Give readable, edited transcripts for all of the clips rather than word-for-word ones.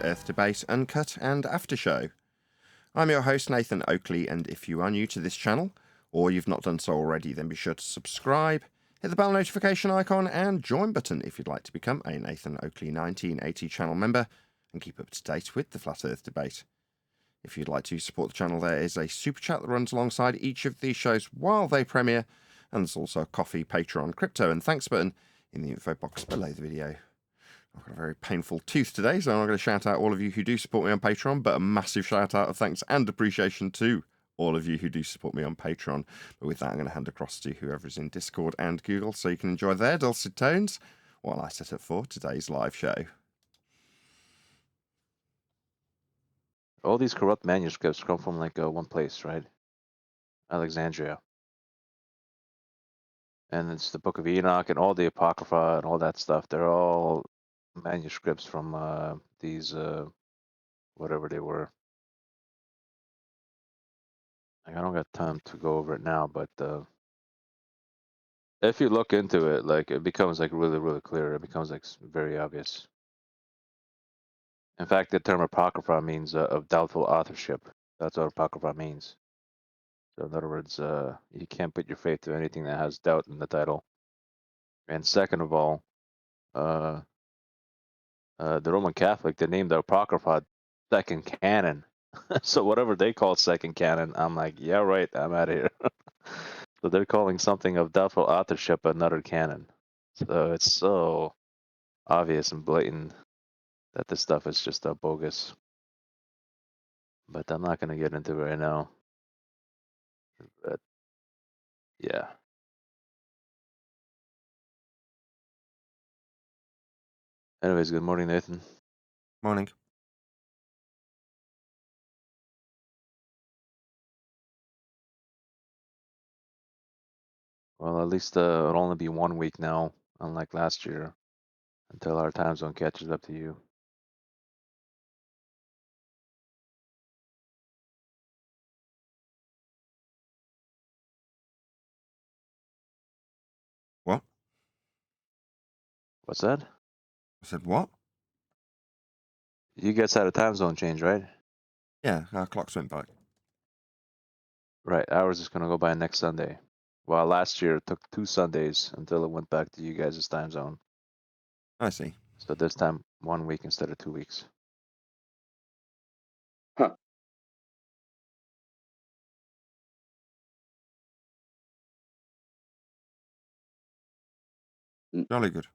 Earth Debate, Uncut and After Show. I'm your host Nathan Oakley, and if you are new to this channel, or you've not done so already, then be sure to subscribe, hit the bell notification icon and join button if you'd like to become a Nathan Oakley 1980 channel member and keep up to date with the Flat Earth Debate. If you'd like to support the channel, there is a super chat that runs alongside each of these shows while they premiere, and there's also a coffee, Patreon, crypto and thanks button in the info box below the video. I've got a very painful tooth today, so I'm not going to shout out all of you who do support me on Patreon, but a massive shout out of thanks and appreciation to all of you who do support me on Patreon. But with that, I'm going to hand across to whoever is in Discord and Google so you can enjoy their dulcet tones while I set up for today's live show. All these corrupt manuscripts come from like one place, right? Alexandria. And it's the Book of Enoch and all the Apocrypha and all that stuff. They're all manuscripts from these, whatever they were. Like, I don't got time to go over it now, but if you look into it, like it becomes like really, really clear. It becomes like very obvious. In fact, the term Apocrypha means of doubtful authorship. That's what Apocrypha means. So in other words, you can't put your faith to anything that has doubt in the title. And second of all, the Roman Catholic, they named the Apocrypha second canon. So whatever they call second canon, I'm like, yeah, right, I'm out of here. So they're calling something of doubtful authorship another canon. So it's so obvious and blatant that this stuff is just bogus. But I'm not going to get into it right now. But yeah. Anyways, good morning, Nathan. Morning. Well, at least it'll only be 1 week now, unlike last year, until our time zone catches up to you. What? What's that? I said what? You guys had a time zone change, right? Yeah, our clocks went back. Right, ours is going to go by next Sunday. While last year it took 2 Sundays until it went back to you guys' time zone. I see. So this time 1 week instead of 2 weeks. Huh. Jolly good.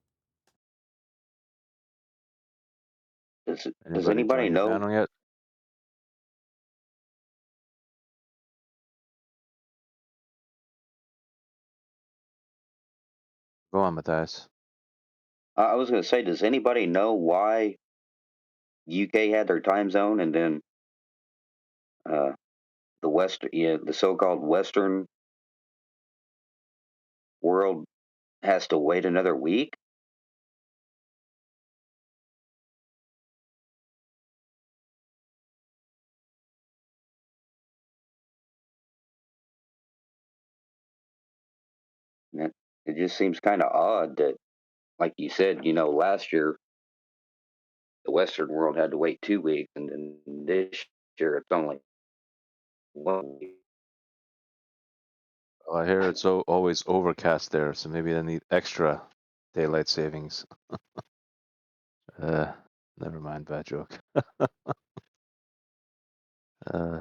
Does anybody join your know? panel yet? Go on, Matthias. I was going to say, does anybody know why UK had their time zone and then the so-called Western world has to wait another week? It just seems kind of odd that, like you said, last year the Western world had to wait 2 weeks, and then this year it's only 1 week. Well, I hear it's always overcast there, so maybe they need extra daylight savings. Never mind, bad joke. uh,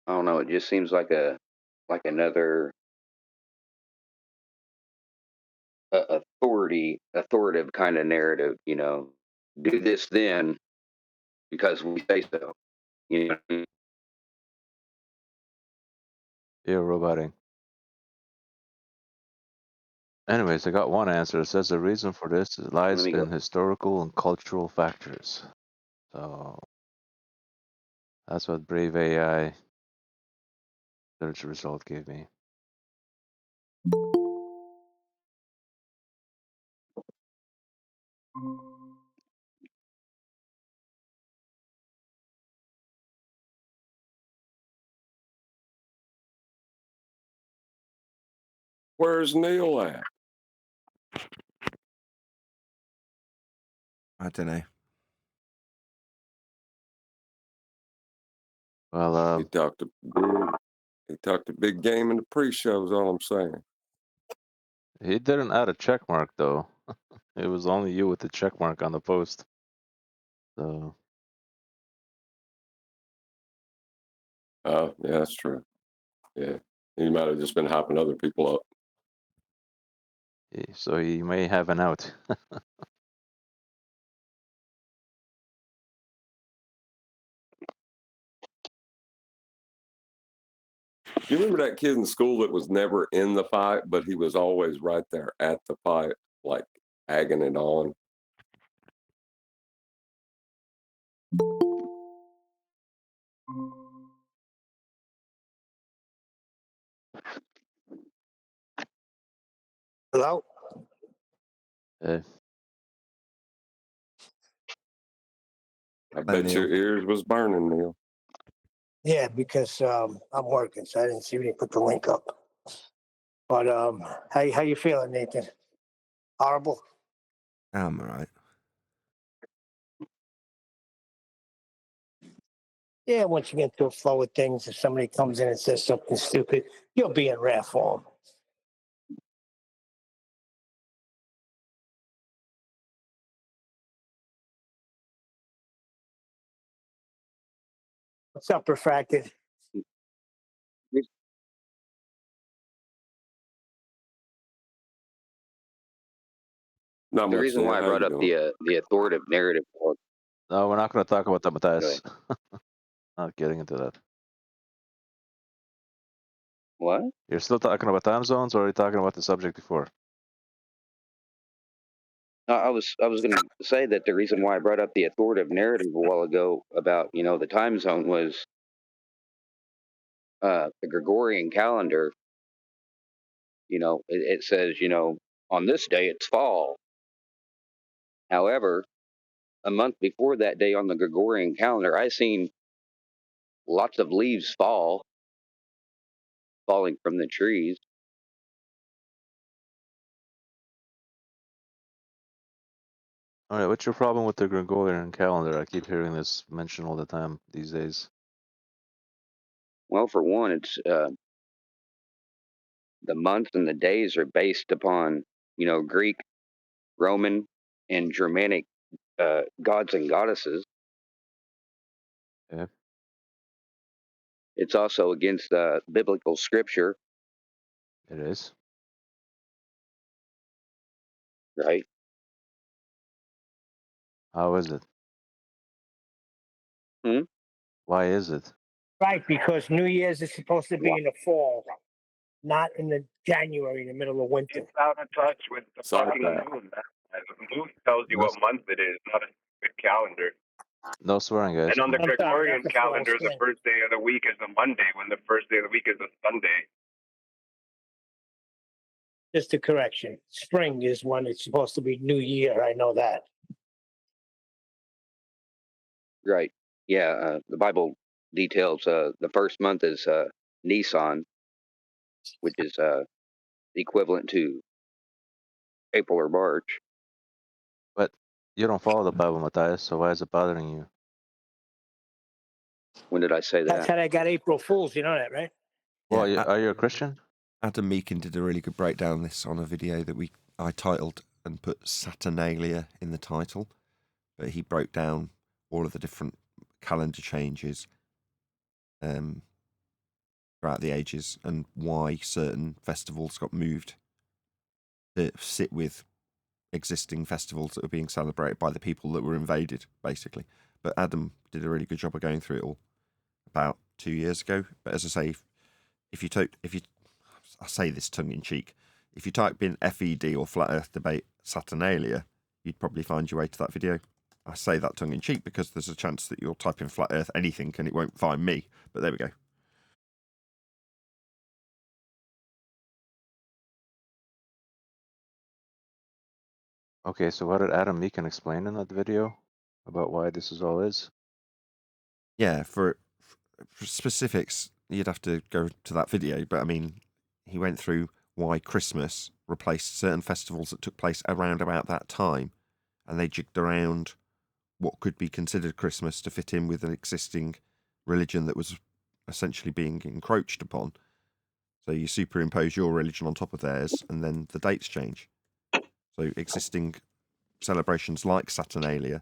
I don't know. It just seems like another authoritative kind of narrative. Do this then because we say so. You know, yeah, roboting. Anyways, I got one answer. It says the reason for this lies in historical and cultural factors. So that's what Brave AI search result gave me. Where's Neil at? I don't know. Well, He talked a big game in the pre-show. Is all I'm saying. he didn't add a check mark though. It was only you with the check mark on the post. So Oh, yeah, that's true. Yeah, he might have just been hyping other people up. he may have an out. Do you remember that kid in school that was never in the fight, but he was always right there at the fight, like agging it on? Hello? Uh, I bet Neil. your ears was burning, Neil. Yeah, because I'm working, so I didn't see when you put the link up. But how you feeling, Nathan? Horrible? I'm all right. Yeah, once you get into a flow of things, if somebody comes in and says something stupid, you'll be in rare form. What's up, Refracted? Not The much, reason Neil. why I How brought you up doing? the authoritative narrative. no, we're not going to talk about that, Go Matthias. ahead. Not getting into that. What? You're still talking about time zones, or are you talking about the subject before? I was going to say that the reason why I brought up the authoritative narrative a while ago about the time zone was the Gregorian calendar. It says on this day it's fall. However, a month before that day on the Gregorian calendar, I seen lots of leaves falling from the trees. All right, what's your problem with the Gregorian calendar? I keep hearing this mentioned all the time these days. Well, for one, it's the months and the days are based upon Greek, Roman, and Germanic gods and goddesses. Yeah. It's also against biblical scripture, It is. right? How is it? Hmm? Why is it? Right, because New Year's is supposed to be in the fall, not in the January, in the middle of winter. It's out of touch with the Sorry fucking about that. moon. The moon tells you No, what month it is, not a good calendar. no swearing, guys. And on the I'm sorry, Gregorian that's a false calendar, the thing. first day of the week is a Monday, when the first day of the week is a Sunday. Just a correction. Spring is when it's supposed to be New Year. I know that. Right. Yeah. The Bible details the first month is Nisan, which is equivalent to April or March. But you don't follow the Bible, Matthias, so why is it bothering you? When did I say That's that? how they got April Fools. You know that, right? Well, Yeah, are you a Christian? Adam Meakin did a really good breakdown of this on a video that I titled and put Saturnalia in the title, but he broke down all of the different calendar changes throughout the ages and why certain festivals got moved to sit with existing festivals that were being celebrated by the people that were invaded, basically. But Adam did a really good job of going through it all about 2 years ago. But as I say, I say this tongue in cheek, if you type in FED or Flat Earth Debate Saturnalia, you'd probably find your way to that video. I say that tongue in cheek because there's a chance that you'll type in Flat Earth anything and it won't find me. But there we go. Okay, so what did Adam Meekin explain in that video about why this is all is? Yeah, for specifics, you'd have to go to that video. But I mean, he went through why Christmas replaced certain festivals that took place around about that time, and they jigged around what could be considered Christmas to fit in with an existing religion that was essentially being encroached upon. So you superimpose your religion on top of theirs, and then the dates change. So existing celebrations like Saturnalia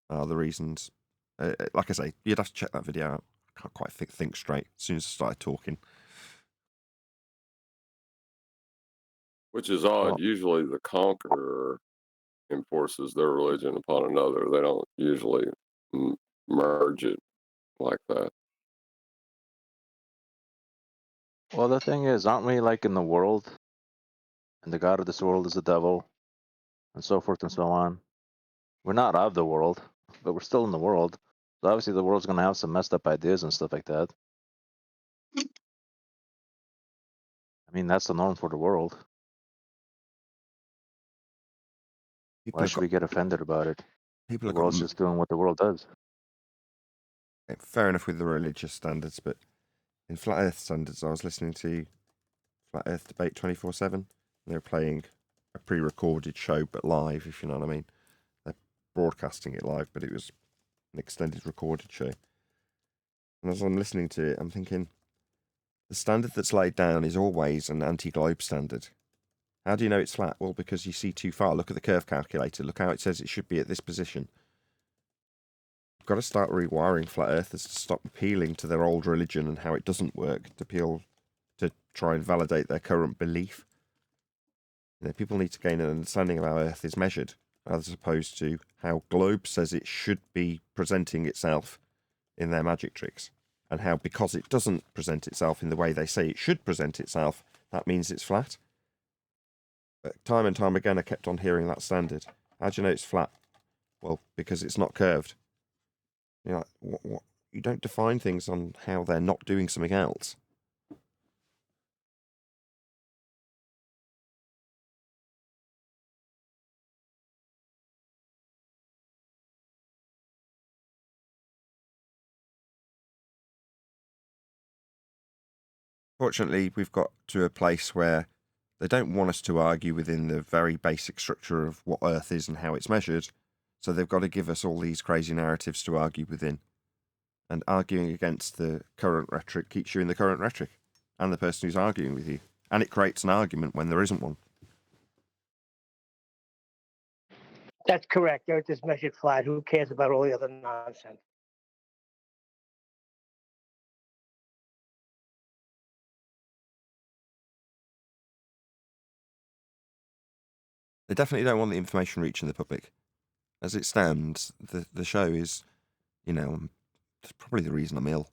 are the reasons. Like I say, you'd have to check that video out. I can't quite think straight as soon as I started talking. Which is odd. Well, Usually the conqueror enforces their religion upon another. They don't usually merge it like that. well, the thing is, aren't we like in the world, and the god of this world is the devil, and so forth and so on? We're not of the world, but we're still in the world. So obviously, the world's gonna have some messed up ideas and stuff like that. I mean, that's the norm for the world. People Why have should got we get offended about it? people The have got world's just doing what the world does. fair enough with the religious standards, but in flat Earth standards, I was listening to Flat Earth Debate 24/7. They were playing a pre-recorded show, but live, if you know what I mean. They're broadcasting it live, but it was an extended recorded show. And as I'm listening to it, I'm thinking, the standard that's laid down is always an anti-globe standard. How do you know it's flat? Well, because you see too far. Look at the curve calculator. Look how it says it should be at this position. You've got to start rewiring flat earthers to stop appealing to their old religion and how it doesn't work, to try and validate their current belief. You know, people need to gain an understanding of how Earth is measured, as opposed to how Globe says it should be presenting itself in their magic tricks, and how, because it doesn't present itself in the way they say it should present itself, that means it's flat. But time and time again, I kept on hearing that standard. How do you know it's flat? Well, because it's not curved. You know, what? You don't define things on how they're not doing something else. Fortunately, we've got to a place where they don't want us to argue within the very basic structure of what Earth is and how it's measured, so they've got to give us all these crazy narratives to argue within. And arguing against the current rhetoric keeps you in the current rhetoric, and the person who's arguing with you. And it creates an argument when there isn't one. That's correct. Earth is measured flat. Who cares about all the other nonsense? They definitely don't want the information reaching the public. As it stands, the show is, you know, it's probably the reason I'm ill.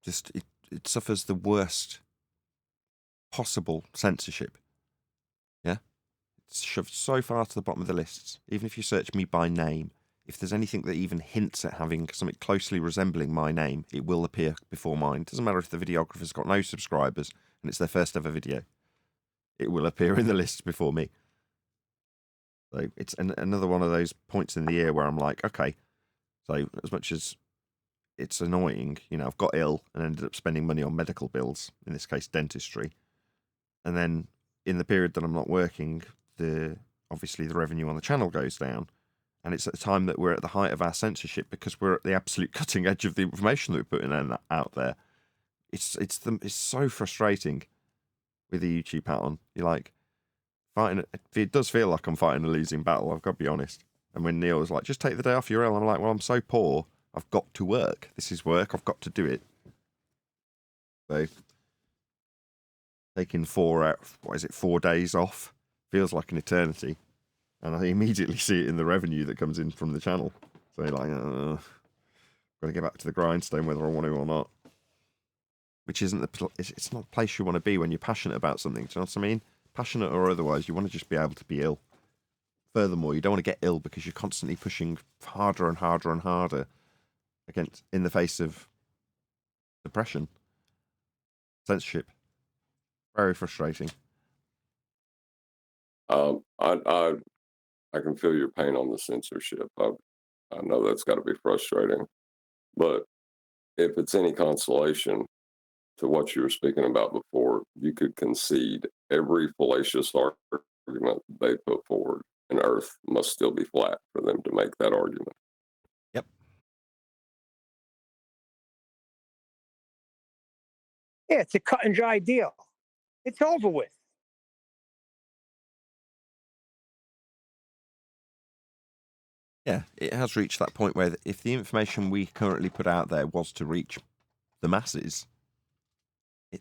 Just, it suffers the worst possible censorship. Yeah? It's shoved so far to the bottom of the lists. Even if you search me by name, if there's anything that even hints at having something closely resembling my name, it will appear before mine. Doesn't matter if the videographer's got no subscribers and it's their first ever video. It will appear in the list before me. So it's another one of those points in the year where I'm like, okay, so as much as it's annoying, you know, I've got ill and ended up spending money on medical bills, in this case dentistry. And then in the period that I'm not working, obviously the revenue on the channel goes down. And it's at the time that we're at the height of our censorship because we're at the absolute cutting edge of the information that we're putting out there. It's so frustrating with the YouTube hat on. You're like, fighting. It does feel like I'm fighting a losing battle, I've got to be honest. And when Neil was like, just take the day off, you're ill, I'm like, well, I'm so poor, I've got to work. This is work, I've got to do it. So taking 4 days off feels like an eternity. And I immediately see it in the revenue that comes in from the channel. So you're like, got to get back to the grindstone whether I want to or not. Which isn't it's not the place you want to be when you're passionate about something. Do you know what I mean? Passionate or otherwise, you want to just be able to be ill. Furthermore, you don't want to get ill because you're constantly pushing harder and harder and harder in the face of depression, censorship. Very frustrating. I I can feel your pain on the censorship. I know that's got to be frustrating, but if it's any consolation to what you were speaking about before, you could concede every fallacious argument they put forward, and Earth must still be flat for them to make that argument. Yep. Yeah, it's a cut and dry deal. It's over with. Yeah, it has reached that point where if the information we currently put out there was to reach the masses,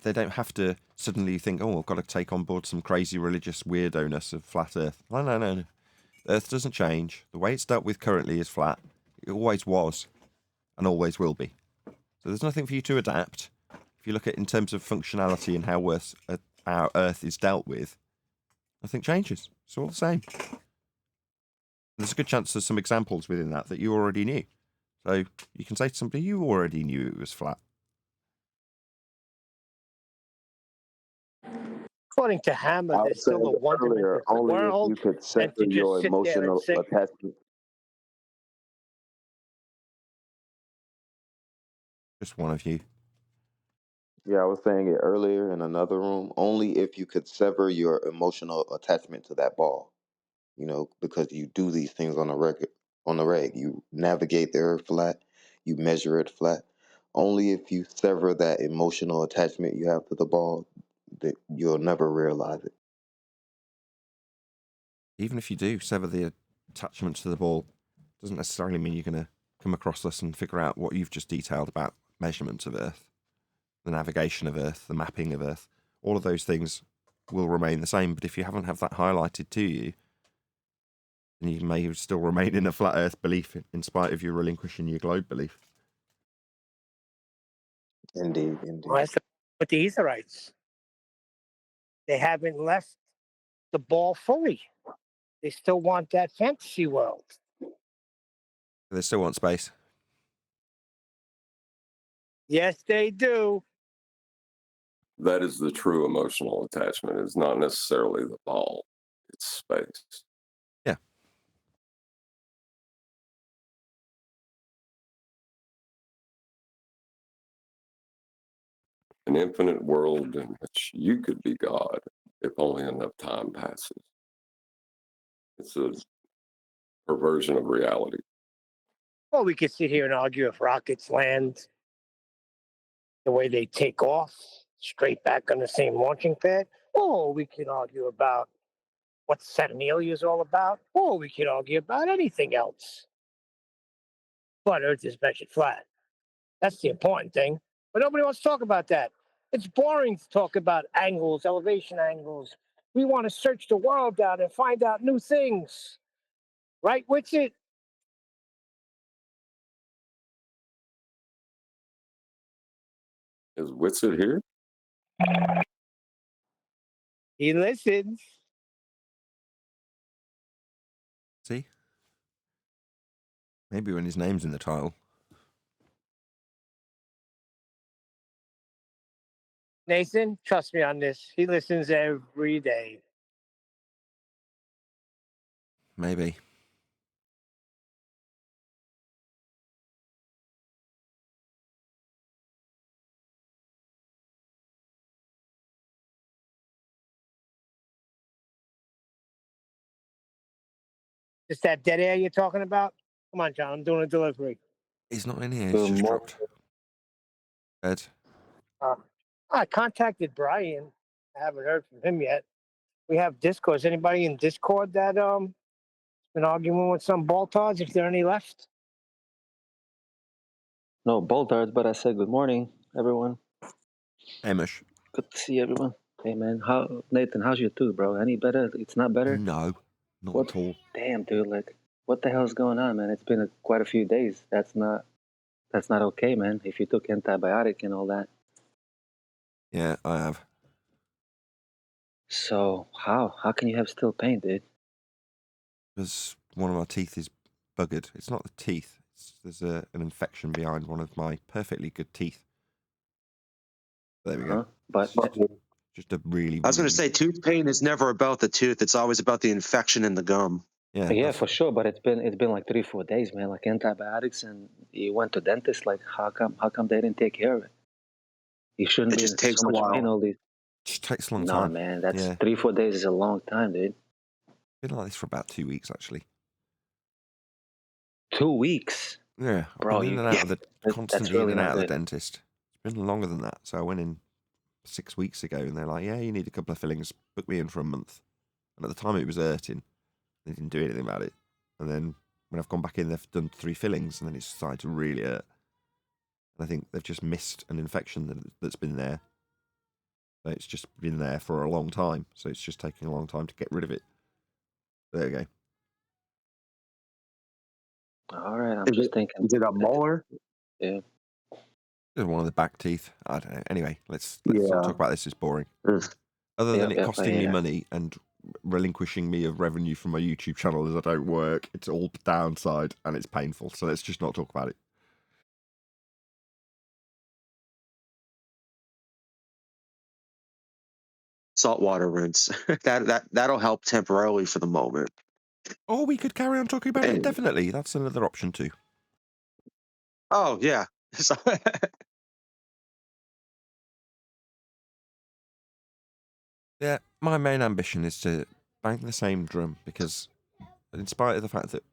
they don't have to suddenly think, oh, I've got to take on board some crazy religious weirdo-ness of flat Earth. No. Earth doesn't change. The way it's dealt with currently is flat. It always was and always will be. So there's nothing for you to adapt. If you look at it in terms of functionality and how our Earth is dealt with, nothing changes. It's all the same. There's a good chance there's some examples within that you already knew. So you can say to somebody, you already knew it was flat. According to Hammer, I there's was still saying a wonderment earlier, of the only if world, you could and sever to just your sit there and emotional say, attachment. Just one of you. Yeah, I was saying it earlier in another room. Only if you could sever your emotional attachment to that ball. You know, because you do these things on the reg. You navigate the earth flat, you measure it flat. Only if you sever that emotional attachment you have to the ball, that you'll never realize it. Even if you do sever the attachment to the ball, doesn't necessarily mean you're going to come across us and figure out what you've just detailed about measurements of Earth, the navigation of Earth, the mapping of Earth. All of those things will remain the same, but if you haven't had that highlighted to you, then you may still remain in a flat Earth belief in spite of you relinquishing your globe belief. Indeed. well, that's with the Etherites. They haven't left the ball fully. They still want that fantasy world. They still want space. Yes, they do. That is the true emotional attachment. It's not necessarily the ball, it's space. Yeah. An infinite world in which you could be God if only enough time passes. It's a perversion of reality. Well, we could sit here and argue if rockets land the way they take off, straight back on the same launching pad. Or we could argue about what Saturnalia is all about. Or we could argue about anything else. But Earth is measured flat. That's the important thing. But nobody wants to talk about that. It's boring to talk about angles, elevation angles. We want to search the world out and find out new things. Right, Witchit? Is Witsit here? He listens. See? Maybe when his name's in the title. Nathan, trust me on this. He listens every day. Maybe. Just that dead air you're talking about? Come on, John. I'm doing a delivery. He's not in here. He's Good just morning. dropped. Ed. I contacted Brian. I haven't heard from him yet. We have Discord. Is anybody in Discord that been arguing with some baltards? If there are any left? No boltards, but I said good morning, everyone. Amish. Good to see everyone. Hey man, Nathan? How's your tooth, bro? Any better? It's not better. No, not What? at all. Damn, dude. Like, what the hell's going on, man? It's been quite a few days. That's not okay, man. If you took antibiotic and all that. Yeah, I have. So how can you have still pain, dude? Because one of my teeth is buggered. It's not the teeth. There's an infection behind one of my perfectly good teeth. There we go. But Just a really. I was going to say, tooth pain is never about the tooth. It's always about the infection in the gum. Yeah, Yeah, that's, for sure. But it's been like 3-4 days, man. Like antibiotics, and you went to dentist. Like how come they didn't take care of it? You shouldn't It be just in so takes a much pain while. all these. just takes a long Nah, time. man, that's Yeah, 3-4 days is a long time, dude. been like this for about 2 weeks actually. 2 weeks, Yeah, I've bro. been in and out of the That's constantly in really and not out of the good. dentist. It's been longer than that. So I went in 6 weeks ago, and they're like, "Yeah, you need a couple of fillings. Book me in for a month." And at the time, it was hurting. They didn't do anything about it. And then when I've gone back in, they've done 3 fillings, and then it's started to really hurt. And I think they've just missed an infection that's been there. So it's just been there for a long time. So it's just taking a long time to get rid of it. There you go. All right, I'm Is just it thinking. is it a molar? Yeah. There's one of the back teeth. I don't know. Anyway, let's not Yeah. talk about this. It's boring. Ugh. Other than Yep, it yep, I costing me hear that. money and relinquishing me of revenue from my YouTube channel as I don't work, it's all downside and it's painful. So let's just not talk about it. Saltwater rinse. That'll help temporarily for the moment. Or we could carry on talking about it And- indefinitely. That's another option too. oh yeah. So- Yeah, my main ambition is to bang the same drum because, in spite of the fact that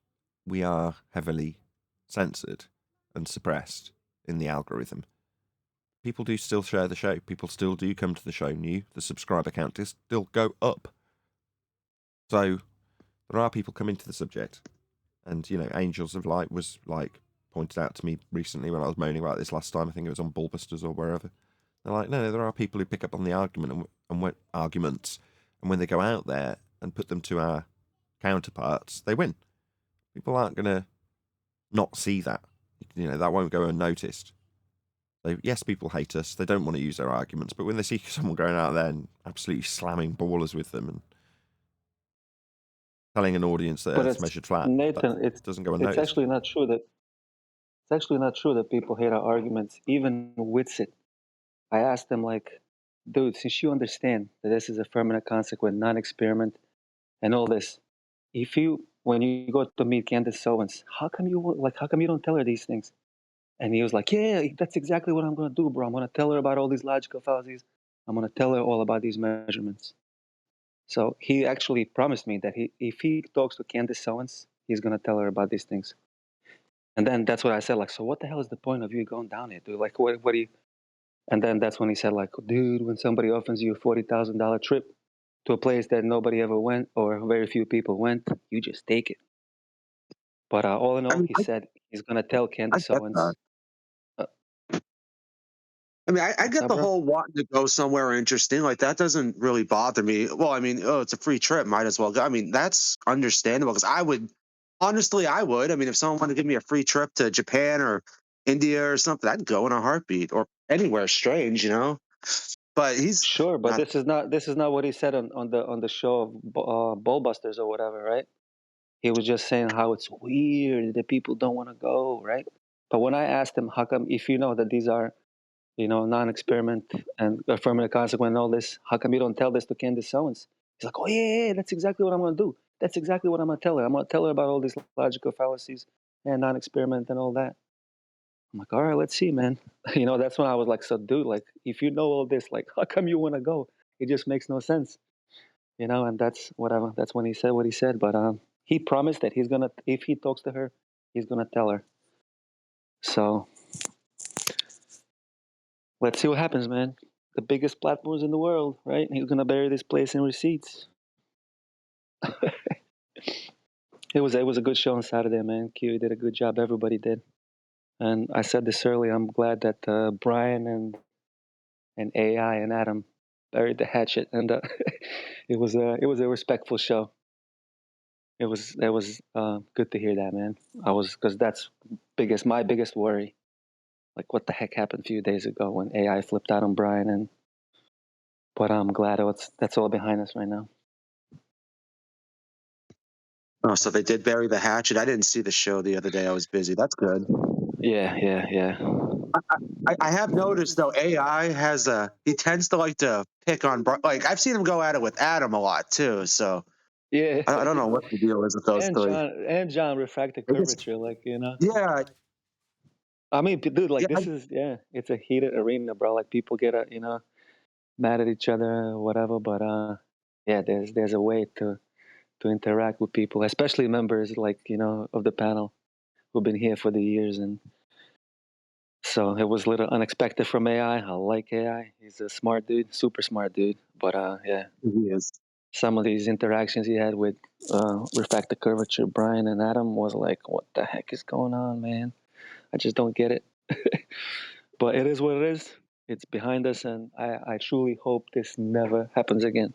we are heavily censored and suppressed in the algorithm, people do still share the show. People still do come to the show new. The subscriber count does still go up. So there are people coming to the subject. And, you know, Angels of Light was like pointed out to me recently when I was moaning about this last time. I think it was on Bullbusters or wherever. They're like, no, there are people who pick up on the argument and when arguments, and when they go out there and put them to our counterparts, they win. People aren't going to not see that. You know, that won't go unnoticed. So, yes, people hate us. They don't want to use their arguments, but when they see someone going out there and absolutely slamming ballers with them and telling an audience that But Earth's it's measured flat, Nathan. that doesn't go It's unnoticed. actually not true that people hate our arguments, even with it. I asked them like, dude, since you understand that this is a permanent consequent, non-experiment, and all this, if you when you go to meet Candace Owens, how come you don't tell her these things? And he was like, yeah, that's exactly what I'm gonna do, bro. I'm gonna tell her about all these logical fallacies. I'm gonna tell her all about these measurements. So he actually promised me that if he talks to Candace Owens, he's gonna tell her about these things. And then that's what I said, like, so what the hell is the point of you going down here, dude? Like, what do you? And then that's when he said, like, dude, when somebody offers you a $40,000 trip to a place that nobody ever went or very few people went, you just take it. But all in I all, mean, he said he's gonna tell I Candace get that. Owens. Uh, I mean, I what's get up, the bro? whole wanting to go somewhere interesting. Like that doesn't really bother me. Well, I mean, oh, it's a free trip, might as well go. I mean, that's understandable because I would, honestly, I would. I mean, if someone wanted to give me a free trip to Japan or India or something, I'd go in a heartbeat or anywhere strange, you know. But he's Sure, but not. this is not what he said on the show of Bullbusters or whatever, right? He was just saying how it's weird that people don't want to go, right? But when I asked him, how come if you know that these are non-experiment and affirmative consequence and all this, how come you don't tell this to Candace Owens? He's like, oh yeah, that's exactly what I'm gonna do. That's exactly what I'm gonna tell her. I'm gonna tell her about all these logical fallacies and non-experiment and all that. I'm like, all right, let's see, man. That's when I was like, so dude, like, if you know all this, like, how come you want to go? It just makes no sense, and that's whatever. That's when he said what he said. But he promised that he's gonna, if he talks to her, he's gonna tell her. So let's see what happens, man. The biggest platforms in the world, right? He's gonna bury this place in receipts. It was a good show on Saturday, man. Kiwi did a good job. Everybody did. And I said this earlier. I'm glad that Brian and AI and Adam buried the hatchet, and it was a respectful show. It was good to hear that, man. Because that's my biggest worry. Like, what the heck happened a few days ago when AI flipped out on Brian, but I'm glad that's all behind us right now. Oh, so they did bury the hatchet. I didn't see the show the other day. I was busy. That's good. Yeah. I have noticed though AI has he tends to like to pick on like I've seen him go at it with Adam a lot too. So Yeah. I don't know what the deal is with those three. And John refracted They just- curvature, like, you know. yeah, I mean, dude, like yeah, this is it's a heated arena, bro. Like people get mad at each other or whatever, but yeah, there's a way to interact with people, especially members like, of the panel who've been here for the years. And so it was a little unexpected from AI. I like AI. He's a smart dude, super smart dude. But yeah, he is. some of these interactions he had with refracted curvature, Brian and Adam, was like, what the heck is going on, man? I just don't get it. But it is what it is. It's behind us, and I truly hope this never happens again.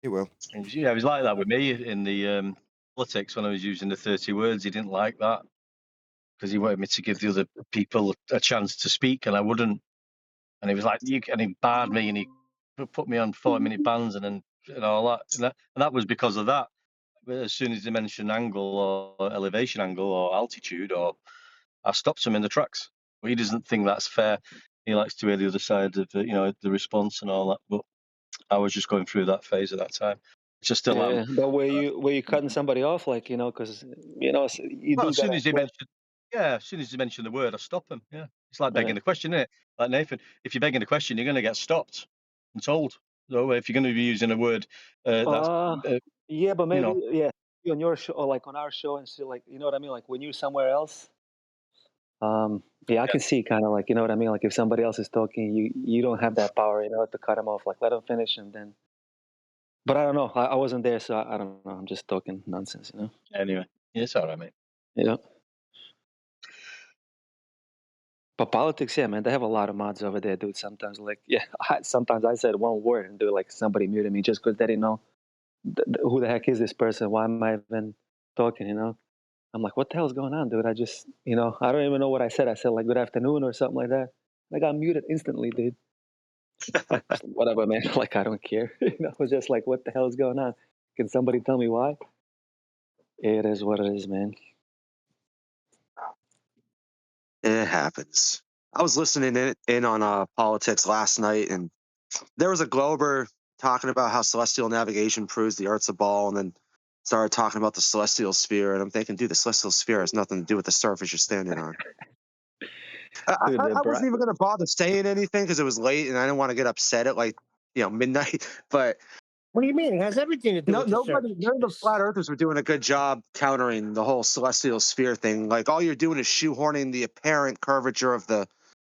It will. It was like that with me in the politics when I was using the 30 words. He didn't like that because he wanted me to give the other people a chance to speak, and I wouldn't. And he was like, and he barred me, and he put me on 40-minute bans, and all that. And that was because of that. But as soon as they mentioned angle or elevation angle or altitude, I stopped him in the tracks. But he doesn't think that's fair. He likes to hear the other side of the response and all that. But I was just going through that phase at that time. Just still am. Yeah, but were you cutting somebody off, like, because you Well, do as soon gotta. as they mention the word, I stop them. Yeah, it's like begging Right. the question, isn't it? Like Nathan, if you're begging the question, you're going to get stopped and told. So if you're going to be using a word that's Yeah, but you maybe know, on your show or like on our show and shit, like, you know what I mean? Like when you're somewhere else, yeah, I yeah, can see kind of like, you know what I mean? Like if somebody else is talking, you don't have that power, to cut them off. Like let them finish and then. But I don't know. I wasn't there, so I don't know. I'm just talking nonsense, anyway, yeah, it's all right, mate. Yeah. But politics, yeah, man, they have a lot of mods over there, dude. Sometimes, like, yeah, sometimes I said one word and dude, like somebody muted me just because they didn't know who the heck is this person? Why am I even talking? I'm like, what the hell's going on, dude? I just, I don't even know what I said. I said like good afternoon or something like that. I got muted instantly, dude. Just, whatever, man. Like I don't care. I was just like, what the hell is going on? Can somebody tell me why? It is what it is, man. It happens. I was listening in on politics last night, and there was a Glober talking about how celestial navigation proves the Earth's a ball, and then started talking about the celestial sphere. And I'm thinking, dude, the celestial sphere has nothing to do with the surface you're standing on. Dude, I wasn't even going to bother saying anything because it was late, and I didn't want to get upset at midnight. But What do you mean? It has everything to do with the surface. none of the flat earthers were doing a good job countering the whole celestial sphere thing. Like all you're doing is shoehorning the apparent curvature of the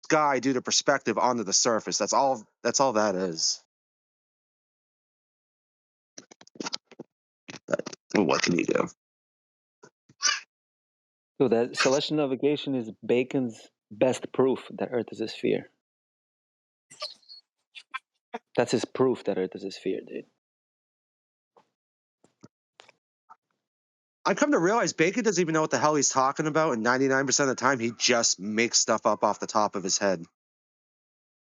sky due to perspective onto the surface. That's all that is. But what can you do? Dude, that celestial navigation is Bacon's best proof that Earth is a sphere. That's his proof that Earth is a sphere, dude. I come to realize Bacon doesn't even know what the hell he's talking about, and 99% of the time he just makes stuff up off the top of his head.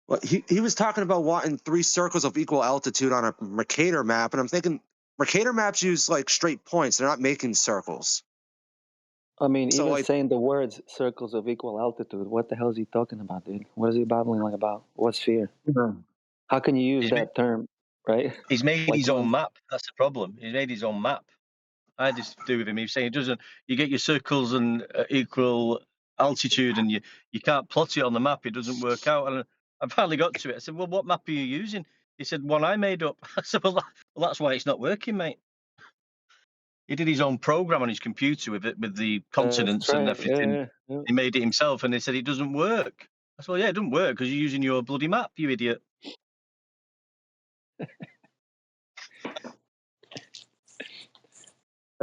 Well, he was talking about wanting 3 circles of equal altitude on a Mercator map, and I'm thinking Mercator maps use like straight points. They're not making circles. I mean, So even like, saying the words circles of equal altitude, what the hell is he talking about, dude? What is he babbling like about? What sphere? How can you use that term, right? He's made Like his own map. That's the problem. He's made his own map. I had this to do with him. He was saying it doesn't. You get your circles and equal altitude, and you can't plot it on the map. It doesn't work out. And I finally got to it. I said, "Well, what map are you using?" He said, "One I made up." I said, "Well, that's why it's not working, mate." He did his own program on his computer with the continents and everything. Yeah. He made it himself, and they said it doesn't work. I said, "Well, yeah, it doesn't work because you're using your bloody map, you idiot."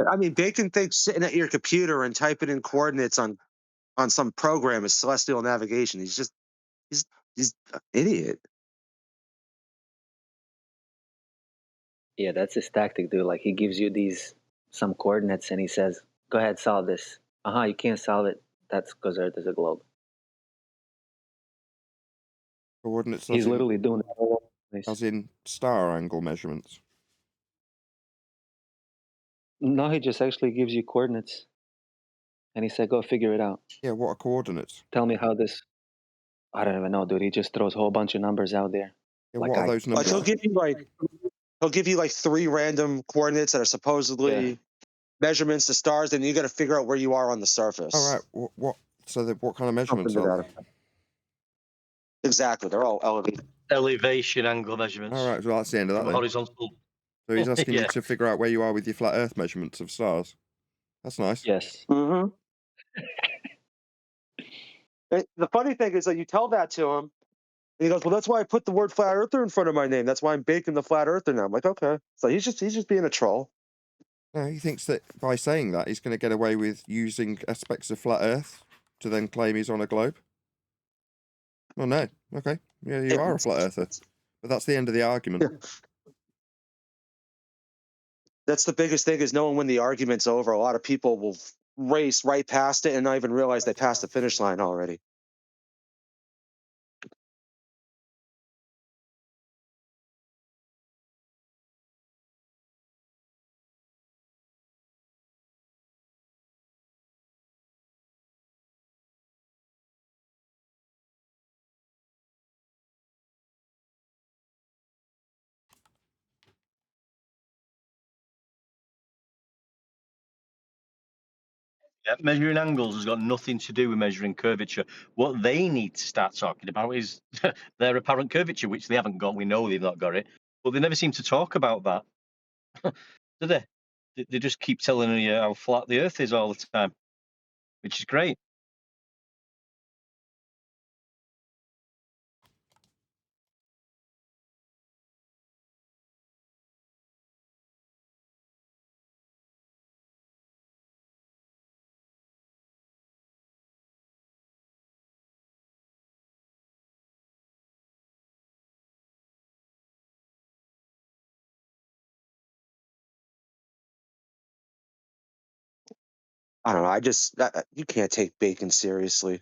I mean, Bacon thinks sitting at your computer and typing in coordinates on some program is celestial navigation. He's an idiot. Yeah, that's his tactic, dude. Like he gives you some coordinates and he says, "Go ahead, solve this." You can't solve it. That's because Earth is a globe. Coordinates He's literally doing it all over the place. as in star angle measurements. No, he just actually gives you coordinates, and he said, "Go figure it out." Yeah, what are coordinates? Tell me how this. I don't even know, dude. He just throws a whole bunch of numbers out there. Yeah, Like what are those Like numbers? he'll give you he'll give you like 3 random coordinates that are supposedly measurements to stars, and you got to figure out where you are on the surface. All right. What? So what kind of measurements Something to are that they? effect. Exactly, they're all elevated. Elevation angle measurements. All right. Well, that's the end of that From then. horizontal. So he's asking Yeah. you to figure out where you are with your flat Earth measurements of stars. That's nice. Yes. Mm-hmm. The funny thing is that you tell that to him, and he goes, "Well, that's why I put the word flat earther in front of my name. That's why I'm baking the flat earther now." I'm like, "Okay." So he's just being a troll. No, he thinks that by saying that he's going to get away with using aspects of flat Earth to then claim he's on a globe. Oh no. Okay. Yeah, you are a flat earther. But that's the end of the argument. Yeah. That's the biggest thing, is knowing when the argument's over. A lot of people will race right past it and not even realize they passed the finish line already. Yeah, measuring angles has got nothing to do with measuring curvature. What they need to start talking about is their apparent curvature, which they haven't got. We know they've not got it, but they never seem to talk about that, do they? They just keep telling you how flat the Earth is all the time, which is great. I don't know. You can't take bacon seriously.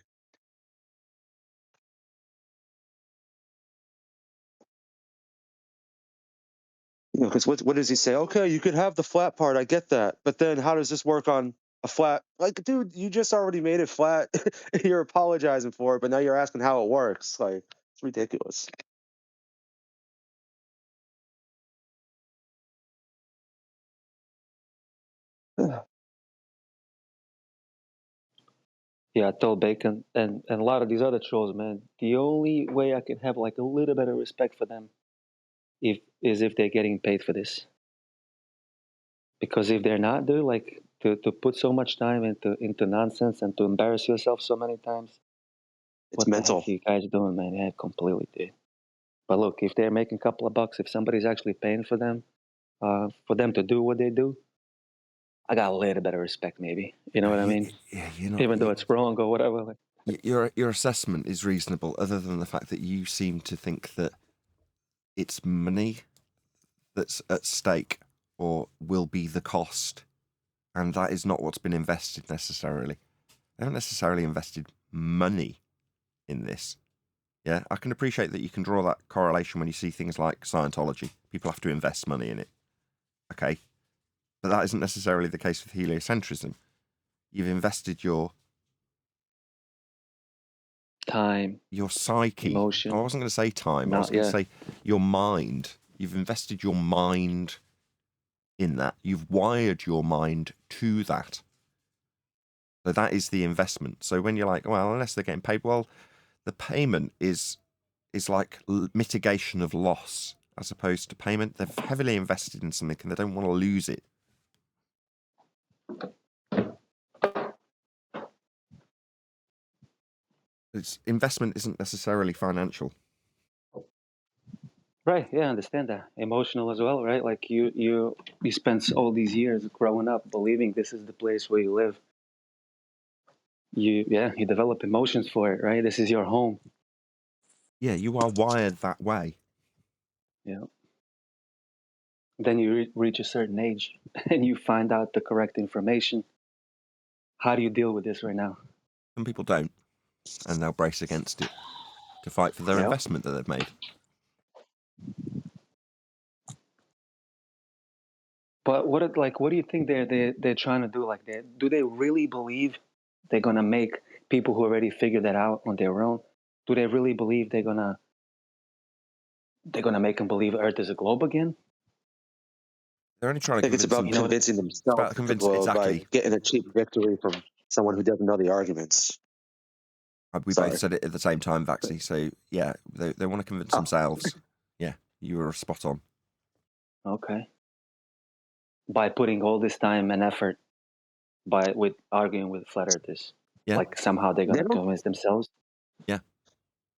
Because what does he say? Okay, you could have the flat part. I get that, but then how does this work on a flat? Like, dude, you just already made it flat. You're apologizing for it, but now you're asking how it works. Like, it's ridiculous. Yeah, I told Bacon and a lot of these other trolls, man, the only way I can have like a little bit of respect for them if they're getting paid for this. Because if they're not, dude, like to put so much time into nonsense and to embarrass yourself so many times, It's what the mental. heck are you guys doing, man? Yeah, completely, dude. But look, if they're making a couple of bucks, if somebody's actually paying for them to do what they do, I got a little bit of respect, maybe. You know what I mean? Yeah, you're not. Even though it's wrong or whatever. Like, Your assessment is reasonable, other than the fact that you seem to think that it's money that's at stake or will be the cost, and that is not what's been invested necessarily. They haven't necessarily invested money in this. Yeah, I can appreciate that you can draw that correlation when you see things like Scientology. People have to invest money in it. Okay. But that isn't necessarily the case with heliocentrism. You've invested your time, your psyche. emotion. I wasn't going to say time. I was going to say your mind. You've invested your mind in that. You've wired your mind to that. So that is the investment. So when you're like, well, unless they're getting paid, well, the payment is like mitigation of loss as opposed to payment. They've heavily invested in something and they don't want to lose it. Investment isn't necessarily financial. Right, yeah, I understand that. Emotional as well, right? Like you spent all these years growing up believing this is the place where you live. You develop emotions for it, right? This is your home. Yeah, you are wired that way. Yeah. Then you reach a certain age and you find out the correct information. How do you deal with this right now? Some people don't, and they'll brace against it to fight for their investment that they've made. But what do you think they're trying to do? Like, do they really believe they're gonna make people who already figured that out on their own? Do they really believe they're gonna make them believe Earth is a globe again? They're only trying I to think it's convince about them. convincing It's about themselves convincing by exactly. getting a cheap victory from someone who doesn't know the arguments. We Sorry. both said it at the same time, Vaxi. So yeah, they want to convince Oh. themselves. Yeah, you were spot on. Okay. By putting all this time and effort with arguing with flat earthers. Yeah. Like somehow they're gonna convince themselves. Yeah.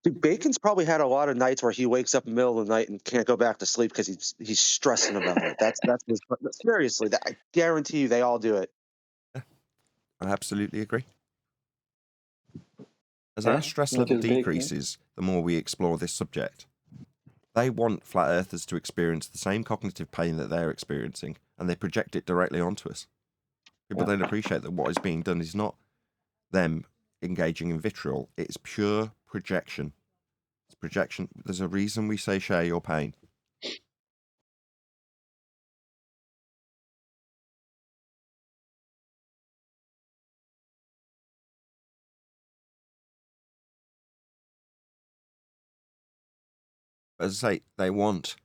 Dude, Bacon's probably had a lot of nights where he wakes up in the middle of the night and can't go back to sleep because he's stressing about it. That's his, seriously. I guarantee you, they all do it. I absolutely agree. As Yeah, our stress not level just Bacon. decreases, the more we explore this subject. They want flat earthers to experience the same cognitive pain that they're experiencing, and they project it directly onto us. People don't appreciate that what is being done is not them engaging in vitriol, it's pure projection. It's projection. There's a reason we say share your pain. As I say, they want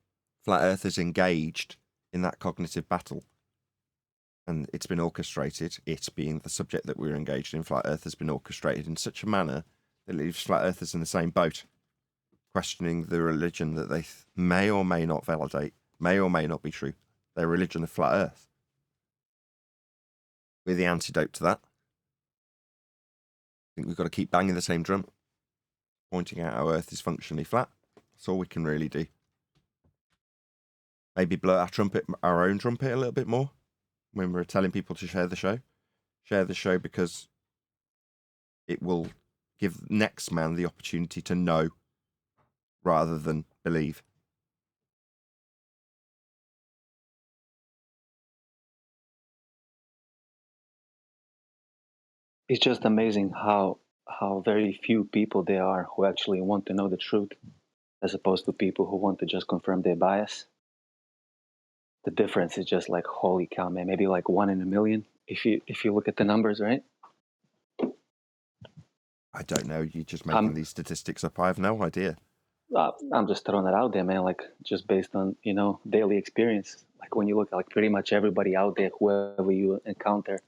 flat earthers engaged in that cognitive battle. And it's been orchestrated, it being the subject that we're engaged in, flat earth has been orchestrated in such a manner that leaves flat earthers in the same boat, questioning the religion that they may or may not validate, may or may not be true, their religion of flat earth. We're the antidote to that. I think we've got to keep banging the same drum, pointing out how earth is functionally flat. That's all we can really do. Maybe blow our own trumpet a little bit more when we're telling people to share the show. Share the show because it will give next man the opportunity to know rather than believe. It's just amazing how very few people there are who actually want to know the truth, as opposed to people who want to just confirm their bias. The difference is just like, holy cow, man, maybe like 1 in a million if you look at the numbers, right? I don't know. You're just making these statistics up. I have no idea. I'm just throwing it out there, man. Like just based on daily experience. Like when you look, like pretty much everybody out there, whoever you encounter,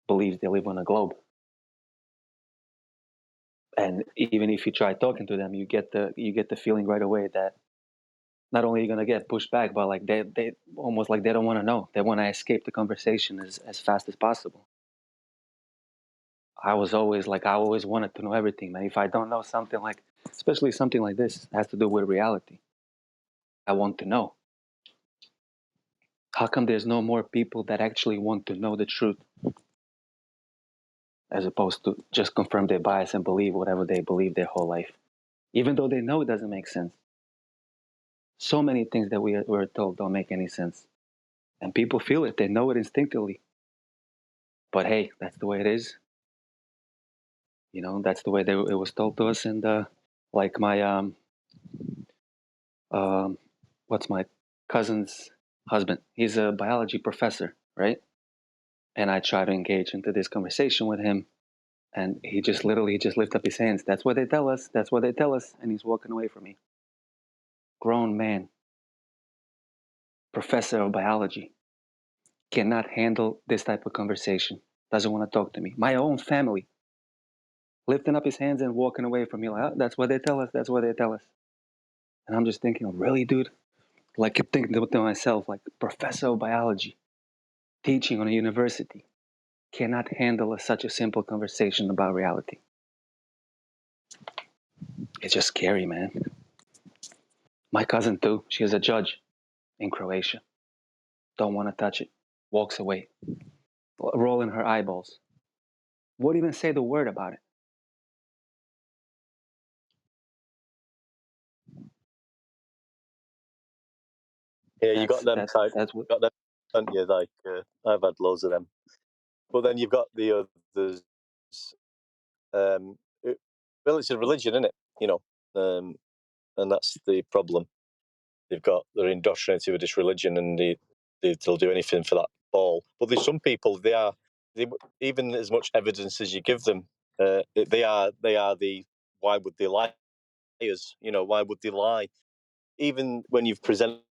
believes they live on a globe. And even if you try talking to them, you get the feeling right away that not only are you gonna get pushed back, but like they almost like they don't want to know. They want to escape the conversation as fast as possible. I always wanted to know everything, man. If I don't know something, like especially something like this has to do with reality, I want to know. How come there's no more people that actually want to know the truth, as opposed to just confirm their bias and believe whatever they believe their whole life, even though they know it doesn't make sense? So many things that we're told don't make any sense, and people feel it. They know it instinctively. But hey, that's the way it is. That's the way it was told to us. And like my what's my cousin's husband? He's a biology professor, right? And I try to engage into this conversation with him, and he just literally just lift up his hands. That's what they tell us. That's what they tell us. And he's walking away from me. Grown man, professor of biology, cannot handle this type of conversation. Doesn't want to talk to me. My own family, lifting up his hands and walking away from me. Like, oh, that's what they tell us. That's what they tell us. And I'm just thinking, really, dude? Like, keep thinking to myself, like, professor of biology, teaching on a university, cannot handle such a simple conversation about reality. It's just scary, man. My cousin, too, she is a judge in Croatia. Don't want to touch it. Walks away, rolling her eyeballs. Won't even say the word about it. Yeah, you got them type. That's what. Got them, haven't you? Like I've had loads of them. But then you've got the others. Well, it's a religion, isn't it? And that's the problem. They're indoctrinated with this religion, and they'll do anything for that ball. But there's some people even as much evidence as you give them, they are the why would they lie? Why would they lie? Even when you've presented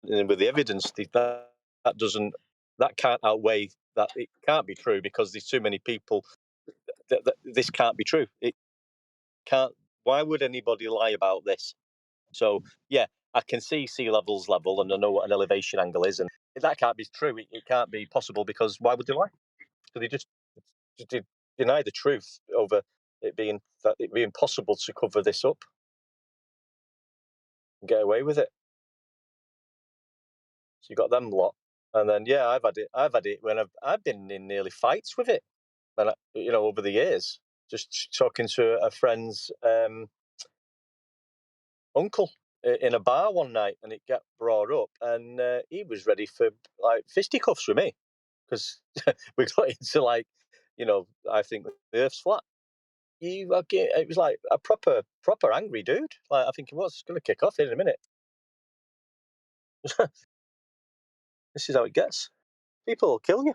and with the evidence, that can't outweigh that. It can't be true because there's too many people. This can't be true. It can't. Why would anybody lie about this? So yeah, I can see sea levels level, and I know what an elevation angle is, and that can't be true. It can't be possible because why would they lie? So they just deny the truth over it being possible to cover this up and get away with it. So you got them lot, and then yeah, I've had it when I've been in nearly fights with it, and over the years, just talking to a friend's uncle in a bar one night, and it got brought up, and he was ready for like fisticuffs with me because we got into I think the Earth's flat. It was like a proper angry dude. Like I think he was going to kick off in a minute. This is how it gets. People will kill you.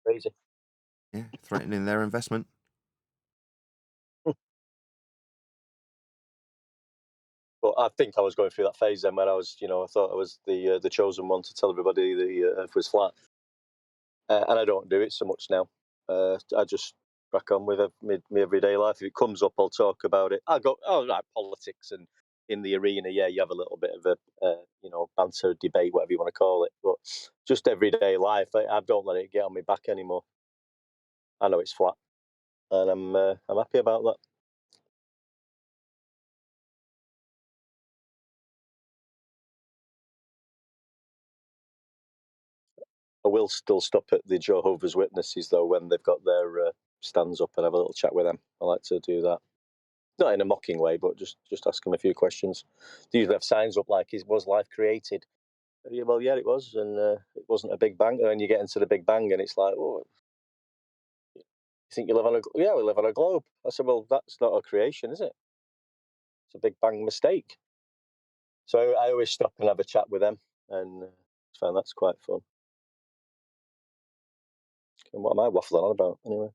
Crazy. Yeah, threatening their investment. But I think I was going through that phase then where I was, I thought I was the chosen one to tell everybody the Earth was flat, and I don't do it so much now. I just crack on with my everyday life. If it comes up, I'll talk about it. I go, like politics and in the arena, yeah, you have a little bit of a banter, debate, whatever you want to call it. But just everyday life, I don't let it get on my back anymore. I know it's flat, and I'm happy about that. I will still stop at the Jehovah's Witnesses though when they've got their stands up and have a little chat with them. I like to do that, not in a mocking way, but just ask them a few questions. They usually have signs up like, "Was life created?" Yeah, well, yeah, it was, and it wasn't a big bang. And then you get into the big bang, and it's like, "Oh, you think you live on a yeah, we live on a globe." I said, "Well, that's not a creation, is it? It's a big bang mistake." So I always stop and have a chat with them, and I find that's quite fun. And what am I waffling on about anyway?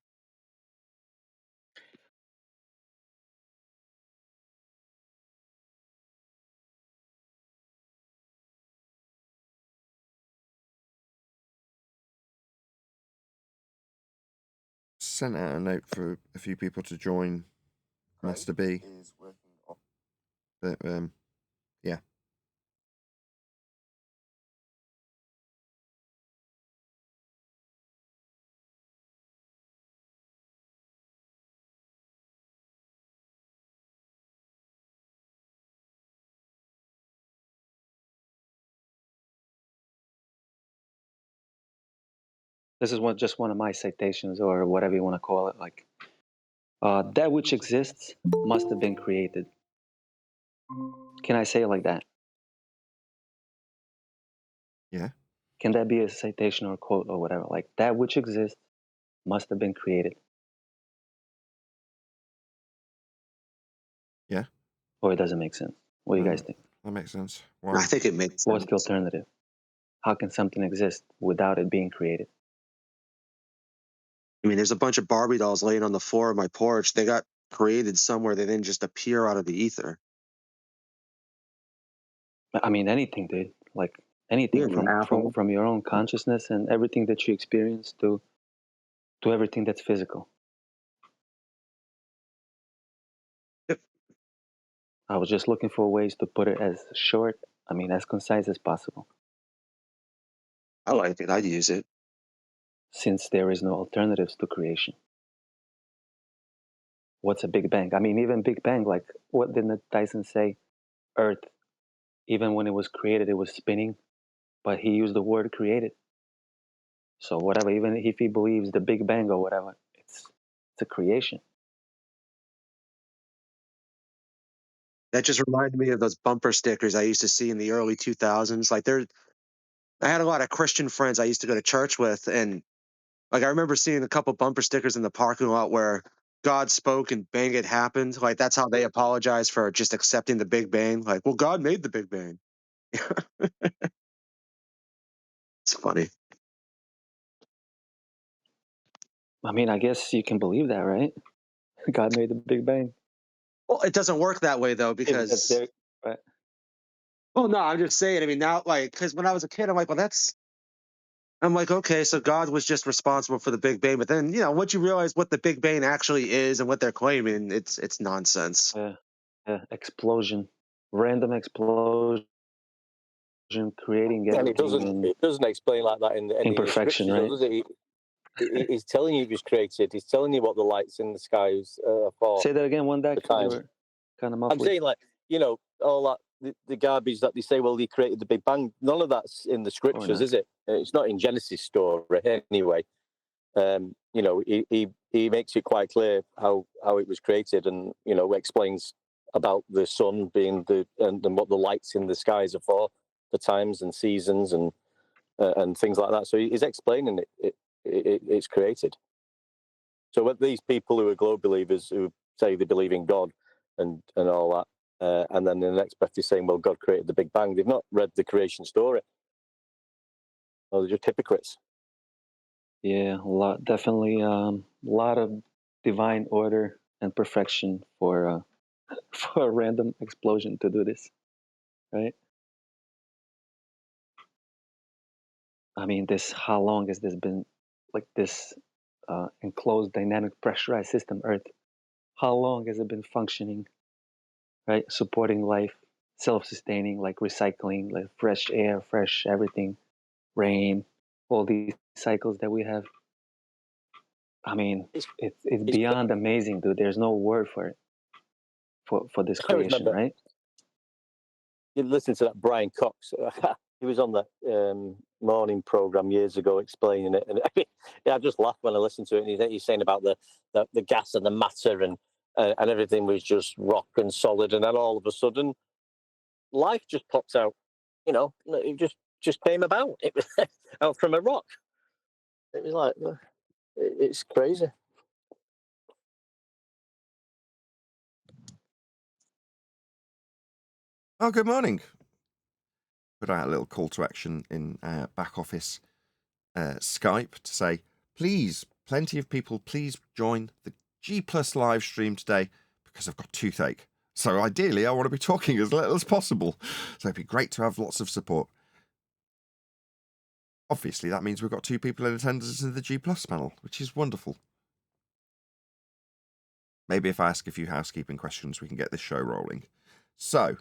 Sent out a note for a few people to join Master B. But yeah. This is just one of my citations, or whatever you want to call it. Like, that which exists must have been created. Can I say it like that? Yeah. Can that be a citation or a quote or whatever? Like, that which exists must have been created. Yeah. Or it doesn't make sense. What do you guys think? That makes sense. I think it makes sense. What's the alternative? How can something exist without it being created? I mean, there's a bunch of Barbie dolls laying on the floor of my porch. They got created somewhere. They didn't just appear out of the ether. I mean, anything, dude. Like anything from your own consciousness and everything that you experience to everything that's physical. Yep. I was just looking for ways to put it as short, as concise as possible. I like it. I'd use it. Since there is no alternatives to creation. What's a Big Bang? I mean, even Big Bang, like, what didn't Dyson say? Earth, even when it was created, it was spinning, but he used the word created. So whatever, even if he believes the Big Bang or whatever, it's a creation. That just reminded me of those bumper stickers I used to see in the early 2000s. Like, I had a lot of Christian friends I used to go to church with, and like I remember seeing a couple bumper stickers in the parking lot where God spoke and bang, it happened. Like, that's how they apologize for just accepting the Big Bang. Like, well, God made the Big Bang. It's funny. I mean, I guess you can believe that, right? God made the Big Bang. Well, it doesn't work that way though, because Right. well, no, I'm just saying. I mean, now, like, because when I was a kid, I'm like, well, I'm like, okay, so God was just responsible for the Big Bang. But then, once you realize what the Big Bang actually is and what they're claiming, it's nonsense. Yeah, explosion, random explosion, creating And everything in it doesn't explain like that in any imperfection, scriptures, though, right? does it? He's telling you it was created. He's telling you what the lights in the skies are for. Say that again, one The deck. You time. were kind of I'm muffled. saying, like, all that the garbage that they say, well, he created the Big Bang. None of that's in the scriptures, not. is it? It's not in Genesis story anyway. He makes it quite clear how it was created, and explains about the sun being and what the lights in the skies are for, the times and seasons and things like that. So he's explaining it's created. So with these people who are globe believers who say they believe in God and all that, and then in the next breath they're saying, well, God created the Big Bang, they've not read the creation story. Well, they're just hypocrites. Yeah, definitely a lot of divine order and perfection for for a random explosion to do this, right? I mean, how long has this been like this enclosed, dynamic, pressurized system, Earth? How long has it been functioning, right? Supporting life, self-sustaining, like recycling, like fresh air, fresh everything, rain, all these cycles that we have. I mean, it's beyond amazing, dude. There's no word for it, for this creation, right? You listen to that Brian Cox. He was on the morning program years ago explaining it, and I just laughed when I listened to it. And he's saying about the gas and the matter and everything was just rock and solid, and then all of a sudden, life just pops out. It just came about. It was out from a rock. It was like it's crazy. Oh, good morning. Put out a little call to action in our back office Skype to say, please, plenty of people, please join the G Plus live stream today because I've got toothache. So ideally, I want to be talking as little as possible. So it'd be great to have lots of support. Obviously, that means we've got 2 people in attendance in the G Plus panel, which is wonderful. Maybe if I ask a few housekeeping questions, we can get this show rolling. So,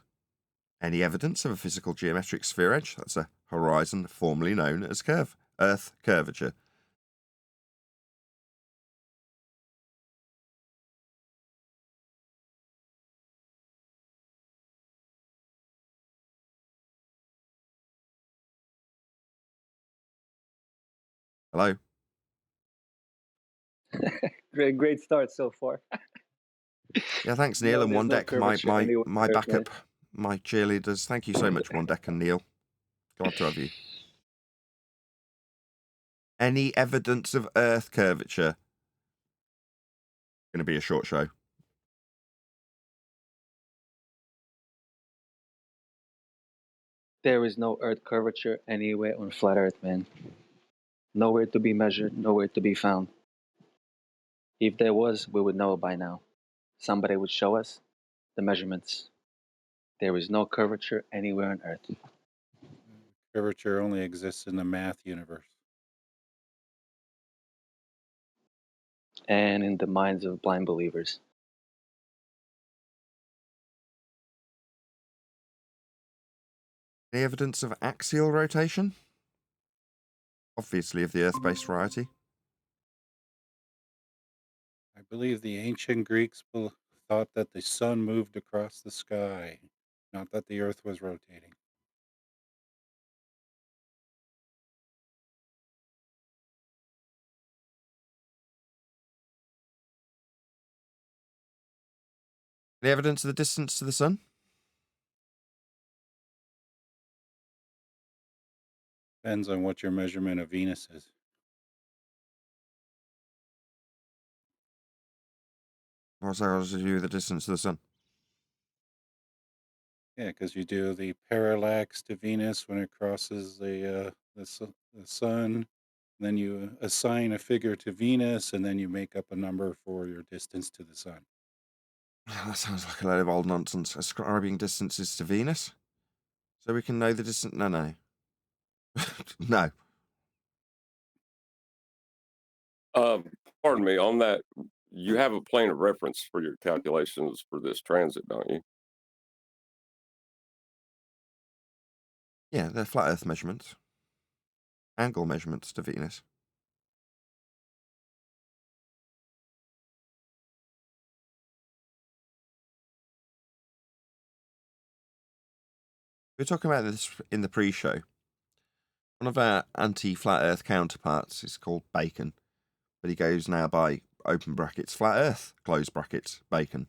any evidence of a physical geometric sphere edge? That's a horizon formerly known as Earth curvature. Hello? Great start so far. Yeah, thanks, Neil. No, and there's One no Deck, curvature anywhere my on Earth, man. backup, my cheerleaders. Thank you so much, One Deck and Neil. Glad to have you. Any evidence of Earth curvature? Going to be a short show. There is no Earth curvature anywhere on flat Earth, man. Nowhere to be measured, nowhere to be found. If there was, we would know by now. Somebody would show us the measurements. There is no curvature anywhere on Earth. Curvature only exists in the math universe. And in the minds of blind believers. Any evidence of axial rotation? Obviously of the Earth-based variety. I believe the ancient Greeks thought that the sun moved across the sky, not that the Earth was rotating. Any evidence of the distance to the sun? Depends on what your measurement of Venus is. What's that got to do with the distance to the sun? Yeah, because you do the parallax to Venus when it crosses the sun, and Then you assign a figure to Venus, and then you make up a number for your distance to the sun. That sounds like a load of old nonsense. Ascribing distances to Venus? So we can know the distance? No. No. Pardon me, on that, you have a plane of reference for your calculations for this transit, don't you? Yeah, they're flat Earth measurements. Angle measurements to Venus. We were talking about this in the pre-show. One of our anti-flat Earth counterparts is called Bacon, but he goes now by open brackets flat Earth, close brackets Bacon.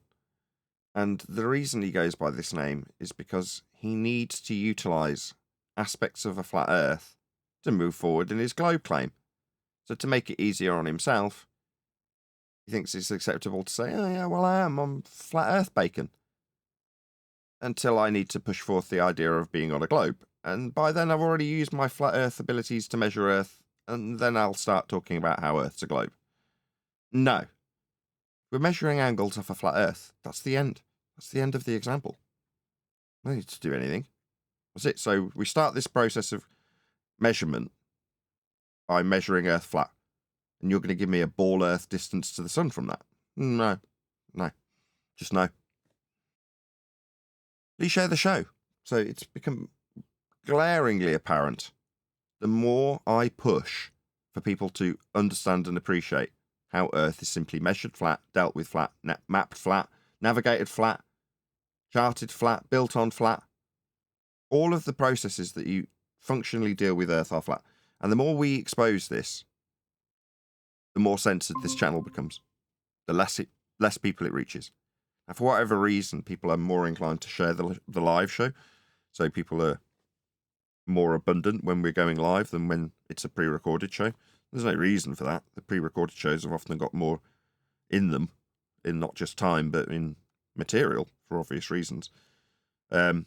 And the reason he goes by this name is because he needs to utilise aspects of a flat Earth to move forward in his globe claim. So to make it easier on himself, he thinks it's acceptable to say, oh yeah, well I'm flat Earth Bacon. Until I need to push forth the idea of being on a globe. And by then I've already used my flat Earth abilities to measure Earth, and then I'll start talking about how Earth's a globe. No. We're measuring angles off a flat Earth. That's the end. That's the end of the example. No need to do anything. That's it. So we start this process of measurement by measuring Earth flat. And you're going to give me a ball Earth distance to the sun from that? No. Just no. Please share the show. So it's become glaringly apparent the more I push for people to understand and appreciate how Earth is simply measured flat, dealt with flat, mapped flat, navigated flat, charted flat, built on flat. All of the processes that you functionally deal with Earth are flat. And the more we expose this, the more censored this channel becomes. The less people it reaches. And for whatever reason, people are more inclined to share the live show. So people are more abundant when we're going live than when it's a pre-recorded show. There's no reason for that. The pre-recorded shows have often got more in them, in not just time, but in material, for obvious reasons. But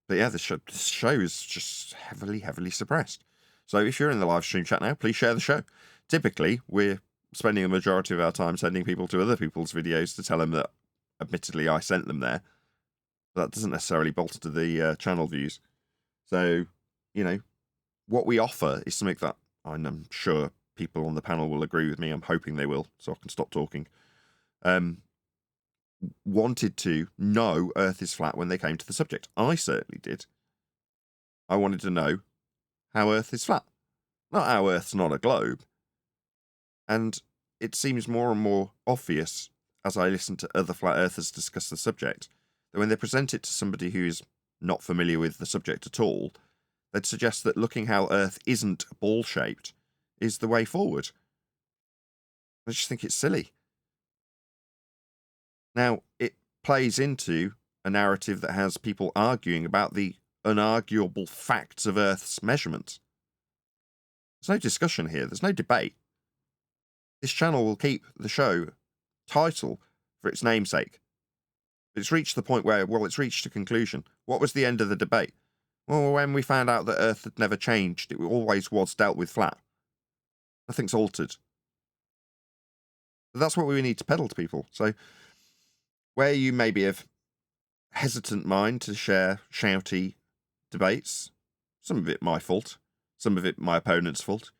yeah, this show is just heavily suppressed. So if you're in the live stream chat now, please share the show. Typically, we're spending the majority of our time sending people to other people's videos to tell them that, admittedly, I sent them there. That doesn't necessarily bolster the channel views. So, what we offer is something that I'm sure people on the panel will agree with me. I'm hoping they will, so I can stop talking. Wanted to know Earth is flat when they came to the subject. I certainly did. I wanted to know how Earth is flat, not how Earth's not a globe. And it seems more and more obvious as I listen to other flat earthers discuss the subject that when they present it to somebody who is not familiar with the subject at all, they'd suggest that looking how Earth isn't ball-shaped is the way forward. I just think it's silly. Now, it plays into a narrative that has people arguing about the unarguable facts of Earth's measurements. There's no discussion here. There's no debate. This channel will keep the show title for its namesake. It's reached the point where, it's reached a conclusion. What was the end of the debate? Well, when we found out that Earth had never changed, it always was dealt with flat. Nothing's altered. But that's what we need to peddle to people. So, where you maybe have hesitant mind to share shouty debates, some of it my fault, some of it my opponent's fault,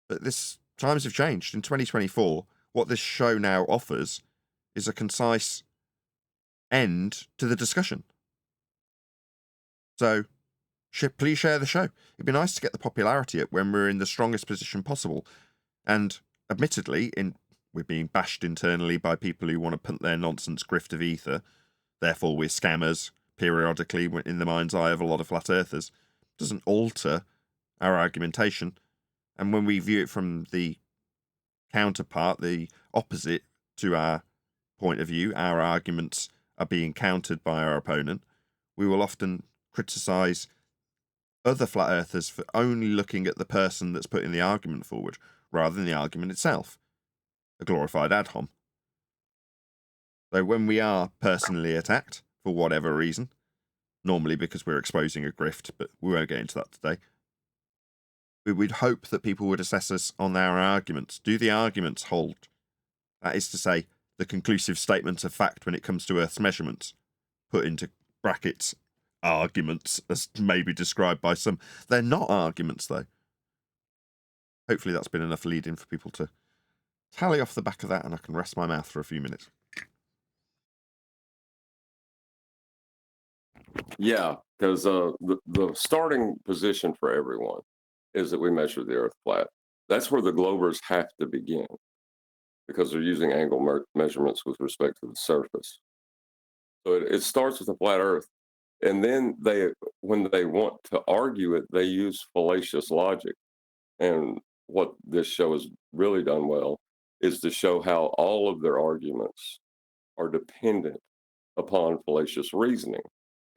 but times have changed. In 2024, what this show now offers is a concise end to the discussion. So, please share the show. It'd be nice to get the popularity up when we're in the strongest position possible. And admittedly, we're being bashed internally by people who want to punt their nonsense grift of ether. Therefore, we're scammers, periodically, in the mind's eye of a lot of flat earthers. It doesn't alter our argumentation. And when we view it from the counterpart, the opposite to our point of view, our arguments are being countered by our opponent, we will often criticise other flat earthers for only looking at the person that's putting the argument forward, rather than the argument itself. A glorified ad hom. So when we are personally attacked, for whatever reason, normally because we're exposing a grift, but we won't get into that today, we'd hope that people would assess us on our arguments. Do the arguments hold? That is to say, the conclusive statements of fact when it comes to Earth's measurements, put into brackets, arguments, as maybe described by some. They're not arguments, though. Hopefully that's been enough lead-in for people to tally off the back of that, and I can rest my mouth for a few minutes. Yeah, because the starting position for everyone is that we measure the Earth flat. That's where the globers have to begin, because they're using angle measurements with respect to the surface. So it starts with a flat Earth, and then when they want to argue it, they use fallacious logic. And what this show has really done well is to show how all of their arguments are dependent upon fallacious reasoning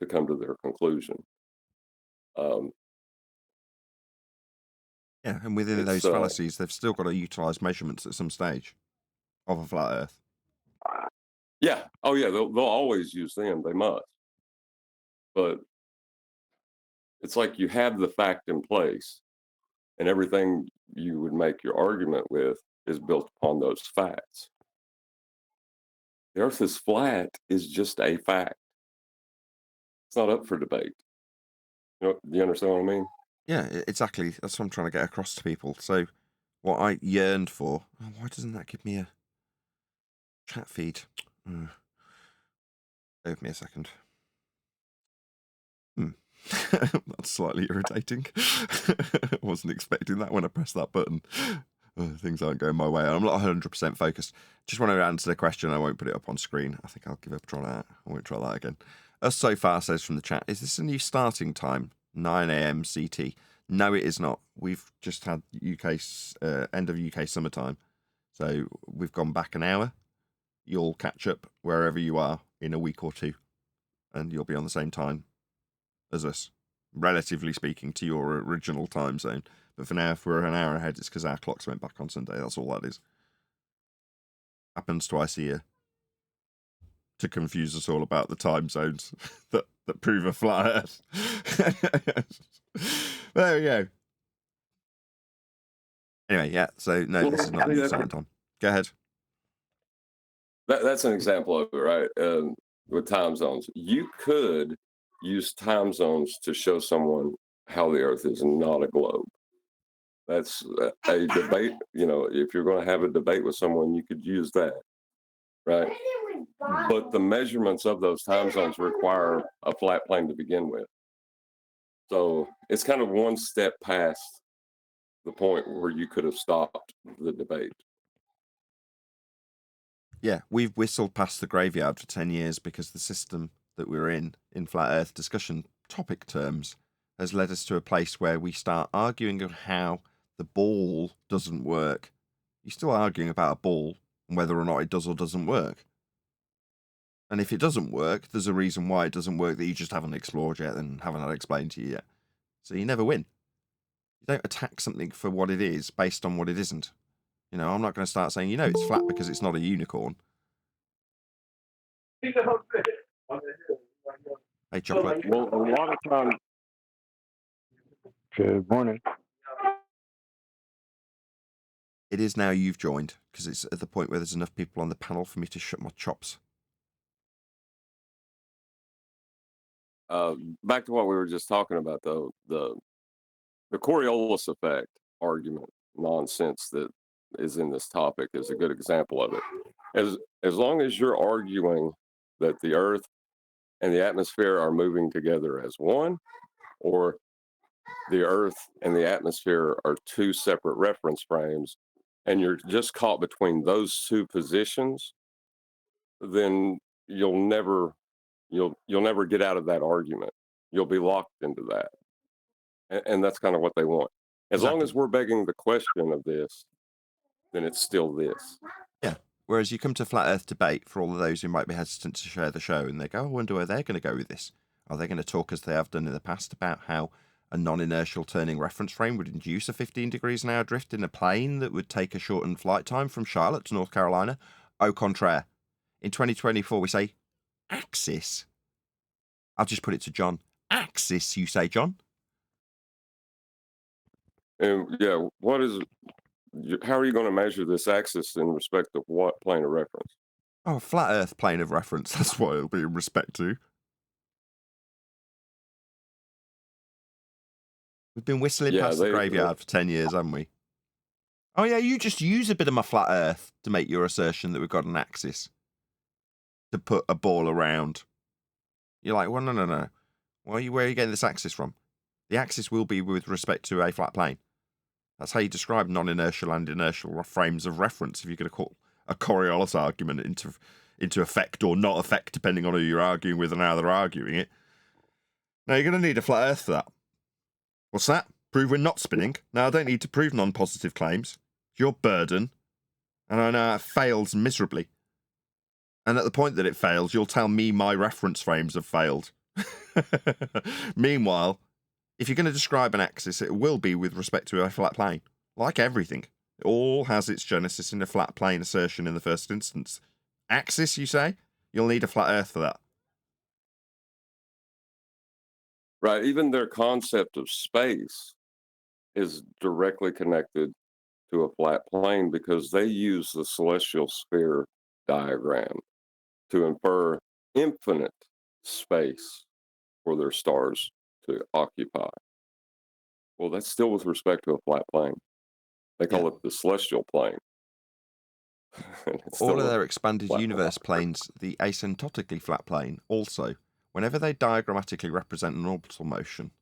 to come to their conclusion. Yeah, and within those fallacies, they've still got to utilize measurements at some stage of a flat Earth. Yeah. Oh, yeah. They'll always use them. They must. But it's like you have the fact in place, and everything you would make your argument with is built upon those facts. The Earth is flat is just a fact. It's not up for debate. Do you understand what I mean? Yeah, exactly. That's what I'm trying to get across to people. So what I yearned for... Oh, why doesn't that give me a chat feed? Give me a second. That's slightly irritating. I wasn't expecting that when I pressed that button. Things aren't going my way. I'm not 100% focused. Just want to answer the question. I won't put it up on screen. I think I'll give up trying that. I won't try that again. Us so far says from the chat, is this a new starting time? 9 a.m. CT. No, it is not. We've just had end of UK summertime. So we've gone back an hour. You'll catch up wherever you are in a week or two. And you'll be on the same time as us, relatively speaking, to your original time zone. But for now, if we're an hour ahead, it's because our clocks went back on Sunday. That's all that is. Happens twice a year. To confuse us all about the time zones that prove a flat Earth. There we go. Anyway, yeah, so no, this is not the starting time. Go ahead. That's an example of it, right? With time zones. You could use time zones to show someone how the Earth is not a globe. That's a debate. If you're going to have a debate with someone, you could use that, right? But the measurements of those time zones require a flat plane to begin with. So it's kind of one step past the point where you could have stopped the debate. Yeah, we've whistled past the graveyard for 10 years because the system that we're in flat Earth discussion topic terms, has led us to a place where we start arguing on how the ball doesn't work. You're still arguing about a ball and whether or not it does or doesn't work. And if it doesn't work, there's a reason why it doesn't work that you just haven't explored yet and haven't had explained to you yet. So you never win. You don't attack something for what it is based on what it isn't. I'm not going to start saying, it's flat because it's not a unicorn. Hey, Chocolate. Well, a lot of times. Good morning. It is now you've joined, because it's at the point where there's enough people on the panel for me to shut my chops. Back to what we were just talking about, though, the Coriolis effect argument nonsense that is in this topic is a good example of it. As long as you're arguing that the Earth and the atmosphere are moving together as one, or the Earth and the atmosphere are two separate reference frames, and you're just caught between those two positions, then you'll never get out of that argument. You'll be locked into that. And that's kind of what they want. As long as we're begging the question of this, then it's still this. Yeah. Whereas you come to Flat Earth debate, for all of those who might be hesitant to share the show, and they go, I wonder where they're going to go with this. Are they going to talk, as they have done in the past, about how a non-inertial turning reference frame would induce a 15 degrees an hour drift in a plane that would take a shortened flight time from Charlotte to North Carolina? Au contraire. In 2024, we say, axis. I'll just put it to John. Axis, you say, John? And yeah, how are you going to measure this axis in respect of what plane of reference? Oh, a flat Earth plane of reference. That's what it'll be in respect to. We've been whistling Yeah, past the graveyard for 10 years, haven't we? Oh, yeah, you just use a bit of my flat Earth to make your assertion that we've got an axis to put a ball around. You're like, well, no. Where are you getting this axis from? The axis will be with respect to a flat plane. That's how you describe non-inertial and inertial frames of reference if you're going to call a Coriolis argument into effect or not effect, depending on who you're arguing with and how they're arguing it. Now, you're going to need a flat Earth for that. What's that? Prove we're not spinning. Now, I don't need to prove non-positive claims. It's your burden. And I know it fails miserably. And at the point that it fails, you'll tell me my reference frames have failed. Meanwhile, if you're going to describe an axis, it will be with respect to a flat plane. Like everything. It all has its genesis in a flat plane assertion in the first instance. Axis, you say? You'll need a flat Earth for that. Right. Even their concept of space is directly connected to a flat plane because they use the celestial sphere diagram to infer infinite space for their stars to occupy. Well, that's still with respect to a flat plane. They call it the celestial plane. All of their expanded universe planes, the asymptotically flat plane, also, whenever they diagrammatically represent an orbital motion,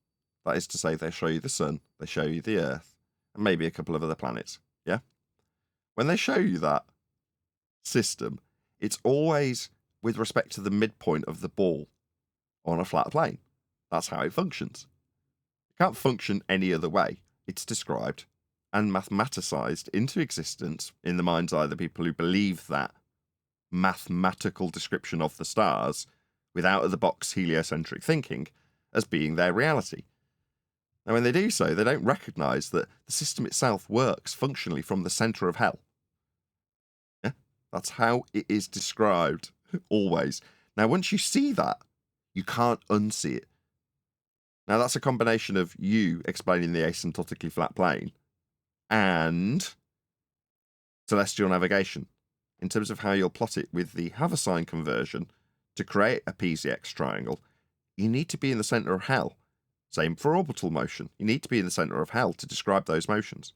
that is to say, they show you the sun, they show you the Earth, and maybe a couple of other planets, yeah? When they show you that system, it's always with respect to the midpoint of the ball on a flat plane. That's how it functions. It can't function any other way. It's described and mathematicized into existence in the mind's eye of the people who believe that mathematical description of the stars with out-of-the-box heliocentric thinking as being their reality. Now, when they do so, they don't recognize that the system itself works functionally from the center of hell. Yeah? That's how it is described, always. Now, once you see that, you can't unsee it. Now, that's a combination of you explaining the asymptotically flat plane and celestial navigation in terms of how you'll plot it with the Haversine conversion to create a PZX triangle. You need to be in the center of hell. Same for orbital motion. You need to be in the center of hell to describe those motions.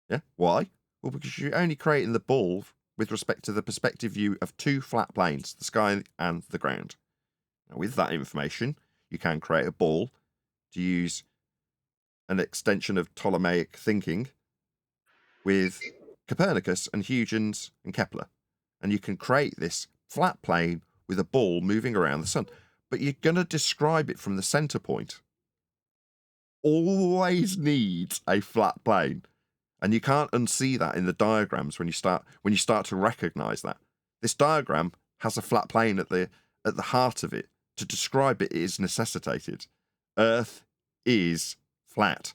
Yeah? Why? Well, because you're only creating the ball with respect to the perspective view of two flat planes, the sky and the ground. Now, with that information, you can create a ball to use an extension of Ptolemaic thinking with Copernicus and Huygens and Kepler. And you can create this flat plane with a ball moving around the sun. But you're going to describe it from the center point. Always needs a flat plane. And you can't unsee that in the diagrams when you start to recognize that. This diagram has a flat plane at the heart of it. To describe it is necessitated. Earth is flat.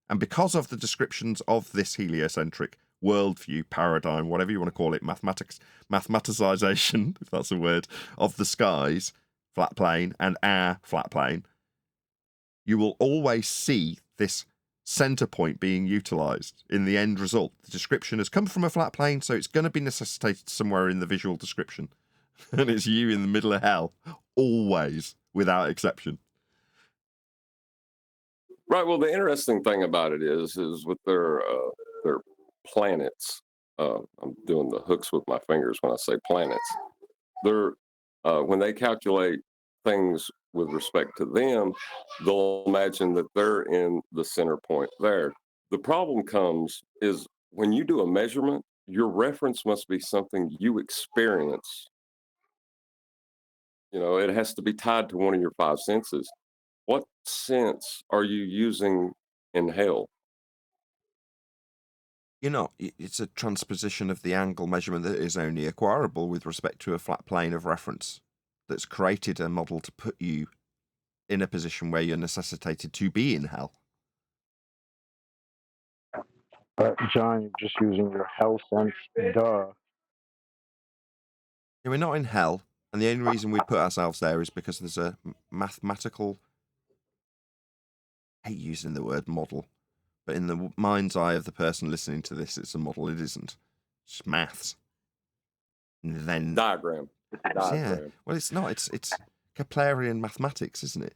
And because of the descriptions of this heliocentric worldview, paradigm, whatever you want to call it, mathematicization, if that's a word, of the skies, flat plane, and our flat plane, you will always see this center point being utilized in the end result. The description has come from a flat plane, so it's going to be necessitated somewhere in the visual description. And it's you in the middle of hell, always, without exception. Right. Well, the interesting thing about it is with their planets. I'm doing the hooks with my fingers when I say planets. They're when they calculate things with respect to them, they'll imagine that they're in the center point there. The problem comes is when you do a measurement, your reference must be something you experience. You know, it has to be tied to one of your five senses. What sense are you using in hell? You know, it's a transposition of the angle measurement that is only acquirable with respect to a flat plane of reference that's created a model to put you in a position where you're necessitated to be in hell. John, you're just using your hell sense. Duh. Yeah, we're not in hell, and the only reason we put ourselves there is because there's a mathematical, I hate using the word model, But in the mind's eye of the person listening to this, it's a model. It isn't. It's maths. And then Diagram. It's a diagram. yeah. Well, it's not. It's Keplerian mathematics, isn't it?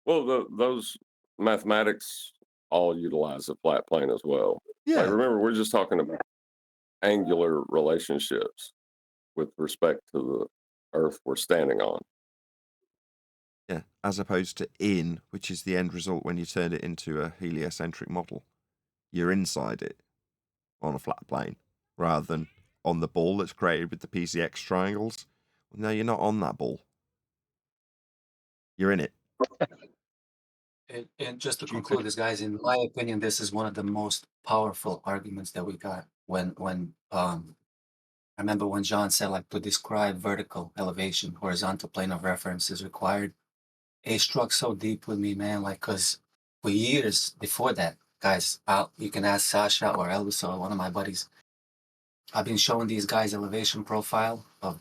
Well, those mathematics all utilize a flat plane as well. Yeah. Like, remember, we're just talking about angular relationships with respect to the Earth we're standing on. Yeah, as opposed to in, which is the end result when you turn it into a heliocentric model. You're inside it on a flat plane rather than on the ball that's created with the PCX triangles. No, you're not on that ball. You're in it. And just to conclude this, guys, in my opinion, this is one of the most powerful arguments that we got when I remember when John said, like, to describe vertical elevation, horizontal plane of reference is required. It struck so deep with me, man, like, because for years before that, guys, you can ask Sasha or Elvis or one of my buddies. I've been showing these guys elevation profile of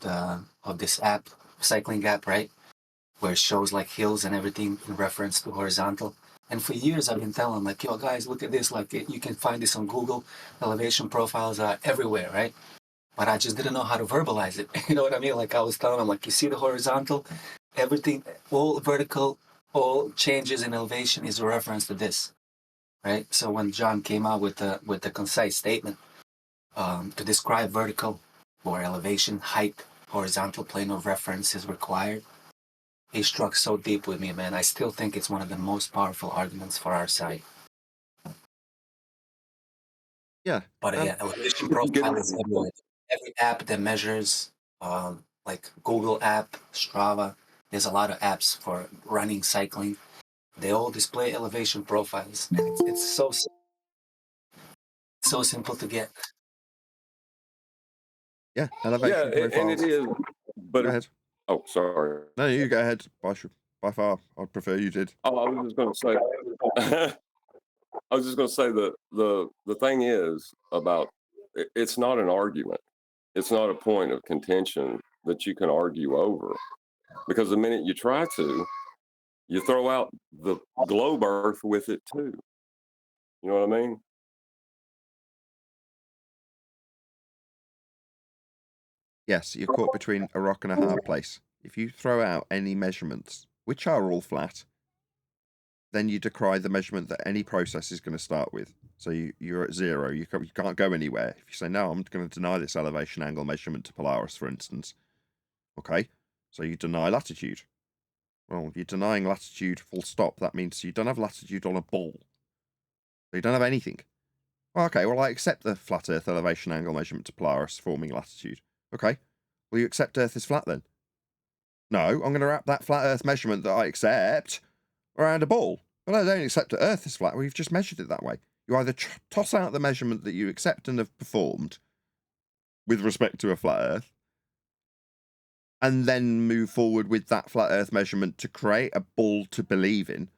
this app, cycling app, right? Where it shows like hills and everything in reference to horizontal. And for years I've been telling them, like, yo, guys, look at this. Like, you can find this on Google. Elevation profiles are everywhere, right? But I just didn't know how to verbalize it. You know what I mean? Like, I was telling them, like, you see the horizontal, everything, all vertical, all changes in elevation is a reference to this, right? So when John came out with the concise statement to describe vertical or elevation, height, horizontal plane of reference is required, it struck so deep with me, man. I still think it's one of the most powerful arguments for our side. Yeah. But yeah, elevation profile is everywhere. Every app that measures, like Google app, Strava, there's a lot of apps for running, cycling. They all display elevation profiles. And it's so simple to get. Yeah, elevation Yeah, profiles. and it is. But go ahead. Oh, sorry. No, you go ahead. By far, I'd prefer you did. Oh, I was just going to say. I was just going to say that the thing is about it's not an argument. It's not a point of contention that you can argue over, because the minute you try to, you throw out the globe Earth with it too. You know what I mean? Yes, you're caught between a rock and a hard place. If you throw out any measurements, which are all flat, then you decry the measurement that any process is going to start with. So you're at zero. You can't go anywhere. If you say, no, I'm going to deny this elevation angle measurement to Polaris, for instance. Okay, so you deny latitude. Well, you're denying latitude full stop. That means you don't have latitude on a ball. So you don't have anything. Well, okay, well, I accept the flat Earth elevation angle measurement to Polaris forming latitude. Okay, will you accept Earth is flat then? No, I'm going to wrap that flat Earth measurement that I accept around a ball. But I don't accept that Earth is flat. Well, you've just measured it that way. You either toss out the measurement that you accept and have performed with respect to a flat Earth, and then move forward with that flat Earth measurement to create a ball to believe in,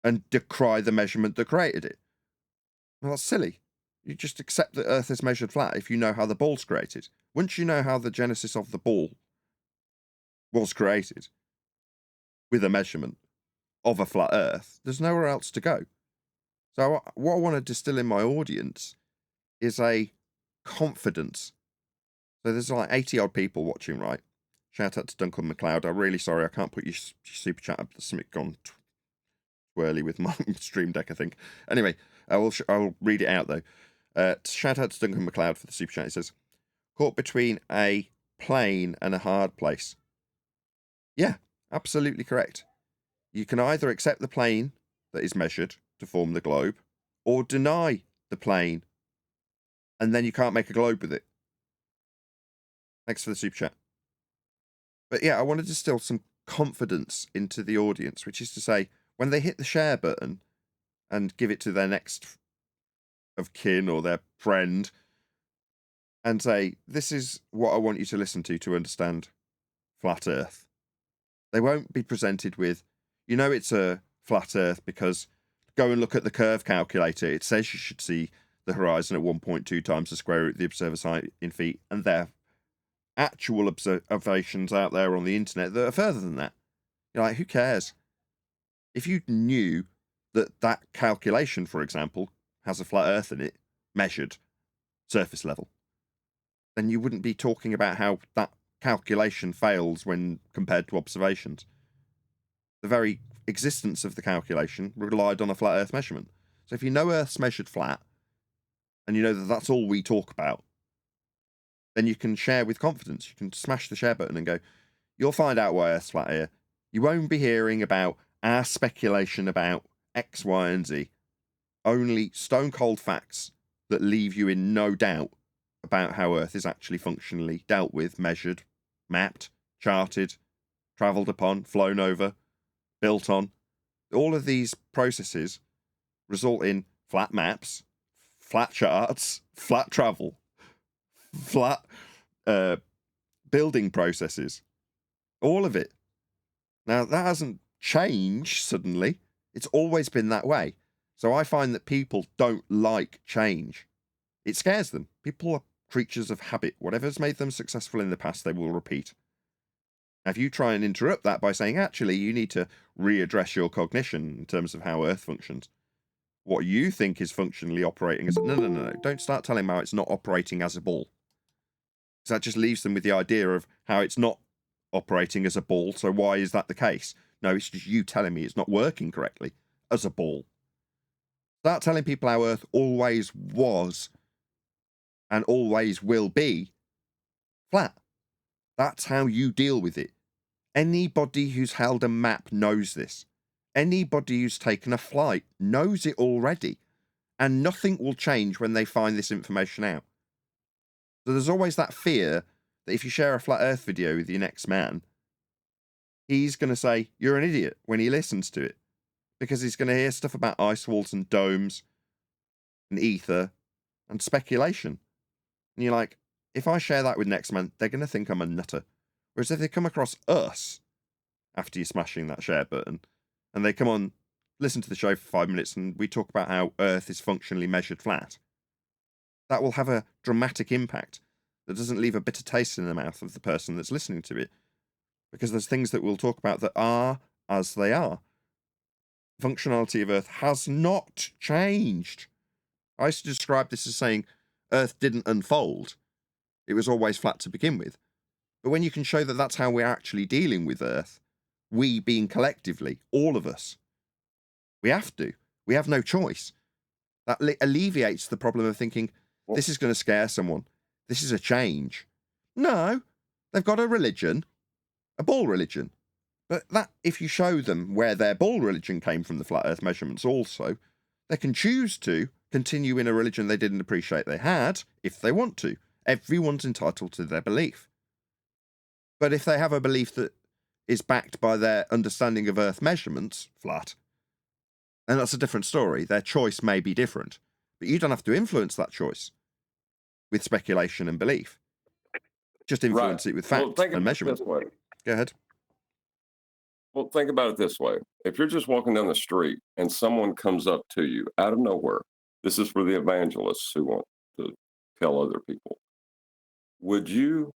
and decry the measurement that created it. Well, that's silly. You just accept that Earth is measured flat if you know how the ball's created. Once you know how the genesis of the ball was created with a measurement of a flat Earth, there's nowhere else to go. So what I want to distill in my audience is a confidence. So there's like 80 odd people watching, right? Shout out to Duncan McLeod. I'm really sorry I can't put your super chat up. There's something gone twirly with my stream deck, I think. Anyway, I'll read it out though. Shout out to Duncan McLeod for the super chat. He says, caught between a plane and a hard place. Yeah, absolutely correct. You can either accept the plane that is measured to form the globe, or deny the plane, and then you can't make a globe with it. Thanks for the super chat. But yeah, I want to distill some confidence into the audience, which is to say, when they hit the share button and give it to their next of kin or their friend and say, this is what I want you to listen to understand flat Earth. They won't be presented with, you know, it's a flat Earth because go and look at the curve calculator. It says you should see the horizon at 1.2 times the square root of the observer's height in feet, and there are actual observations out there on the internet that are further than that. You're like, who cares? If you knew that that calculation, for example, has a flat Earth in it, measured surface level, then you wouldn't be talking about how that calculation fails when compared to observations. The very existence of the calculation relied on a flat Earth measurement. So if you know Earth's measured flat, and you know that that's all we talk about, then you can share with confidence. You can smash the share button and go, you'll find out why Earth's flat here. You won't be hearing about our speculation about X, Y, and Z. Only stone cold facts that leave you in no doubt about how Earth is actually functionally dealt with, measured, mapped, charted, travelled upon, flown over, built on. All of these processes result in flat maps, flat charts, flat travel, flat building processes. All of it. Now, that hasn't changed suddenly. It's always been that way. So I find that people don't like change. It scares them. People are creatures of habit. Whatever's made them successful in the past, they will repeat. Now, if you try and interrupt that by saying, actually, you need to readdress your cognition in terms of how Earth functions, what you think is functionally operating as no. Don't start telling them how it's not operating as a ball. Because that just leaves them with the idea of how it's not operating as a ball. So why is that the case? No, it's just you telling me it's not working correctly as a ball. Start telling people how Earth always was and always will be flat. That's how you deal with it. Anybody who's held a map knows this. Anybody who's taken a flight knows it already. And nothing will change when they find this information out. So there's always that fear that if you share a flat Earth video with your next man, he's going to say, you're an idiot when he listens to it. Because he's going to hear stuff about ice walls and domes and ether and speculation. And you're like, if I share that with next man, they're going to think I'm a nutter. Whereas if they come across us after you're smashing that share button, and they come on, listen to the show for 5 minutes, and we talk about how Earth is functionally measured flat, that will have a dramatic impact that doesn't leave a bitter taste in the mouth of the person that's listening to it. Because there's things that we'll talk about that are as they are. Functionality of Earth has not changed. I used to describe this as saying Earth didn't unfold. It was always flat to begin with. But when you can show that that's how we're actually dealing with Earth, we being collectively, all of us, we have to. We have no choice. That alleviates the problem of thinking, this is going to scare someone. This is a change. No, they've got a religion, a ball religion. But that, if you show them where their ball religion came from, the flat Earth measurements also, they can choose to continue in a religion they didn't appreciate they had, if they want to. Everyone's entitled to their belief. But if they have a belief that is backed by their understanding of Earth measurements, flat, then that's a different story. Their choice may be different. But you don't have to influence that choice with speculation and belief. Just influence it with facts and measurement. Go ahead. Well, think about it this way. If you're just walking down the street and someone comes up to you out of nowhere, this is for the evangelists who want to tell other people, would you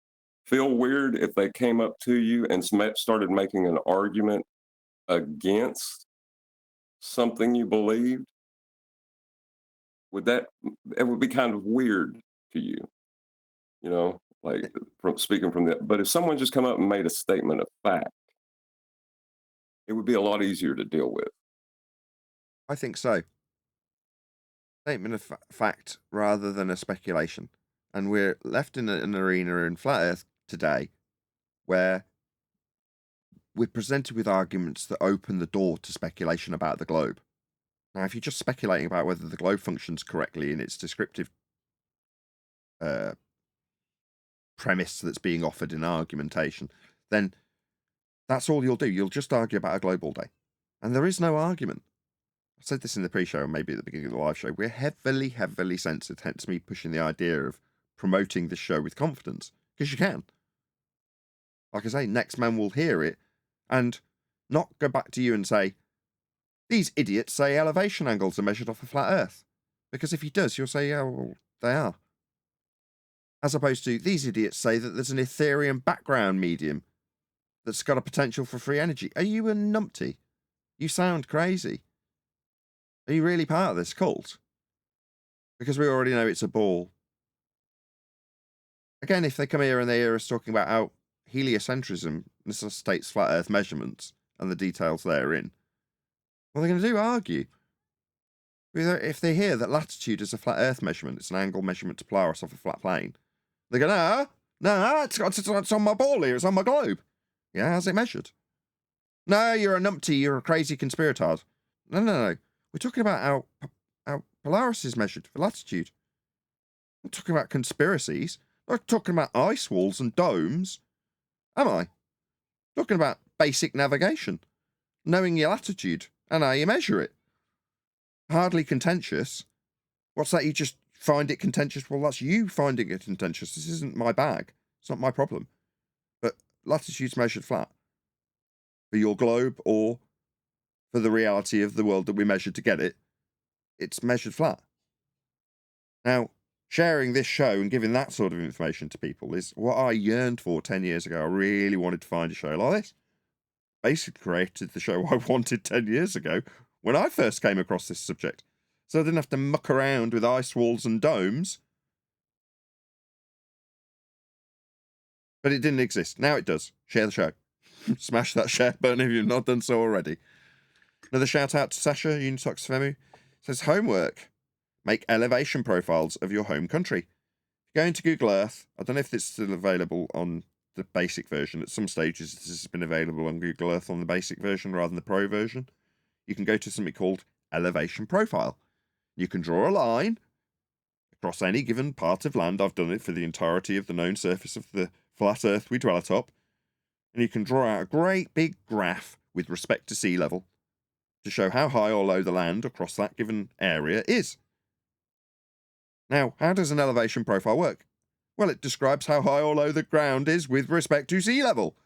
feel weird if they came up to you and started making an argument against something you believed? It would be kind of weird to you, you know, like from speaking from that. But if someone just come up and made a statement of fact, it would be a lot easier to deal with. I think so. Statement of fact rather than a speculation. And we're left in an arena in flat Earth today where we're presented with arguments that open the door to speculation about the globe. Now, if you're just speculating about whether the globe functions correctly in its descriptive premise that's being offered in argumentation, then that's all you'll do. You'll just argue about a globe all day. And there is no argument. I said this in the pre-show and maybe at the beginning of the live show. We're heavily, heavily censored, hence me pushing the idea of promoting this show with confidence. Because you can. Like I say, next man will hear it and not go back to you and say, these idiots say elevation angles are measured off a flat Earth. Because if he does, you'll say, yeah, well, they are. As opposed to, these idiots say that there's an Ethereum background medium that's got a potential for free energy. Are you a numpty? You sound crazy. Are you really part of this cult? Because we already know it's a ball. Again, if they come here and they hear us talking about how heliocentrism necessitates flat Earth measurements and the details therein, what are they going to do? Argue. If they hear that latitude is a flat Earth measurement, it's an angle measurement to Polaris off a flat plane, they go, no, it's on my ball here, it's on my globe. Yeah, how's it measured? No, you're a numpty, you're a crazy conspirator. No. We're talking about how Polaris is measured for latitude. I'm talking about conspiracies. I'm not talking about ice walls and domes. Am I? Talking about basic navigation. Knowing your latitude and how you measure it. Hardly contentious. What's that? You just find it contentious? Well, that's you finding it contentious. This isn't my bag. It's not my problem. But latitude's measured flat. For your globe or for the reality of the world that we measured to get it, it's measured flat. Now, sharing this show and giving that sort of information to people is what I yearned for 10 years ago. I really wanted to find a show like this. Basically created the show I wanted 10 years ago when I first came across this subject. So I didn't have to muck around with ice walls and domes. But it didn't exist. Now it does. Share the show. Smash that share button if you've not done so already. Another shout out to Sasha, Unitox Femu. Says, homework. Make elevation profiles of your home country. Go into Google Earth. I don't know if it's still available on the basic version. At some stages, this has been available on Google Earth on the basic version rather than the pro version. You can go to something called elevation profile. You can draw a line across any given part of land. I've done it for the entirety of the known surface of the flat Earth we dwell atop. And you can draw out a great big graph with respect to sea level to show how high or low the land across that given area is. Now, how does an elevation profile work? Well, it describes how high or low the ground is with respect to sea level.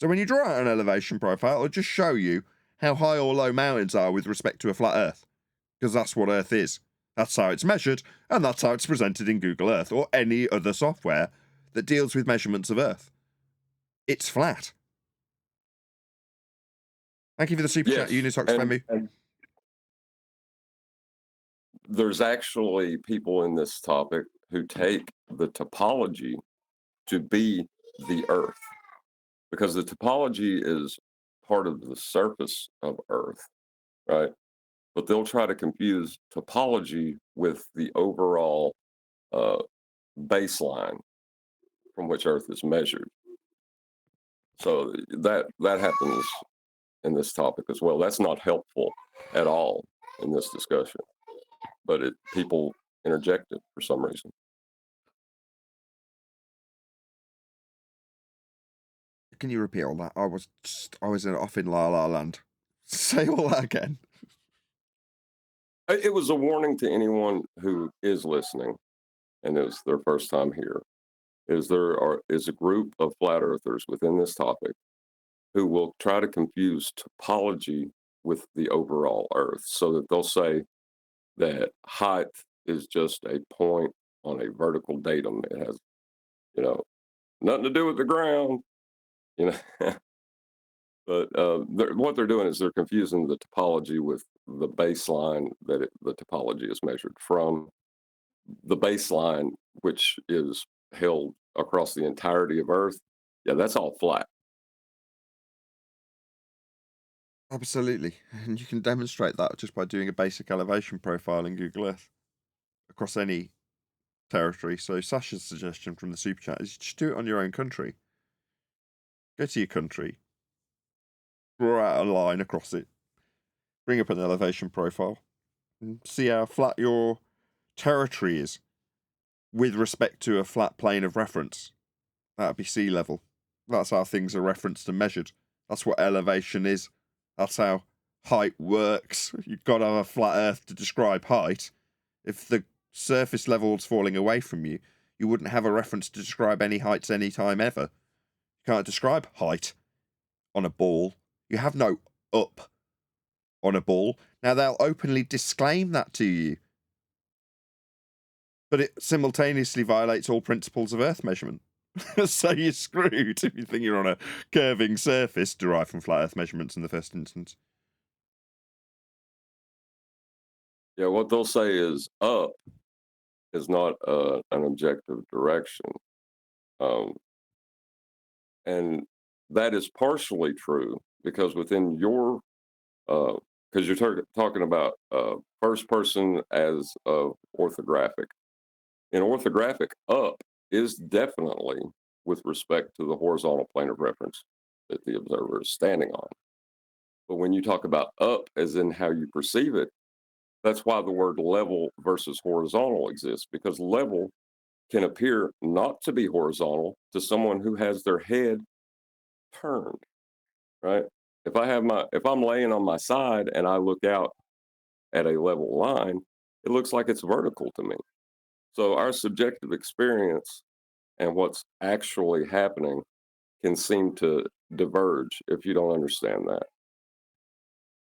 So when you draw out an elevation profile, it'll just show you how high or low mountains are with respect to a flat Earth. Because that's what Earth is. That's how it's measured, and that's how it's presented in Google Earth or any other software that deals with measurements of Earth. It's flat. Thank you for the super chat, Unitox Femu. And there's actually people in this topic who take the topology to be the Earth, because the topology is part of the surface of Earth, right? But they'll try to confuse topology with the overall baseline from which Earth is measured. So that happens in this topic as well. That's not helpful at all in this discussion, but people interject it for some reason. Can you repeat all that? I was off in La La Land. Say all that again. It was a warning to anyone who is listening, and it's their first time here. There is a group of flat earthers within this topic who will try to confuse topology with the overall Earth, so that they'll say that height is just a point on a vertical datum. It has, nothing to do with the ground, But what they're doing is they're confusing the topology with the baseline that the topology is measured from. The baseline, which is held across the entirety of Earth, yeah, that's all flat. Absolutely. And you can demonstrate that just by doing a basic elevation profile in Google Earth across any territory. So Sasha's suggestion from the super chat is just do it on your own country. Go to your country, draw out a line across it, bring up an elevation profile, and see how flat your territory is with respect to a flat plane of reference. That'd be sea level. That's how things are referenced and measured. That's what elevation is. That's how height works. You've got to have a flat Earth to describe height. If the surface level's falling away from you, you wouldn't have a reference to describe any heights any time ever. You can't describe height on a ball. You have no up on a ball. Now, they'll openly disclaim that to you. But it simultaneously violates all principles of Earth measurement. So you're screwed if you think you're on a curving surface derived from flat Earth measurements in the first instance. Yeah, what they'll say is up is not an objective direction. And that is partially true because within your, because you're talking about first person as orthographic. In orthographic, up is definitely with respect to the horizontal plane of reference that the observer is standing on. But when you talk about up as in how you perceive it, that's why the word level versus horizontal exists, because level can appear not to be horizontal to someone who has their head turned, right? If I'm laying on my side and I look out at a level line, it looks like it's vertical to me. So our subjective experience and what's actually happening can seem to diverge if you don't understand that.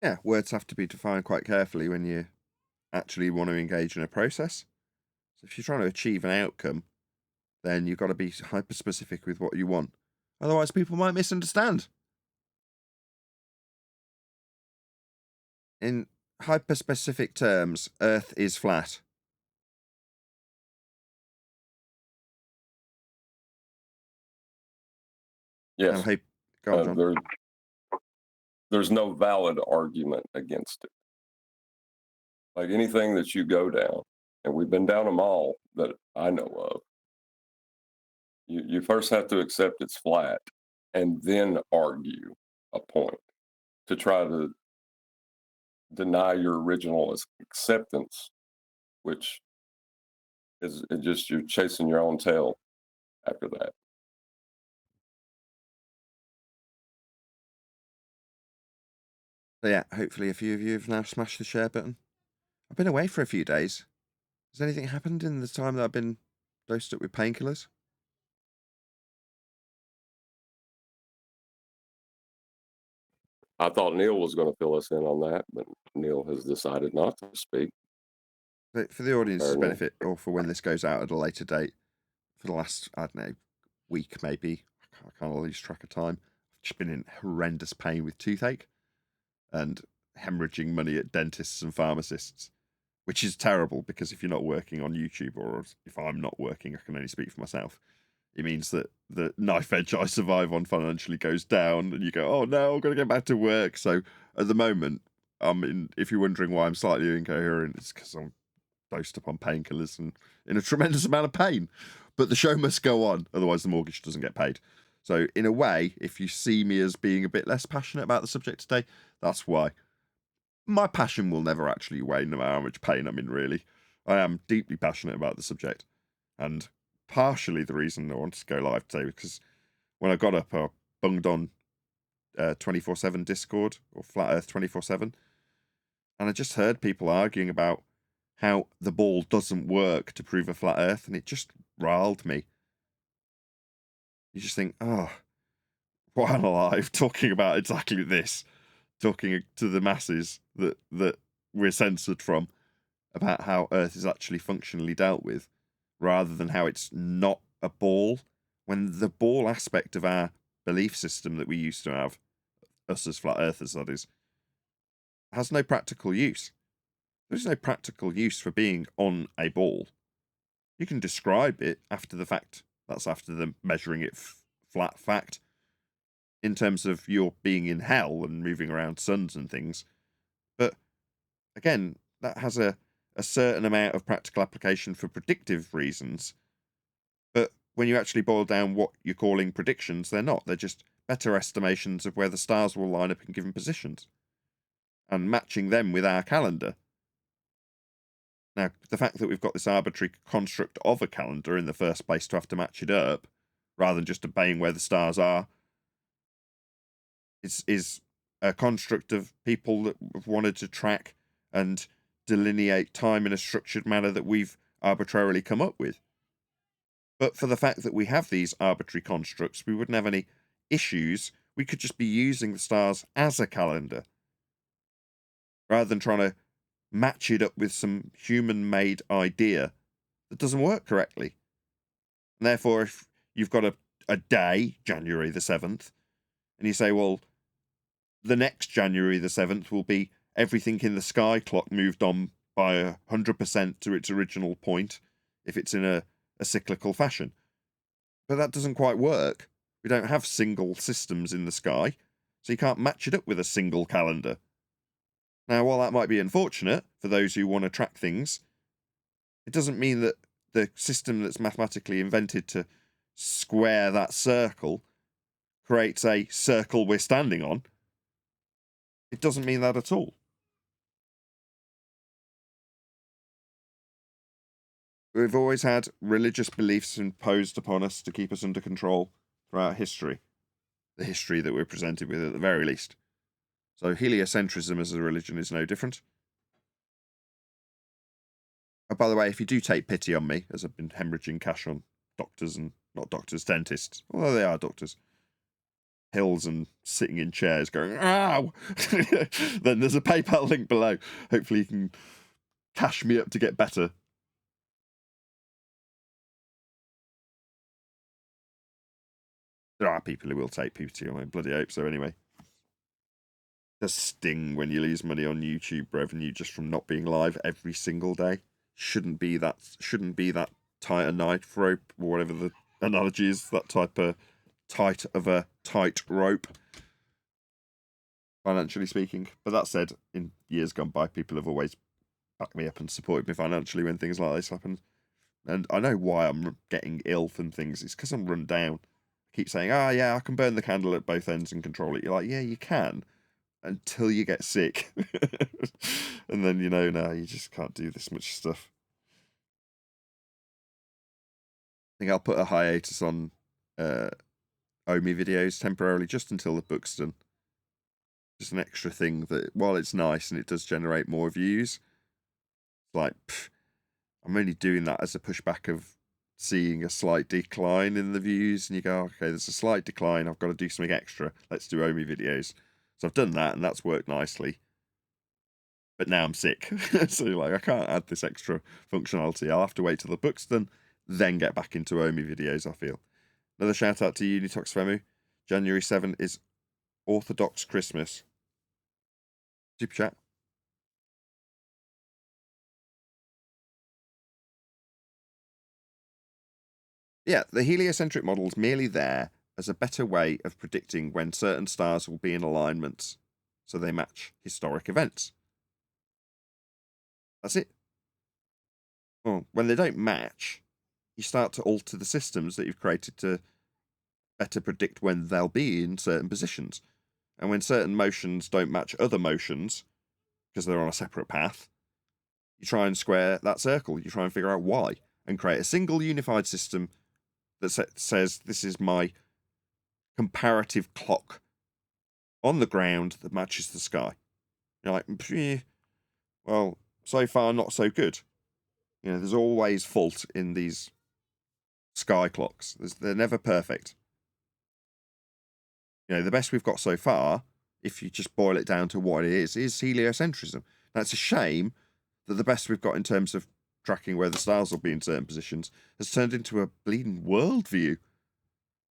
Yeah, words have to be defined quite carefully when you actually want to engage in a process. So if you're trying to achieve an outcome, then you've got to be hyper specific with what you want. Otherwise, people might misunderstand. In hyper specific terms, Earth is flat. Yes, Go on, John. There's no valid argument against it. Like anything that you go down, and we've been down them all that I know of, you first have to accept it's flat and then argue a point to try to deny your original acceptance, which is just you're chasing your own tail after that. So yeah, hopefully a few of you have now smashed the share button. I've been away for a few days. Has anything happened in the time that I've been dosed up with painkillers? I thought Neil was going to fill us in on that, but Neil has decided not to speak. But for the audience's Fair enough. benefit, or for when this goes out at a later date, for the last, I don't know, week maybe, I can't lose track of time, I've just been in horrendous pain with toothache and hemorrhaging money at dentists and pharmacists, which is terrible because if you're not working on YouTube, or if I'm not working, I can only speak for myself, it means that the knife edge I survive on financially goes down and you go, oh no, I've got to get back to work. So at the moment, if you're wondering why I'm slightly incoherent, it's because I'm dosed up on painkillers and in a tremendous amount of pain. But the show must go on, otherwise the mortgage doesn't get paid. So in a way, if you see me as being a bit less passionate about the subject today, that's why. My passion will never actually wane no matter how much pain I'm in, really. I am deeply passionate about the subject. And partially the reason I wanted to go live today was because when I got up, I bunged on 24/7 Discord, or Flat Earth 24/7, and I just heard people arguing about how the ball doesn't work to prove a flat Earth, and it just riled me. You just think, oh, why am I alive talking about exactly this, talking to the masses that we're censored from about how Earth is actually functionally dealt with, rather than how it's not a ball, when the ball aspect of our belief system that we used to have, us as flat earthers that is, has no practical use. There's no practical use for being on a ball. You can describe it after the fact. That's after the measuring it flat fact, in terms of your being in hell and moving around suns and things. But again, that has a certain amount of practical application for predictive reasons. But when you actually boil down what you're calling predictions, they're not. They're just better estimations of where the stars will line up in given positions and matching them with our calendar. Now, the fact that we've got this arbitrary construct of a calendar in the first place to have to match it up, rather than just obeying where the stars are, is a construct of people that have wanted to track and delineate time in a structured manner that we've arbitrarily come up with. But for the fact that we have these arbitrary constructs, we wouldn't have any issues. We could just be using the stars as a calendar, rather than trying to match it up with some human-made idea that doesn't work correctly. And therefore, if you've got a day, January the 7th, and you say, well, the next January the 7th will be everything in the sky clock moved on by 100% to its original point if it's in a cyclical fashion. But that doesn't quite work. We don't have single systems in the sky, so you can't match it up with a single calendar. Now, while that might be unfortunate for those who want to track things, it doesn't mean that the system that's mathematically invented to square that circle creates a circle we're standing on. It doesn't mean that at all. We've always had religious beliefs imposed upon us to keep us under control throughout history. The history that we're presented with, at the very least. So heliocentrism as a religion is no different. Oh, by the way, if you do take pity on me, as I've been hemorrhaging cash on doctors and not doctors, dentists, although they are doctors, hills and sitting in chairs going, ow! Then there's a PayPal link below. Hopefully you can cash me up to get better. There are people who will take pity on me, bloody hope so anyway. It does sting when you lose money on YouTube revenue just from not being live every single day. Shouldn't be that tight a knife rope, or whatever the analogy is, that type of tight rope, financially speaking. But that said, in years gone by, people have always backed me up and supported me financially when things like this happen. And I know why I'm getting ill from things. It's because I'm run down. I keep saying, yeah, I can burn the candle at both ends and control it. You're like, yeah, you can, until you get sick. And then, no, you just can't do this much stuff. I think I'll put a hiatus on Omi videos temporarily, just until the book's done. Just an extra thing that, while it's nice and it does generate more views, like, I'm only doing that as a pushback of seeing a slight decline in the views, and you go, okay, there's a slight decline, I've got to do something extra, let's do Omi videos. So I've done that, and that's worked nicely. But now I'm sick, so I can't add this extra functionality. I'll have to wait till the book's done, then get back into Omi videos, I feel. Another shout out to Unitox Femu. January 7 is Orthodox Christmas. Super chat. Yeah, the heliocentric model is merely there as a better way of predicting when certain stars will be in alignment, so they match historic events. That's it. Well, when they don't match, you start to alter the systems that you've created to better predict when they'll be in certain positions. And when certain motions don't match other motions, because they're on a separate path, you try and square that circle. You try and figure out why, and create a single unified system that says, this is my comparative clock on the ground that matches the sky. You're like, well, so far not so good. There's always fault in these sky clocks. They're never perfect. The best we've got so far, if you just boil it down to what it is heliocentrism. Now, it's a shame that the best we've got in terms of tracking where the stars will be in certain positions has turned into a bleeding worldview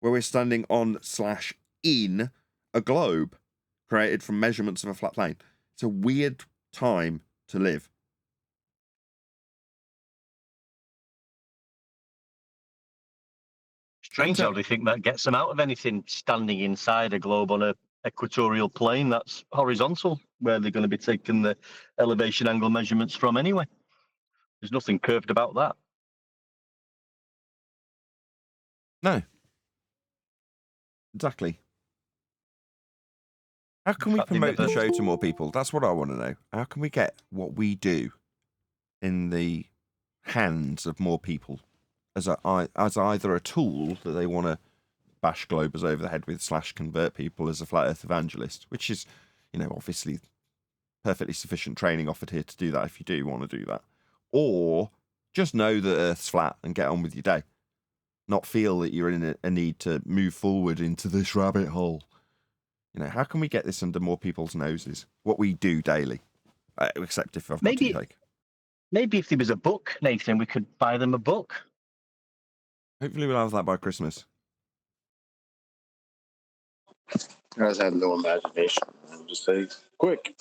where we're standing on/in a globe created from measurements of a flat plane. It's a weird time to live. Strange how they think that gets them out of anything standing inside a globe on a equatorial plane that's horizontal, where they're going to be taking the elevation angle measurements from anyway. There's nothing curved about that. No. Exactly. How can we promote the show to more people? That's what I want to know. How can we get what we do in the hands of more people as either a tool that they want to bash globers over the head with / convert people as a flat earth evangelist, which is, obviously perfectly sufficient training offered here to do that if you do want to do that. Or just know that Earth's flat and get on with your day. Not feel that you're in a need to move forward into this rabbit hole. How can we get this under more people's noses? What we do daily. Except if I've got to take. Maybe if there was a book, Nathan, we could buy them a book. Hopefully we'll have that by Christmas. You guys have no imagination. I'll just say, quick,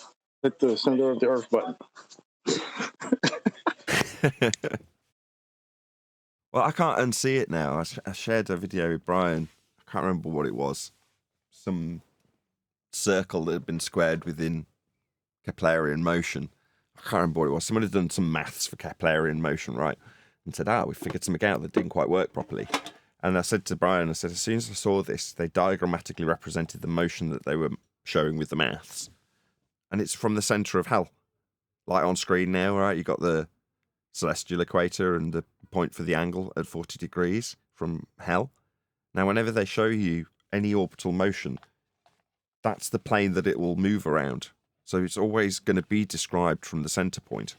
hit the center of the earth button. Well, I can't unsee it now. I shared a video with Brian. I can't remember what it was. Some circle that had been squared within Keplerian motion. I can't remember what it was. Someone had done some maths for Keplerian motion, right? And said, we figured something out that didn't quite work properly. And I said to Brian, as soon as I saw this, they diagrammatically represented the motion that they were showing with the maths. And it's from the centre of hell. Like on screen now, right? You've got the celestial equator and the point for the angle at 40 degrees from hell. Now, whenever they show you any orbital motion, that's the plane that it will move around. So it's always going to be described from the centre point.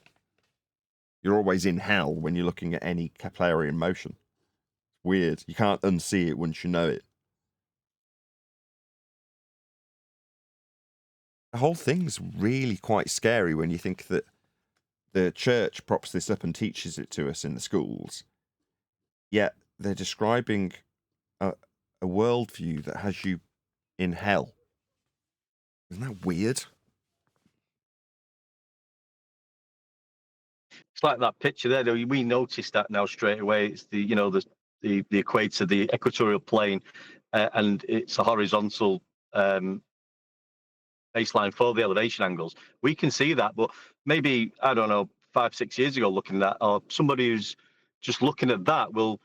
You're always in hell when you're looking at any Keplerian motion. It's weird. You can't unsee it once you know it. The whole thing's really quite scary when you think that the church props this up and teaches it to us in the schools. Yet they're describing a worldview that has you in hell. Isn't that weird? It's like that picture there, though. We noticed that now straight away. It's the equator, the equatorial plane, and it's a horizontal baseline for the elevation angles. We can see that, but maybe, I don't know, 5-6 years ago looking at that, or somebody who's just looking at that will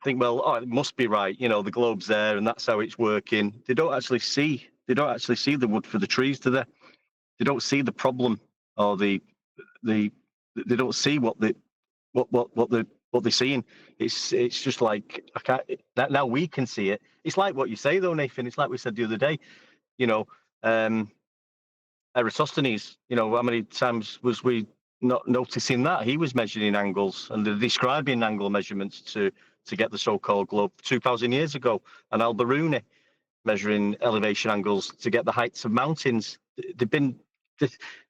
think, well, it must be right. The globe's there and that's how it's working. They don't actually see the wood for the trees, do they? They don't see the problem, or they don't see what they're seeing. It's just like, I can't. That now we can see it. It's like what you say though, Nathan. It's like we said the other day. Eratosthenes. How many times was we not noticing that he was measuring angles and describing angle measurements to get the so-called globe 2,000 years ago, and Alberuni measuring elevation angles to get the heights of mountains. They've been.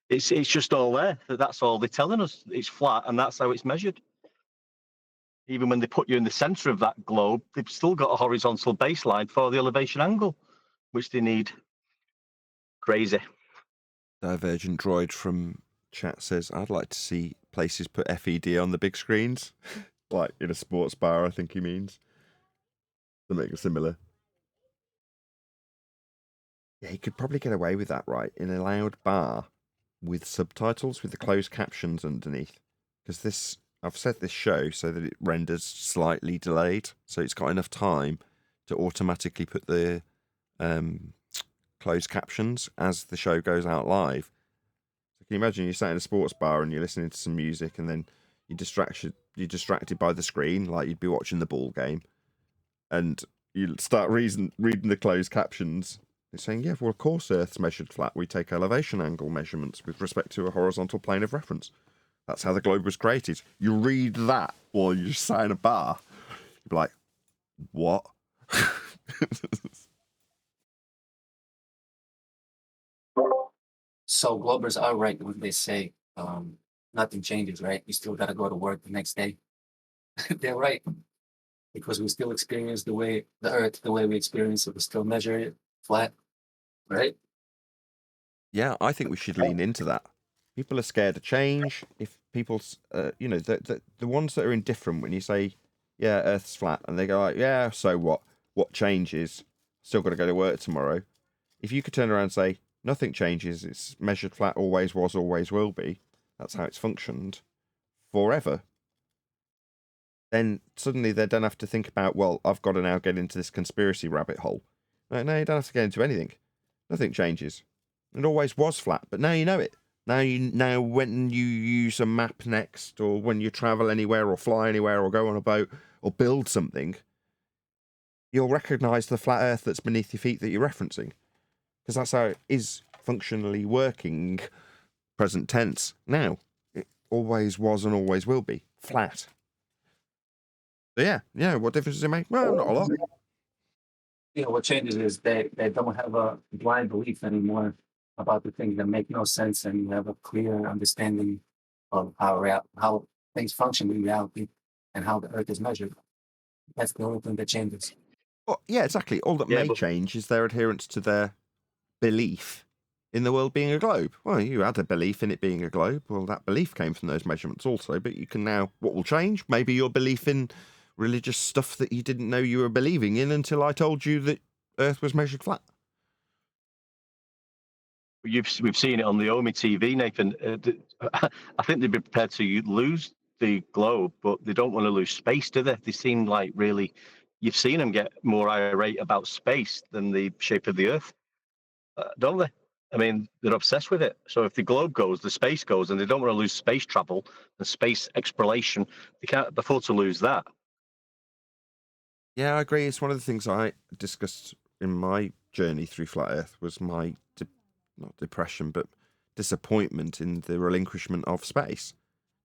It's just all there. That's all they're telling us. It's flat, and that's how it's measured. Even when they put you in the centre of that globe, they've still got a horizontal baseline for the elevation angle, which they need. Crazy. Divergent Droid from chat says, I'd like to see places put FED on the big screens. Like in a sports bar, I think he means. Something similar. Yeah, he could probably get away with that, right? In a loud bar with subtitles with the closed captions underneath. Because I've set this show so that it renders slightly delayed. So it's got enough time to automatically put the closed captions as the show goes out live. So can you imagine you're sat in a sports bar and you're listening to some music and then you're distracted by the screen, like you'd be watching the ball game, and you start reading the closed captions. It's saying, yeah, well, of course Earth's measured flat. We take elevation angle measurements with respect to a horizontal plane of reference. That's how the globe was created. You read that while you're sat in a bar. You'd be like, what? So Globers are right when they say nothing changes, right? You still got to go to work the next day. They're right, because we still experience the Earth the way we experience it. We still measure it flat, right? Yeah, I think we should lean into that. People are scared of change. If people's, the ones that are indifferent when you say, yeah, Earth's flat, and they go like, yeah, so what? What changes? Still got to go to work tomorrow. If you could turn around and say, nothing changes, it's measured flat, always was, always will be, that's how it's functioned forever, then suddenly they don't have to think about, well, I've got to now get into this conspiracy rabbit hole. No, you don't have to get into anything. Nothing changes. It always was flat, but now you know it. Now when you use a map next, or when you travel anywhere or fly anywhere or go on a boat or build something, you'll recognise the flat earth that's beneath your feet that you're referencing. Because that's how it is functionally working, present tense. Now, it always was and always will be flat. So yeah, what difference does it make? Well, not a lot. What changes is they don't have a blind belief anymore about the things that make no sense, and you have a clear understanding of how things function in reality and how the Earth is measured. That's the only thing that changes. Well, yeah, exactly. All that may change is their adherence to their belief in the world being a globe? Well, you had a belief in it being a globe. Well, that belief came from those measurements also, but you can now, what will change? Maybe your belief in religious stuff that you didn't know you were believing in until I told you that Earth was measured flat. We've seen it on the Omi TV, Nathan. I think they'd be prepared to lose the globe, but they don't want to lose space, do they? They seem like really. You've seen them get more irate about space than the shape of the Earth, don't they? I mean, they're obsessed with it. So if the globe goes, the space goes, and they don't want to lose space travel and space exploration. They can't afford to lose that. Yeah, I agree. It's one of the things I discussed in my journey through Flat Earth was my, not depression, but disappointment in the relinquishment of space.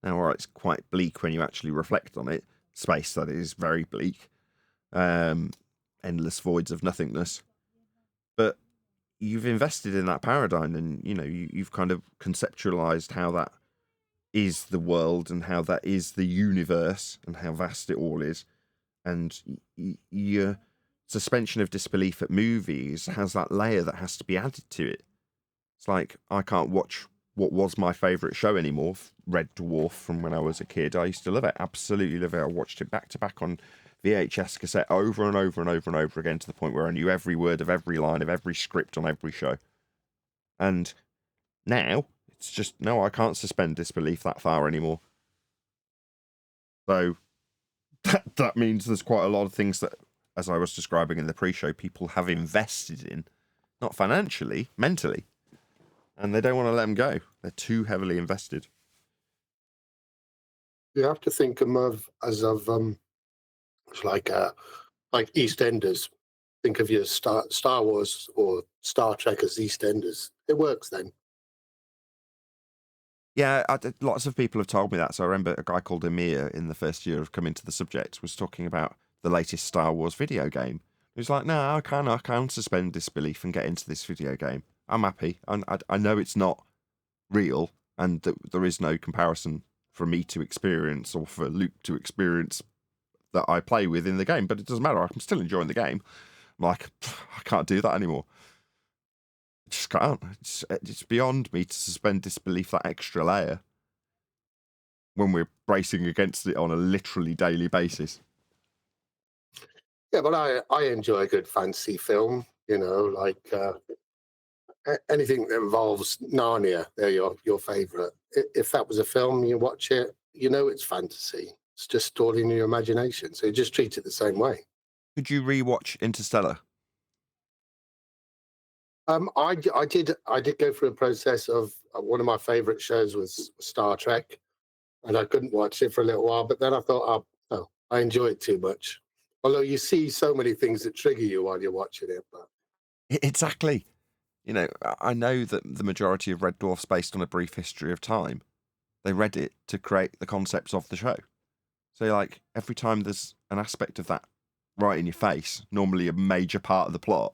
Now, all right, it's quite bleak when you actually reflect on it. Space, that is, very bleak. Endless voids of nothingness. But you've invested in that paradigm, and you've kind of conceptualized how that is the world and how that is the universe and how vast it all is. And your suspension of disbelief at movies has that layer that has to be added to it. It's like, I can't watch what was my favourite show anymore, Red Dwarf, from when I was a kid. I used to love it, absolutely love it. I watched it back to back on VHS cassette over and over and over and over again, to the point where I knew every word of every line of every script on every show. And now, it's just, no, I can't suspend disbelief that far anymore. So that means there's quite a lot of things that, as I was describing in the pre-show, people have invested in, not financially, mentally. And they don't want to let them go. They're too heavily invested. You have to think of them as like EastEnders. Think of your Star Wars or Star Trek as EastEnders. It works then. Yeah, lots of people have told me that. So I remember a guy called Amir in the first year of coming to the subject was talking about the latest Star Wars video game. He was like, no, I can suspend disbelief and get into this video game. I'm happy. I know it's not real and that there is no comparison for me to experience or for Luke to experience that I play with in the game, but it doesn't matter. I'm still enjoying the game. I'm like, I can't do that anymore. I just can't. It's beyond me to suspend disbelief, that extra layer, when we're bracing against it on a literally daily basis. Yeah, but I enjoy a good fantasy film, like anything that involves Narnia. They're your favourite. If that was a film, you watch it, it's fantasy. It's just stored in your imagination. So you just treat it the same way. Could you rewatch Interstellar? I did go through a process of one of my favourite shows was Star Trek, and I couldn't watch it for a little while. But then I thought, oh, I enjoy it too much. Although you see so many things that trigger you while you're watching it. But Exactly. I know that the majority of Red Dwarf's based on a brief history of time. They read it to create the concepts of the show. So, like, every time there's an aspect of that right in your face, normally a major part of the plot,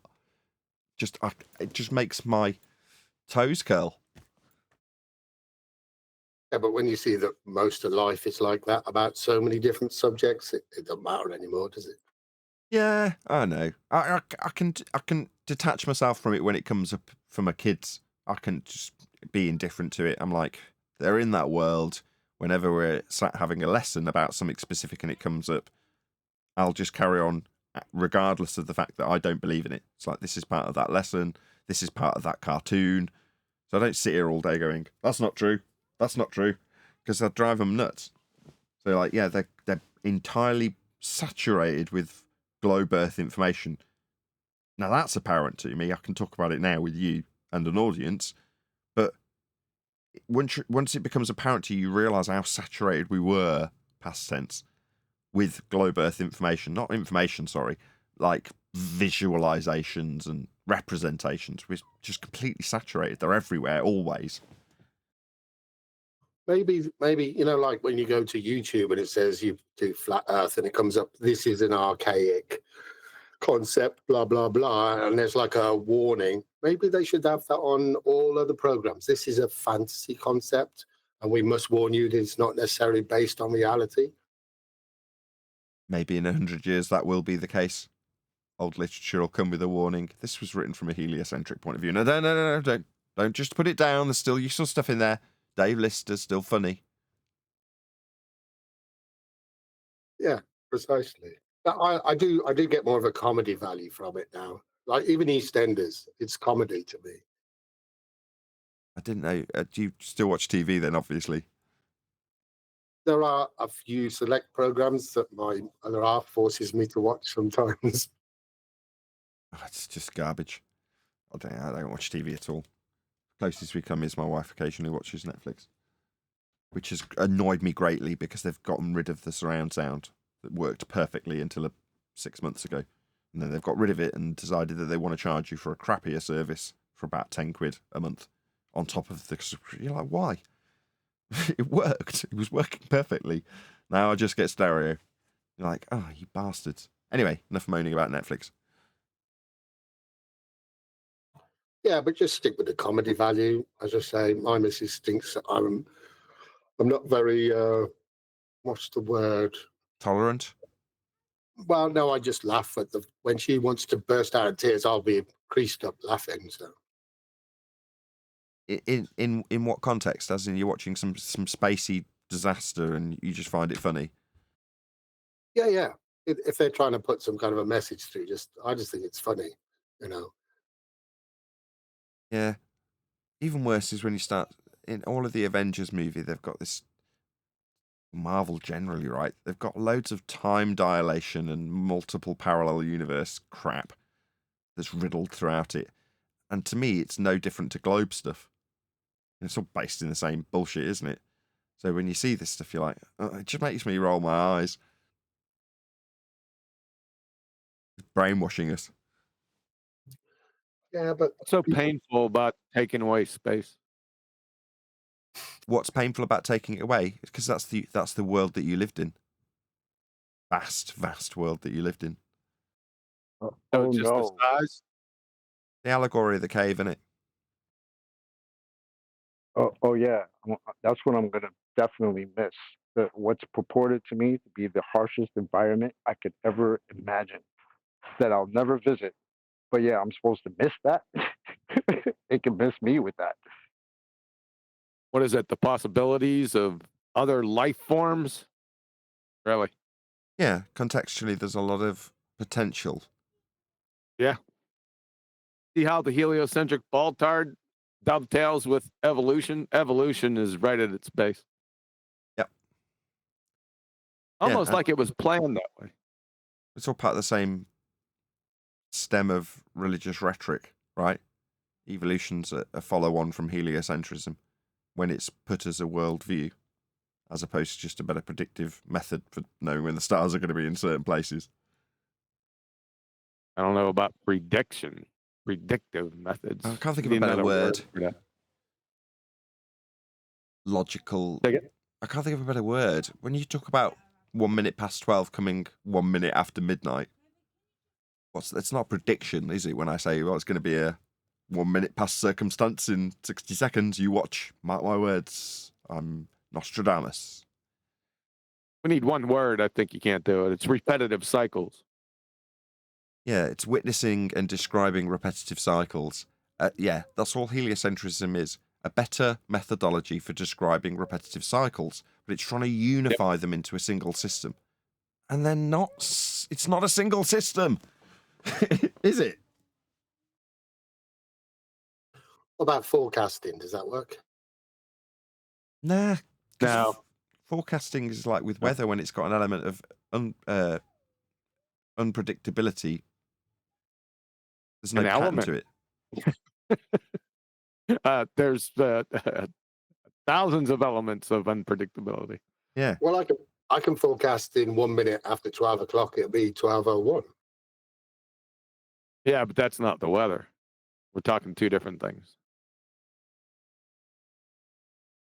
it just makes my toes curl. yeah, but when you see that most of life is like that about so many different subjects, it doesn't matter anymore, does it? Yeah, I know. I can detach myself from it when it comes up from my kids. I can just be indifferent to it. I'm like, they're in that world. Whenever we're sat having a lesson about something specific and it comes up, I'll just carry on regardless of the fact that I don't believe in it. It's like, this is part of that lesson. This is part of that cartoon. So I don't sit here all day going, that's not true. That's not true. Because I'd drive them nuts. So, like, yeah, they're entirely saturated with globe Earth information. Now, that's apparent to me. I can talk about it now with you and an audience. But once it becomes apparent to you, you realise how saturated we were, past tense, with globe Earth information. Not information, sorry. Like visualizations and representations. We're just completely saturated. They're everywhere, always. Maybe, like when you go to YouTube and it says you do flat Earth and it comes up, this is an archaic concept, blah, blah, blah, and there's like a warning. Maybe they should have that on all other programs. This is a fantasy concept, and we must warn you that it's not necessarily based on reality. Maybe in 100 years that will be the case. Old literature will come with a warning. This was written from a heliocentric point of view. No, don't. Don't just put it down. There's still useful stuff in there. Dave Lister's still funny. Yeah, precisely. But I do get more of a comedy value from it now. Like even EastEnders, it's comedy to me. I didn't know. Do you still watch TV then? Obviously. There are a few select programs that my other half forces me to watch sometimes. Oh, it's just garbage. I don't watch TV at all. Closest we come is my wife occasionally watches Netflix, which has annoyed me greatly because they've gotten rid of the surround sound that worked perfectly until 6 months ago. And then they've got rid of it and decided that they want to charge you for a crappier service for about 10 quid a month on top of the... You're like, why? It worked. It was working perfectly. Now I just get stereo. You're like, oh, you bastards. Anyway, enough moaning about Netflix. Yeah, but just stick with the comedy value. As I say, my missus thinks that I'm not very what's the word? Tolerant? Well, no, I just laugh at when she wants to burst out in tears, I'll be creased up laughing. So in what context? As in you're watching some spacey disaster and you just find it funny? yeah. If they're trying to put some kind of a message through, I just think it's funny, you know. Yeah. Even worse is when you start in all of the Avengers movie, they've got this Marvel generally, right? They've got loads of time dilation and multiple parallel universe crap that's riddled throughout it. And to me, it's no different to Globe stuff. It's all based in the same bullshit, isn't it? So when you see this stuff, you're like, oh, it just makes me roll my eyes. It's brainwashing us. Yeah, but What's so painful about taking away space? What's painful about taking it away? Because that's the world that you lived in. Vast world that you lived in. Oh, just the size? The allegory of the cave, innit? Oh yeah, that's what I'm gonna definitely miss. What's purported to me to be the harshest environment I could ever imagine, that I'll never visit. But yeah, I'm supposed to miss that. It can miss me with that. What is it? The possibilities of other life forms? Really? Yeah, contextually, there's a lot of potential. Yeah. See how the heliocentric ball-tard dovetails with evolution? Evolution is right at its base. Yep. Almost like it was planned that way. It's all part of the same stem of religious rhetoric, right? Evolution's a follow-on from heliocentrism when it's put as a worldview, as opposed to just a better predictive method for knowing when the stars are going to be in certain places. I don't know about predictive methods. I can't think of a better word. For that. Logical. Take it? I can't think of a better word. When you talk about 1 minute past 12 coming 1 minute after midnight, it's not a prediction, is it? When I say, well, it's going to be a 1 minute past circumstance in 60 seconds, you watch. Mark my words. I'm Nostradamus. We need one word. I think you can't do it. It's repetitive cycles. Yeah, it's witnessing and describing repetitive cycles. Yeah, that's all heliocentrism is. A better methodology for describing repetitive cycles, but it's trying to unify them into a single system. And they're not. It's not a single system, is it? what about forecasting? Does that work? Nah. No. Forecasting is like with weather when it's got an element of unpredictability. There's no pattern to it. There's thousands of elements of unpredictability. Yeah. Well, I can forecast in 1 minute after 12 o'clock. It'll be 12:01. Yeah, but that's not the weather. We're talking two different things.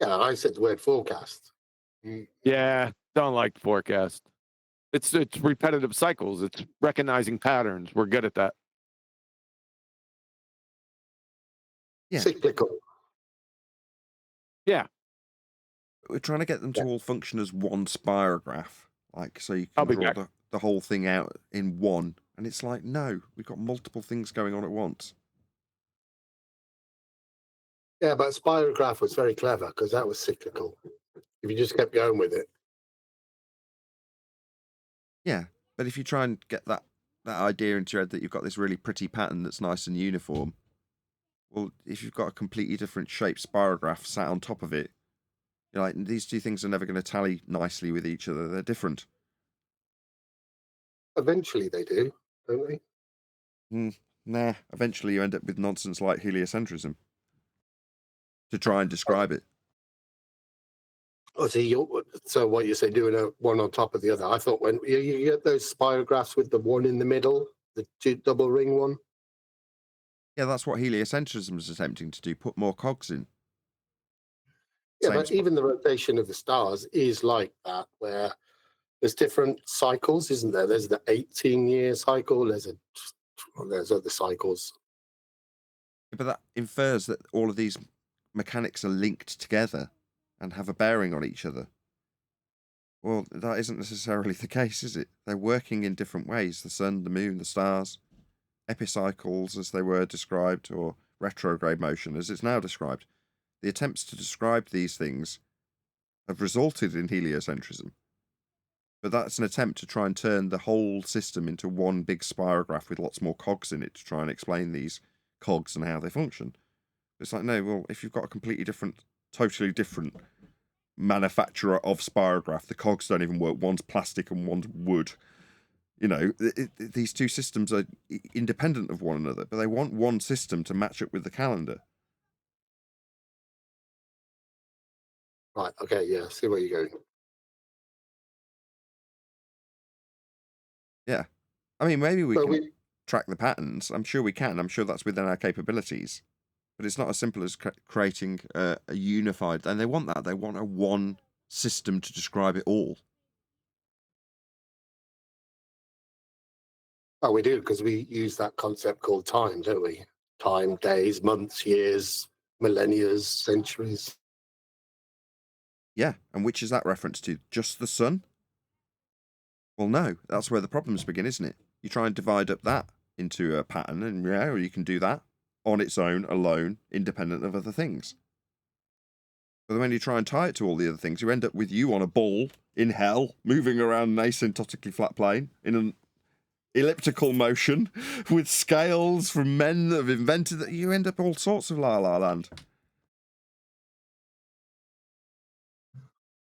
Yeah, I said the word forecast. Yeah, don't like forecast. It's repetitive cycles. It's recognizing patterns. We're good at that. Yeah. Cyclical. Yeah. We're trying to get them to all function as one spirograph, like so you can draw the whole thing out in one. And it's like, no, we've got multiple things going on at once. Yeah, but spirograph was very clever because that was cyclical. If you just kept going with it. Yeah, but if you try and get that idea into your head that you've got this really pretty pattern that's nice and uniform, well, if you've got a completely different shaped spirograph sat on top of it, you're like, these two things are never going to tally nicely with each other. They're different. Eventually they do, don't they? Nah, eventually you end up with nonsense like heliocentrism to try and describe it. Oh, so what you say, doing one on top of the other? I thought when you get those spirographs with the one in the middle, the double ring one. Yeah, that's what heliocentrism is attempting to do, put more cogs in. Yeah, but even the rotation of the stars is like that, where there's different cycles, isn't there? There's the 18-year cycle, there's other cycles. But that infers that all of these mechanics are linked together and have a bearing on each other. Well, that isn't necessarily the case, is it? They're working in different ways. The sun, the moon, the stars, epicycles as they were described, or retrograde motion as it's now described. The attempts to describe these things have resulted in heliocentrism. But that's an attempt to try and turn the whole system into one big spirograph with lots more cogs in it to try and explain these cogs and how they function. It's like, no, well, if you've got a completely different, totally different manufacturer of spirograph, the cogs don't even work. One's plastic and one's wood. You know, these two systems are independent of one another, but they want one system to match up with the calendar. Right, okay, yeah, see where you're going. Yeah. I mean, maybe we can track the patterns. I'm sure we can. I'm sure that's within our capabilities. But it's not as simple as creating a unified... And they want that. They want a one system to describe it all. Oh, we do, because we use that concept called time, don't we? Time, days, months, years, millennia, centuries. Yeah, and which is that reference to? Just the sun? Well, no, that's where the problems begin, isn't it? You try and divide up that into a pattern, and yeah, or you can do that on its own, alone, independent of other things. But when you try and tie it to all the other things, you end up with you on a ball in hell, moving around an asymptotically flat plane in an elliptical motion with scales from men that have invented that. You end up all sorts of la la land.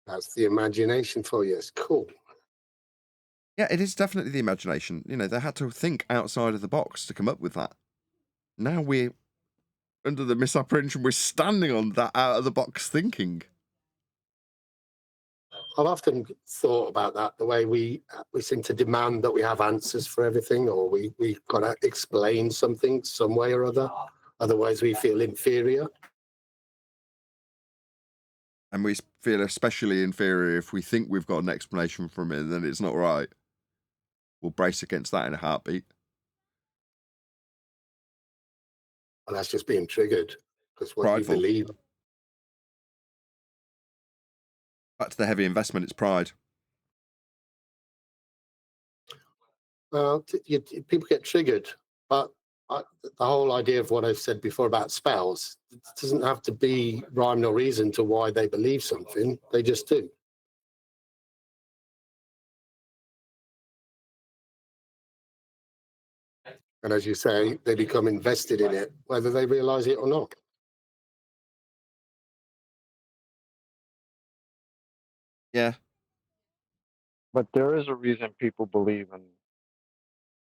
That's the imagination for you. It's cool. Yeah, it is definitely the imagination. You know, they had to think outside of the box to come up with that. Now we're under the misapprehension we're standing on that out of the box thinking. I've often thought about that, the way we seem to demand that we have answers for everything, or we've got to explain something some way or other. Otherwise, we feel inferior. And we feel especially inferior if we think we've got an explanation from it and then it's not right. We'll brace against that in a heartbeat. And that's just being triggered because what Prideful. you believe. Back to the heavy investment, it's pride. Well, people get triggered, but the whole idea of what I've said before about spells, it doesn't have to be rhyme nor reason to why they believe something. They just do. And as you say, they become invested in it, whether they realize it or not. Yeah. But there is a reason people believe in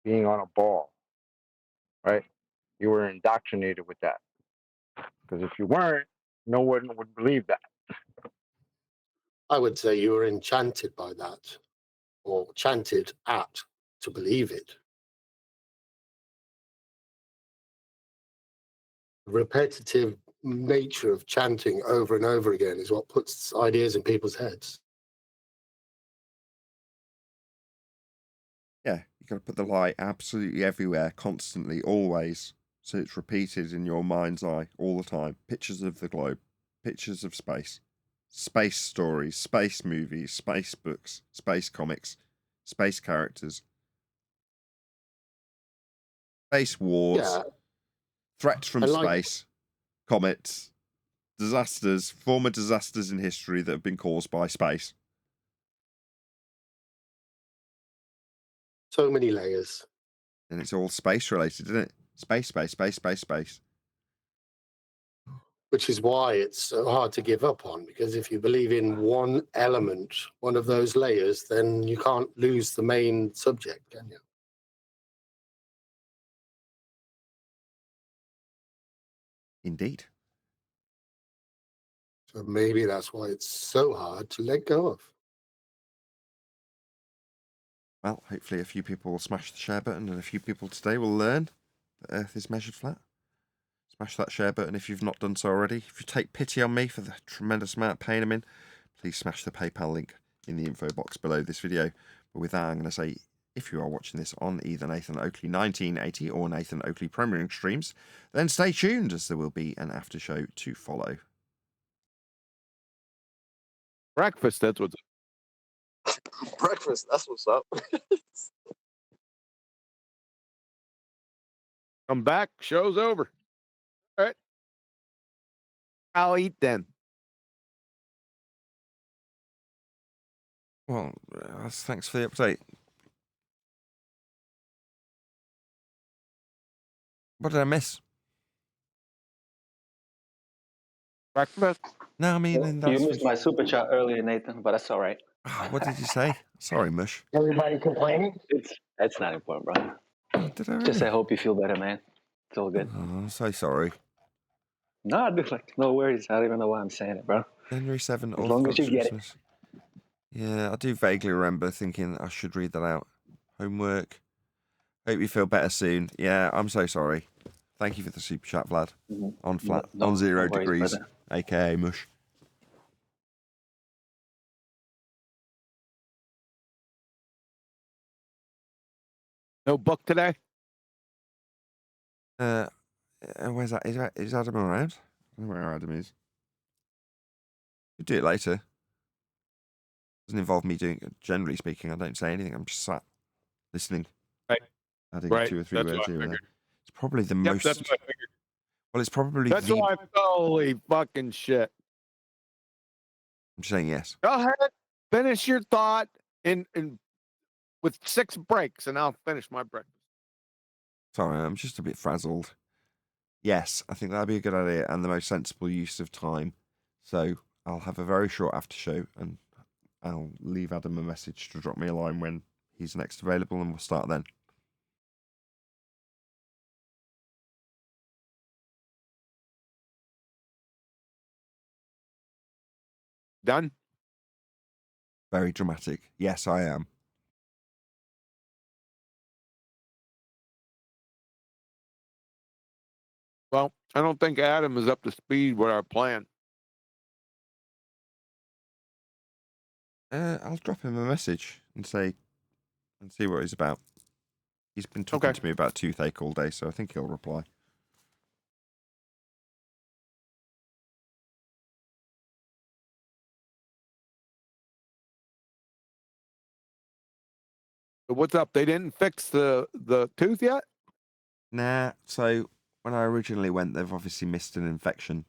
being on a ball, right? You were indoctrinated with that. Because if you weren't, no one would believe that. I would say you were enchanted by that, or chanted at to believe it. Repetitive nature of chanting over and over again is what puts ideas in people's heads. Yeah, you got to put the light absolutely everywhere, constantly, always, so it's repeated in your mind's eye all the time. Pictures of the globe, pictures of space, space stories, space movies, space books, space comics, space characters, space wars, Yeah. threats from space, comets, former disasters in history that have been caused by space. So many layers. And it's all space related, isn't it? Space. Which is why it's so hard to give up on, because if you believe in one element, one of those layers, then you can't lose the main subject, can you? Indeed. So maybe that's why it's so hard to let go of. Well, hopefully a few people will smash the share button, and a few people today will learn that Earth is measured flat. Smash that share button if you've not done so already. If you take pity on me for the tremendous amount of pain I'm in, please smash the PayPal link in the info box below this video. But with that, I'm going to say, if you are watching this on either Nathan Oakley 1980 or Nathan Oakley premiering streams, then stay tuned, as there will be an after show to follow. Breakfast, that's what's Breakfast, that's what's up. Come back, show's over. All right. I'll eat then. Well, thanks for the update. What did I miss? Breakfast? No, I mean, You that's missed my super chat earlier, Nathan, but that's all right. what did you say? Sorry, Mush. Everybody complaining? It's not important, bro. Did I Just really? I hope you feel better, man. It's all good. Oh, I'm so sorry. No, dude, like, no worries. I don't even know why I'm saying it, bro. January 7th, As long as you Orthodox get it. Christmas. Yeah, I do vaguely remember thinking I should read that out. Homework. Hope you feel better soon. Yeah, I'm so sorry. Thank you for the super chat, Vlad. On flat, on 0 worries, degrees, brother. aka Mush. No book today? Where's that? Is Adam around? I don't know where Adam is. We'll do it later. Doesn't involve me doing it. Generally speaking, I don't say anything. I'm just sat listening. Right. Adding Right. 2 or 3 That's words what I here and there. figured. It's probably the Yep, most. that's what I figured. Well, it's probably That's the. why holy fucking shit. I'm saying yes. Go ahead, finish your thought in with 6 breaks, and I'll finish my breakfast. Sorry, I'm just a bit frazzled. Yes, I think that'd be a good idea and the most sensible use of time. So I'll have a very short after show, and I'll leave Adam a message to drop me a line when he's next available, and we'll start then. Done? Very dramatic. Yes, I am. Well, I don't think Adam is up to speed with our plan. I'll drop him a message and see what he's about. He's been talking to me about toothache all day, so I think he'll reply. So what's up? They didn't fix the tooth yet? Nah, so when I originally went, they've obviously missed an infection.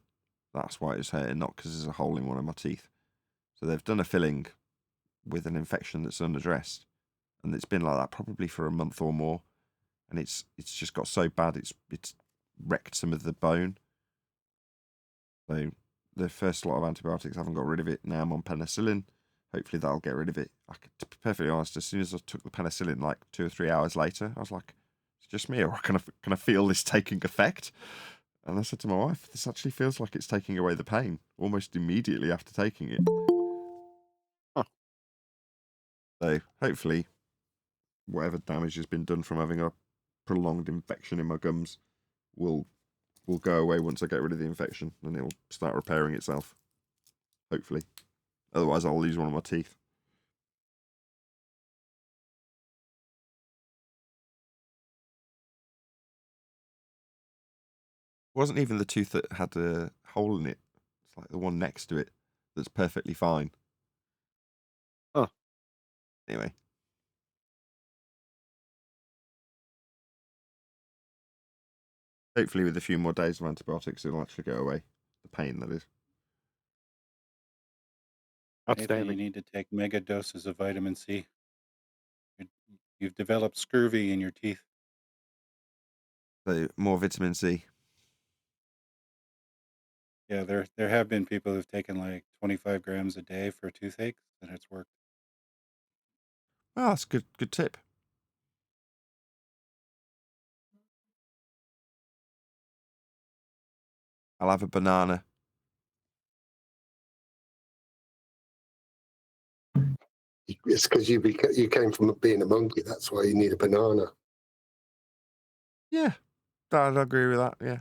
That's why it's hurting, not because there's a hole in one of my teeth. So they've done a filling with an infection that's unaddressed, and it's been like that probably for a month or more, and it's just got so bad it's wrecked some of the bone. So the first lot of antibiotics haven't got rid of it. Now I'm on penicillin. Hopefully that'll get rid of it. To be perfectly honest, as soon as I took the penicillin, like 2 or 3 hours later, I was like, it's just me, or can I feel this taking effect? And I said to my wife, this actually feels like it's taking away the pain almost immediately after taking it. Huh. So hopefully whatever damage has been done from having a prolonged infection in my gums will go away once I get rid of the infection, and it'll start repairing itself. Hopefully. Otherwise I'll lose one of my teeth. It wasn't even the tooth that had a hole in it. It's like the one next to it that's perfectly fine. Huh. Anyway. Hopefully with a few more days of antibiotics, it'll actually go away. The pain, that is. Nathan, you Outstanding. need to take mega doses of vitamin C. You- You've developed scurvy in your teeth. So more vitamin C. Yeah, there have been people who've taken like 25 grams a day for toothache, and it's worked. Well, that's a good tip. I'll have a banana. It's because you came from being a monkey. That's why you need a banana. Yeah, I'd agree with that. Yeah.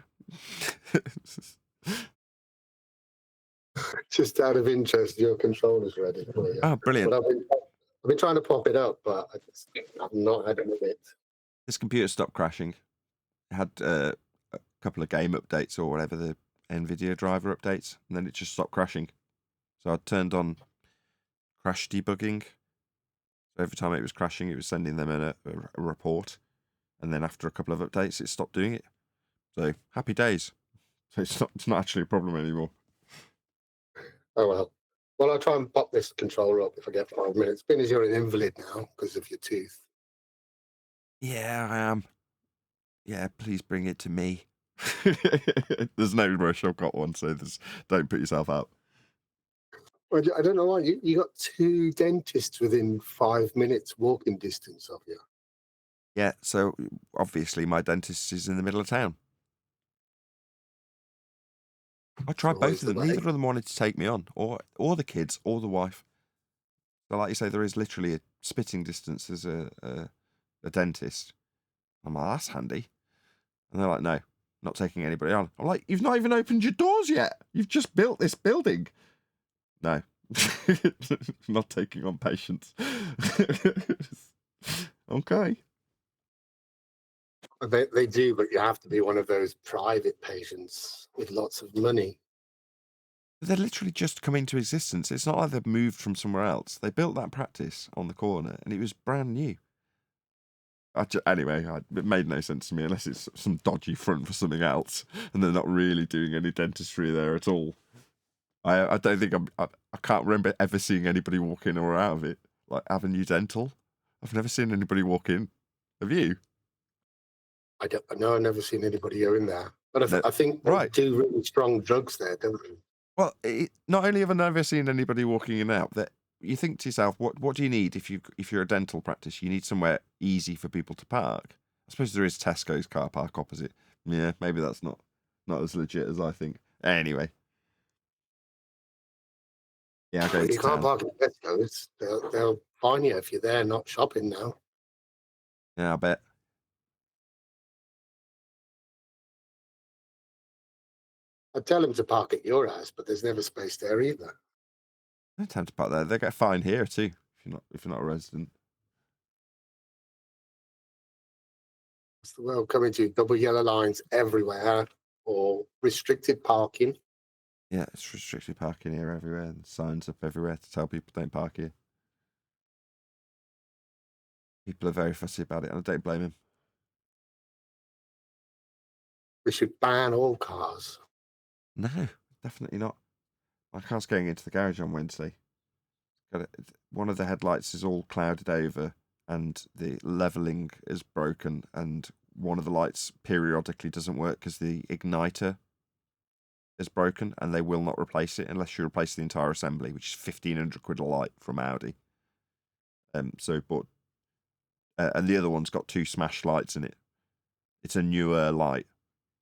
Just out of interest, your controller's ready for you. Oh, brilliant. But I've been trying to pop it up, but I've not had it. This computer stopped crashing. It had a couple of game updates or whatever, the NVIDIA driver updates, and then it just stopped crashing. So I turned on crash debugging. So every time it was crashing, it was sending them a report. And then after a couple of updates, it stopped doing it. So happy days. So it's not actually a problem anymore. Oh well. Well, I'll try and pop this controller up if I get 5 minutes. Being as you're an invalid now because of your tooth. Yeah, I am. Yeah, please bring it to me. There's no rush. I've got one, so don't put yourself out. Well, I don't know why. You got 2 dentists within 5 minutes walking distance of you. Yeah, so obviously my dentist is in the middle of town. I tried both of them. Neither of them wanted to take me on, or the kids, or the wife. So, like you say, there is literally a spitting distance as a dentist. I'm like, that's handy. And they're like, no, not taking anybody on. I'm like, you've not even opened your doors yet. You've just built this building. No, not taking on patients. Okay. They do, but you have to be one of those private patients with lots of money. They're literally just come into existence. It's not like they've moved from somewhere else. They built that practice on the corner, and it was brand new. Anyway, it made no sense to me unless it's some dodgy front for something else, and they're not really doing any dentistry there at all. I don't think I can't remember ever seeing anybody walk in or out of it, like Avenue Dental. I've never seen anybody walk in. Have you? I know I've never seen anybody go in there. But I think they right. do really strong drugs there, don't they? Well, not only have I never seen anybody walking in and out, that you think to yourself, what do you need if you're a dental practice? You need somewhere easy for people to park. I suppose there is Tesco's car park opposite. Yeah, maybe that's not as legit as I think. Anyway. Yeah, I go to You can't town. park at Tesco's. They'll fine you if you're there not shopping now. Yeah, I bet. I'd tell them to park at your house, but there's never space there either. No time to park there. They get a fine here too if you're not a resident. It's the world coming to double yellow lines everywhere or restricted parking. Yeah, it's restricted parking here everywhere and signs up everywhere to tell people don't park here. People are very fussy about it, and I don't blame them. We should ban all cars. No, definitely not. My car's going into the garage on Wednesday. One of the headlights is all clouded over, and the leveling is broken, and one of the lights periodically doesn't work because the igniter is broken, and they will not replace it unless you replace the entire assembly, which is £1,500 a light from Audi. And the other one's got 2 smashed lights in it. It's a newer light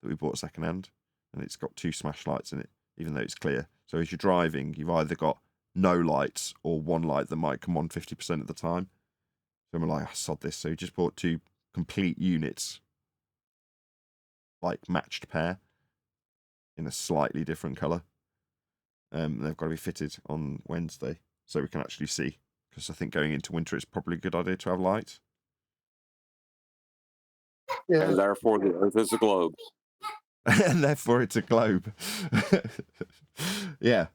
that we bought secondhand, and it's got 2 smashed lights in it, even though it's clear. So as you're driving, you've either got no lights or one light that might come on 50% of the time. So I'm like, I sod this. So we just bought 2 complete units, like matched pair, in a slightly different colour. They've got to be fitted on Wednesday so we can actually see. Because I think going into winter, it's probably a good idea to have light. Yeah. And therefore, the Earth is a globe. And therefore, it's a globe. Yeah.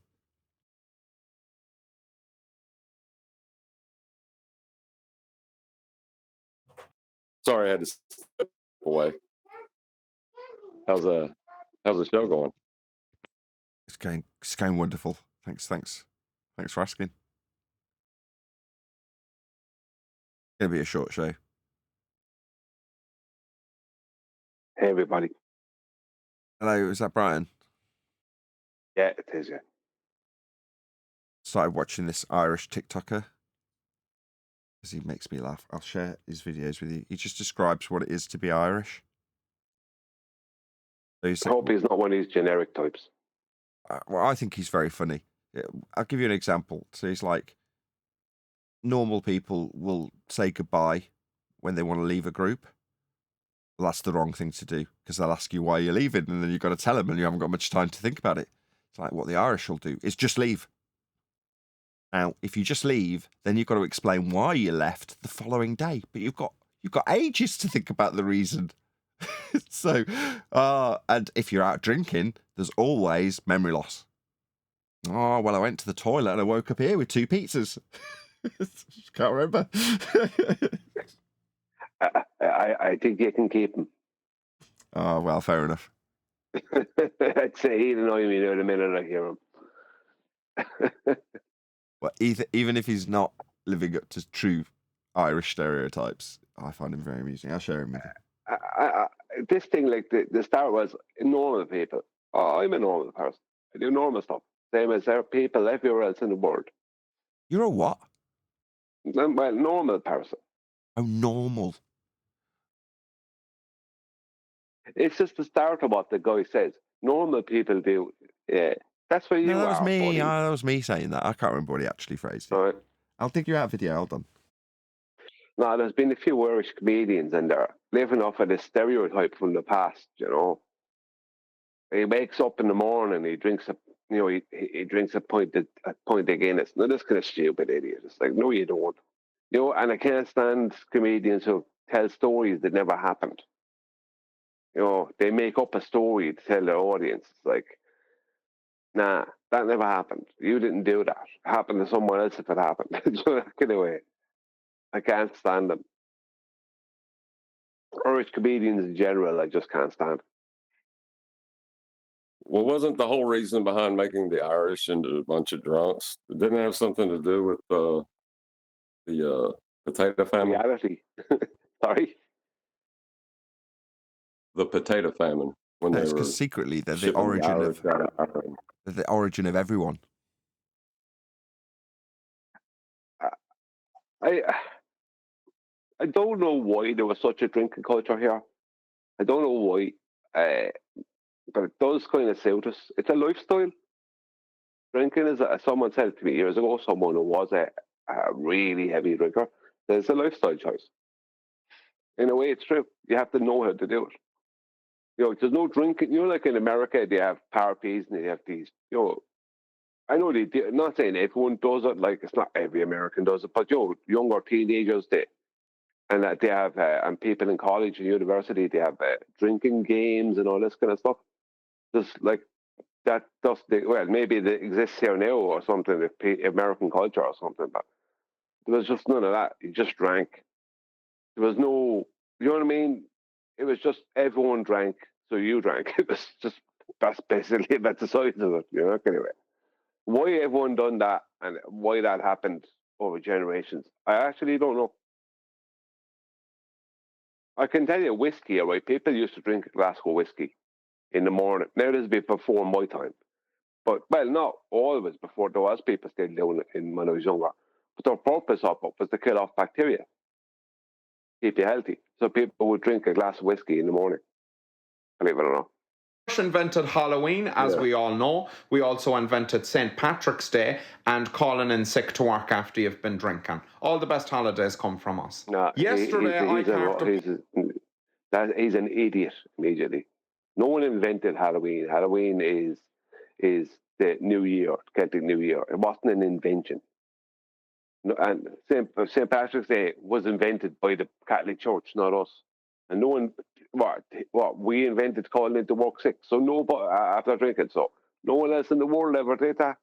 Sorry, I had to step away. How's the show going? It's going wonderful. Thanks. Thanks for asking. Gonna be a short show. Hey, everybody. Hello, is that Brian? Yeah, it is, yeah. Started watching this Irish TikToker because he makes me laugh. I'll share his videos with you. He just describes what it is to be Irish. So I hope he's not one of these generic types. Well, I think he's very funny. I'll give you an example. So he's like, normal people will say goodbye when they want to leave a group. Well, that's the wrong thing to do because they'll ask you why you're leaving and then you've got to tell them and you haven't got much time to think about it. It's like what the Irish will do is just leave. Now, if you just leave, then you've got to explain why you left the following day. But you've got ages to think about the reason. So, and if you're out drinking, there's always memory loss. Oh, well, I went to the toilet and I woke up here with 2 pizzas. Can't remember. I think you can keep him. Oh, well, fair enough. I'd say he'd annoy me the minute I hear him. Well, even if he's not living up to true Irish stereotypes, I find him very amusing. I'll share him with you. This thing, like the start was normal people. Oh, I'm a normal person. I do normal stuff. Same as there are people everywhere else in the world. You're a what? Well, normal person. Oh, normal. It's just the start of what the guy says. Normal people do. Yeah, that's what you No, that was are, me. buddy. That was me saying that. I can't remember what he actually phrased it. Right. I'll dig you out a video. Hold on. No, there's been a few Irish comedians and they're living off of this stereotype from the past, you know. He wakes up in the morning, he drinks he drinks a pint of Guinness. Now, this kind of stupid idiot. It's like, no, you don't. You know, and I can't stand comedians who tell stories that never happened. You know, they make up a story to tell their audience. It's like, nah, that never happened. You didn't do that. It happened to someone else if it happened. Anyway, I can't stand them. Irish comedians in general, I just can't stand. Well, wasn't the whole reason behind making the Irish into a bunch of drunks? It didn't have something to do with the potato famine? Reality. Sorry? The potato famine. When No, they it's were because secretly they're the shipping origin Irish of out of Ireland. they're the origin of everyone. I don't know why there was such a drinking culture here. I don't know why, but it does kind of suit us. It's a lifestyle. Drinking is, someone said to me years ago, someone who was a really heavy drinker, that it's a lifestyle choice. In a way, it's true. You have to know how to do it. You know, there's no drinking. You know, like in America, they have parties and they have these, you know, I know they do, not saying everyone does it, like it's not every American does it, but you know, younger teenagers, and that they have, and people in college and university, they have drinking games and all this kind of stuff. Just like that, well, maybe it exists here now or something, American culture or something, but there was just none of that. You just drank. There was no, you know what I mean? It was just everyone drank, so you drank. It was just, that's basically that's the size of it, you know. Anyway, why everyone done that and why that happened over generations, I actually don't know. I can tell you whiskey, right? People used to drink a glass of whiskey in the morning. Now this be before my time. But, well, not always before. There was people still doing it when I was younger. But their purpose of it was to kill off bacteria, keep you healthy. So people would drink a glass of whiskey in the morning, believe it or not. Invented Halloween, as we all know. We also invented St. Patrick's Day and calling in sick to work after you've been drinking. All the best holidays come from us. No, Yesterday, he's an idiot immediately. No one invented Halloween. Halloween is the New Year, Celtic New Year. It wasn't an invention. No, and St. Patrick's Day was invented by the Catholic Church, not us. And no one, what we invented calling it to work sick. So nobody after drinking. So no one else in the world ever did that.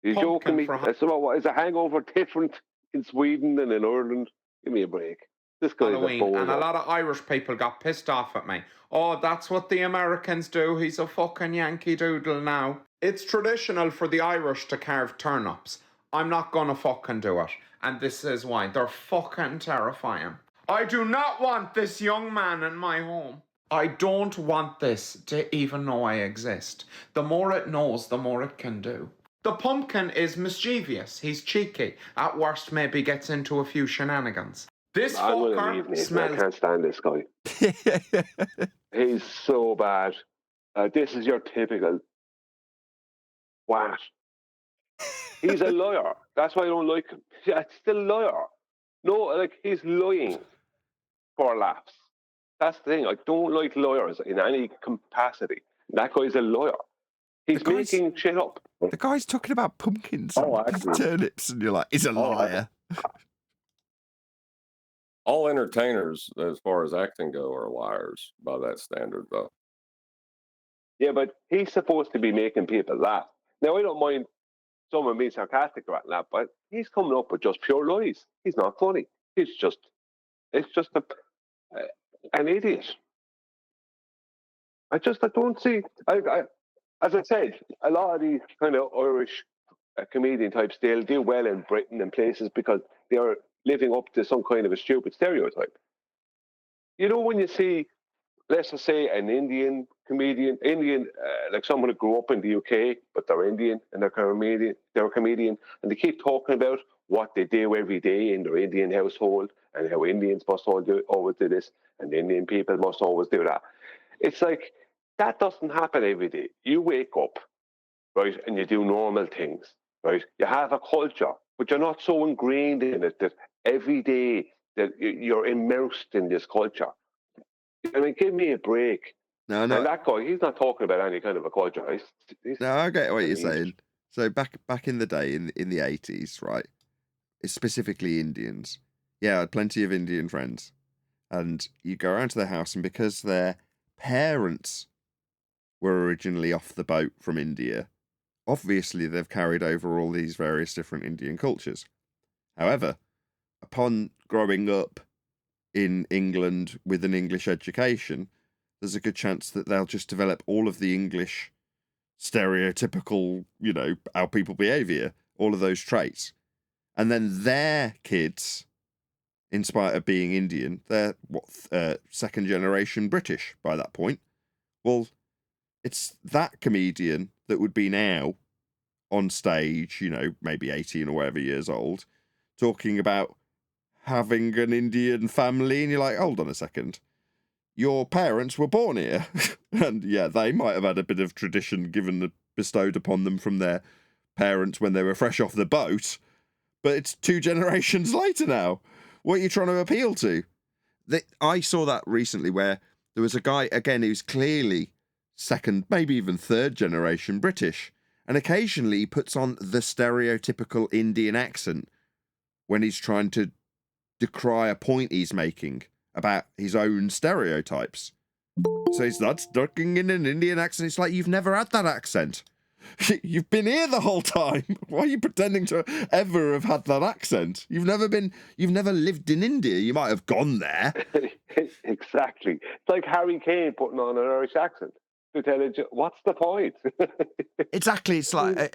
You joking me? So what is a hangover different in Sweden than in Ireland? Give me a break. This guy's Halloween, and a lot of Irish people got pissed off at me. Oh, that's what the Americans do. He's a fucking Yankee Doodle now. It's traditional for the Irish to carve turnips. I'm not gonna fucking do it. And this is why. They're fucking terrifying. I do not want this young man in my home. I don't want this to even know I exist. The more it knows, the more it can do. The pumpkin is mischievous. He's cheeky. At worst, maybe gets into a few shenanigans. This I'm gonna fucker leave, Nathan. smells... I can't stand this guy. He's so bad. This is your typical twat. He's a liar. That's why I don't like him. Yeah, it's still a liar. No, like, he's lying for laughs. That's the thing. I don't like liars in any capacity. That guy's a liar. He's making shit up. The guy's talking about pumpkins and turnips, and you're like, he's a liar. All entertainers, as far as acting go, are liars by that standard, though. Yeah, but he's supposed to be making people laugh. Now, I don't mind someone being sarcastic about that, but he's coming up with just pure lies. He's not funny. It's just an idiot. I don't see. As I said, a lot of these kind of Irish comedian types, they'll do well in Britain and places because they are living up to some kind of a stupid stereotype. You know, when you see, let's just say, an Indian comedian, like someone who grew up in the UK, but they're Indian and they're a comedian, and they keep talking about what they do every day in their Indian household and how Indians must always do this and Indian people must always do that. It's like, that doesn't happen every day. You wake up, right, and you do normal things, right? You have a culture, but you're not so ingrained in it that every day that you're immersed in this culture. I mean, give me a break. No. And that guy, he's not talking about any kind of a culture. No, I get what you're saying. So back in the day, in the 80s, right? It's specifically Indians. Yeah, I had plenty of Indian friends. And you go around to their house, and because their parents were originally off the boat from India, obviously they've carried over all these various different Indian cultures. However, upon growing up in England with an English education, there's a good chance that they'll just develop all of the English stereotypical, how people behave here, all of those traits. And then their kids, in spite of being Indian, they're second generation British by that point. Well, it's that comedian that would be now on stage, maybe 18 or whatever years old, talking about having an Indian family, and you're like, hold on a second. Your parents were born here. And yeah, they might have had a bit of tradition bestowed upon them from their parents when they were fresh off the boat, but it's 2 generations later now. What are you trying to appeal to? I saw that recently where there was a guy, again, who's clearly second, maybe even third generation British, and occasionally he puts on the stereotypical Indian accent when he's trying to decry a point he's making about his own stereotypes. So he's not talking in an Indian accent. It's like, you've never had that accent. You've been here the whole time. Why are you pretending to ever have had that accent? You've never lived in India. You might have gone there. Exactly. It's like Harry Kane putting on an Irish accent to tell you, what's the point? Exactly. It's like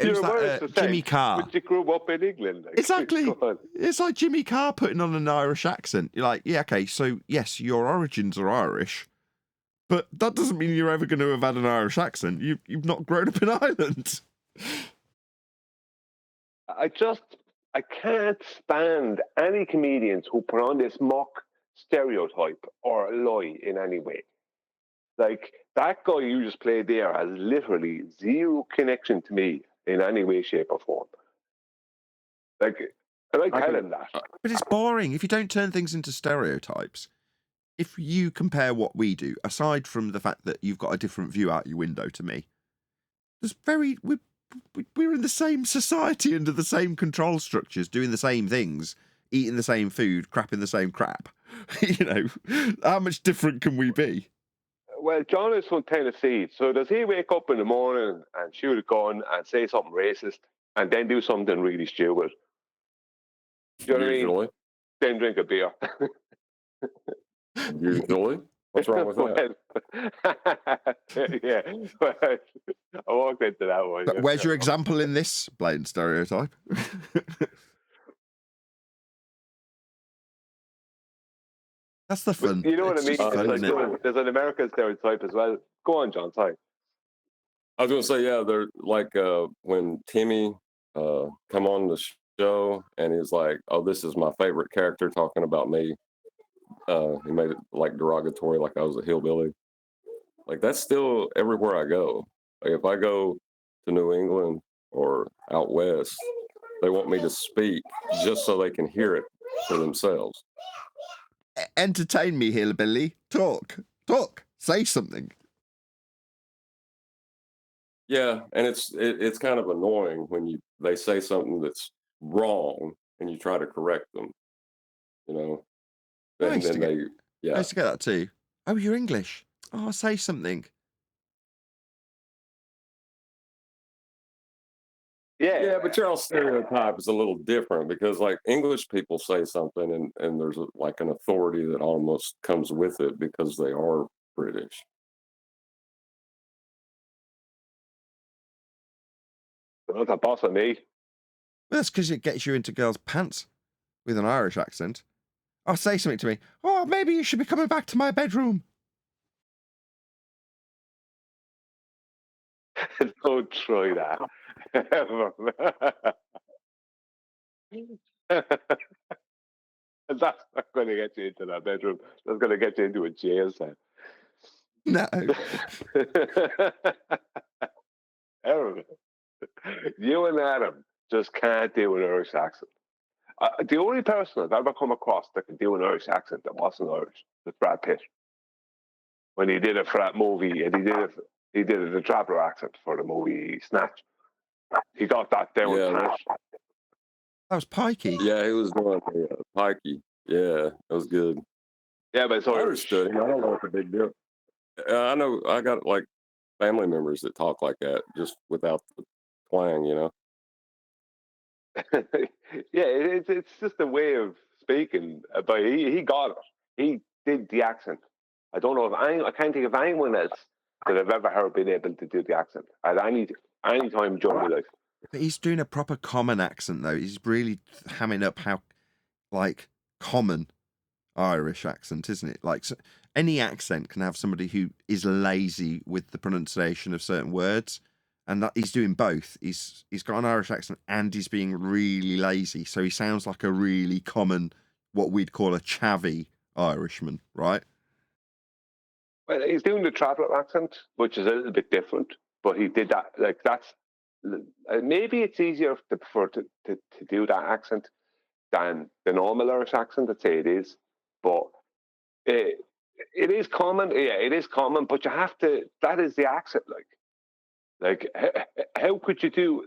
Jimmy Carr. But you grew up in England. Exactly. It's like Jimmy Carr putting on an Irish accent. You're like, yeah, okay, so yes, your origins are Irish, but that doesn't mean you're ever going to have had an Irish accent. You've not grown up in Ireland. I can't stand any comedians who put on this mock stereotype or lie in any way. Like, that guy you just played there has literally zero connection to me in any way, shape, or form. Like, and I tell him that. But it's boring. If you don't turn things into stereotypes, if you compare what we do, aside from the fact that you've got a different view out your window to me, we're in the same society, under the same control structures, doing the same things, eating the same food, crapping the same crap. How much different can we be? Well, John is from Tennessee, so does he wake up in the morning and shoot a gun and say something racist and then do something really stupid? You know what I mean? Then drink a beer. Usually. What's wrong with that? Yeah, well, I walked into that one. But where's your example in this blatant stereotype? That's the fun. You know what I It's mean? just It's fun, like isn't it? there's an American stereotype as well. Go on, John. Sorry. I was gonna say, yeah, they're like when Timmy come on the show and he's like, "Oh, this is my favorite character talking about me." He made it like derogatory, like I was a hillbilly. Like that's still everywhere I go. Like if I go to New England or out west, they want me to speak just so they can hear it for themselves. Entertain me, hillbilly. Talk. Say something. Yeah, and it's kind of annoying when they say something that's wrong and you try to correct them. You know, I and used then to they I used to get that too. Oh, you're English. Oh, say something. Yeah, but your stereotype is a little different because like English people say something and there's like an authority that almost comes with it because they are British. That's a boss of me. Well, that's because it gets you into girls' pants with an Irish accent. Oh, say something to me. Oh, maybe you should be coming back to my bedroom. Don't try that. That's not going to get you into that bedroom. That's going to get you into a jail cell. No. Adam, you and Adam just can't do an Irish accent. The only person I've ever come across that can do an Irish accent that wasn't Irish was Brad Pitt. When he did it for that movie, and he did it the traveller accent for the movie Snatch. He got that down pat. That was Pikey. Yeah, he was doing Pikey. Yeah, that was good. Yeah, but it's I Irish. understood him. I don't know what the big deal. I know I got like family members that talk like that just without the twang, you know. Yeah, it's just a way of speaking, but he got it. He did the accent. I don't know if I can't think of anyone else that I've ever heard been able to do the accent at any time during my life. But he's doing a proper common accent though. He's really hamming up how like common Irish accent, isn't it? Like so, any accent can have somebody who is lazy with the pronunciation of certain words, and that he's doing both. He's got an Irish accent and he's being really lazy, so he sounds like a really common, what we'd call a chavvy Irishman, right? Well, he's doing the traveller accent, which is a little bit different, but he did that. Like that's maybe it's easier to do that accent than the normal Irish accent. I'd say it is, but it is common. Yeah, it is common, but you have to. That is the accent, like how could you do?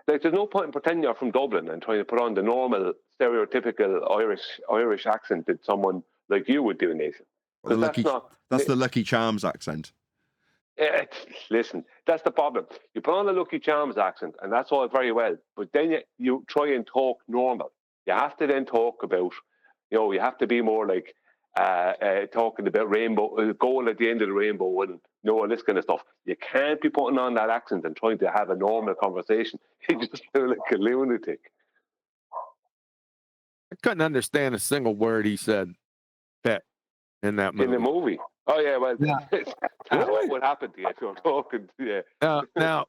Like, there's no point in pretending you're from Dublin and trying to put on the normal, stereotypical Irish accent that someone like you would do, Nathan. Because that's the Lucky Charms accent. Listen, that's the problem. You put on the Lucky Charms accent, and that's all very well. But then you try and talk normal. You have to then talk about, you have to be more like talking about rainbow, goal at the end of the rainbow, and all this kind of stuff. You can't be putting on that accent and trying to have a normal conversation. You just feel like a lunatic. I couldn't understand a single word he said. In that movie. In the movie. Oh yeah, well, that's what would happen to you if you're talking. Yeah. Now,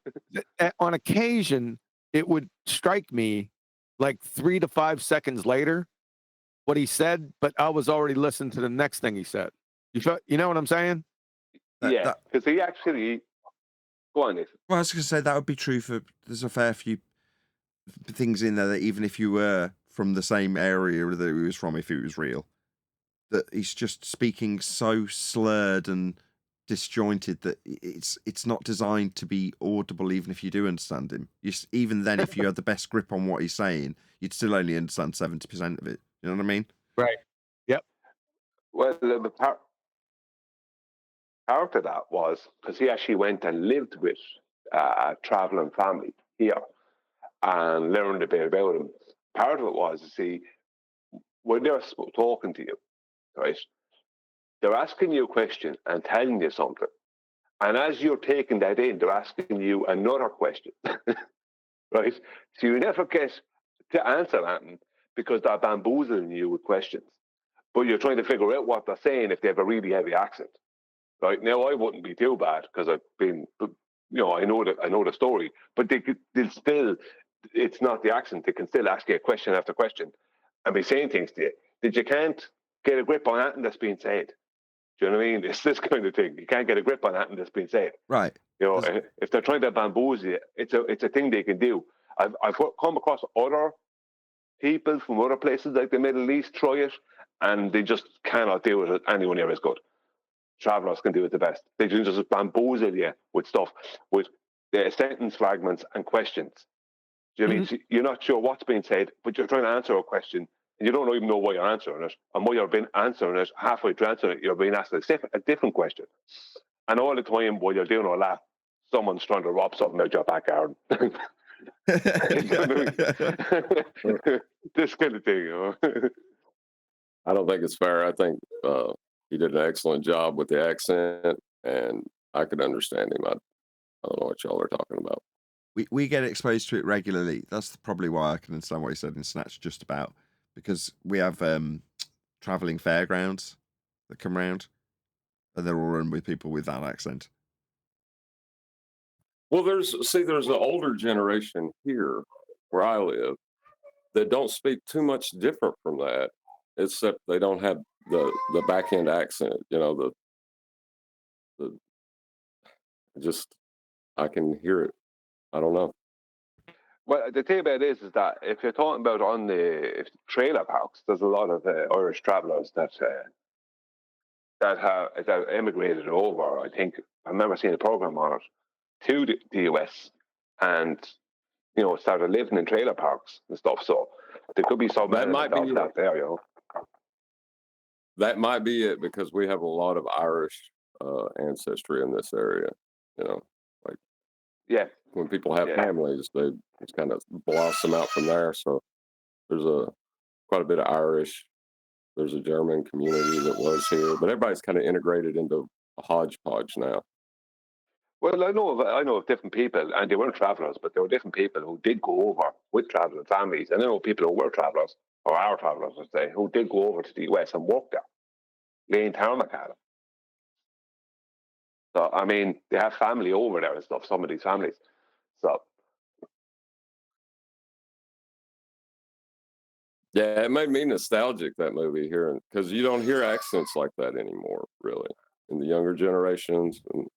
on occasion, it would strike me like 3 to 5 seconds later what he said, but I was already listening to the next thing he said. You know what I'm saying? Yeah, because he actually. Go on, Nathan. Well, I was going to say that would be true for. There's a fair few things in there that even if you were from the same area that he was from, if it was real, that he's just speaking so slurred and disjointed that it's not designed to be audible, even if you do understand him. Even then, if you had the best grip on what he's saying, you'd still only understand 70% of it. You know what I mean? Right. Yep. Well, the part of that was because he actually went and lived with a traveling family here and learned a bit about him. Part of it was, when they're talking to you, right? they're asking you a question and telling you something. And as you're taking that in, they're asking you another question, right? So you never get to answer that because they're bamboozling you with questions. But you're trying to figure out what they're saying if they have a really heavy accent. Right now, I wouldn't be too bad because I've been, I know the story. But they'll still, it's not the accent. They can still ask you question after question and be saying things to you that you can't get a grip on anything that's being said. Do you know what I mean? It's this kind of thing. You can't get a grip on anything that's being said. Right. If they're trying to bamboozle you, it's a thing they can do. I've come across other people from other places like the Middle East try it, and they just cannot do it anywhere near as good. Travelers can do it the best. They can just bamboozle you with stuff, with sentence fragments and questions. Do you know what I mean? So you're not sure what's being said, but you're trying to answer a question, and you don't even know why you're answering it. And while you've been answering it, halfway through answering it, you're being asked a different question. And all the time while you're doing all that, someone's trying to rob something out your back garden. This kind of thing, I don't think it's fair. I think he did an excellent job with the accent, and I could understand him. I don't know what y'all are talking about. We get exposed to it regularly. That's probably why I can understand what he said in Snatch just about, because we have travelling fairgrounds that come round, and they're all run with people with that accent. Well, there's an older generation here where I live that don't speak too much different from that, except they don't have the back end accent. The just I can hear it. I don't know. Well, the thing about it is that if you're talking about on the trailer parks, there's a lot of Irish travellers that have immigrated over. I think I remember seeing a program on it to the US, and started living in trailer parks and stuff. So there could be some that might be that there, That might be it, because we have a lot of Irish ancestry in this area. Like when people have families, they just kind of blossom out from there. So there's quite a bit of Irish. There's a German community that was here, but everybody's kind of integrated into a hodgepodge now. Well, I know of different people, and they weren't travellers, but there were different people who did go over with travelling families. And I know people who were travellers, or are travellers, let's say, who did go over to the US and work there, laying tarmac at them. So, I mean, they have family over there and stuff, some of these families. So, yeah, it made me nostalgic, that movie, here, because you don't hear accents like that anymore, really, in the younger generations. And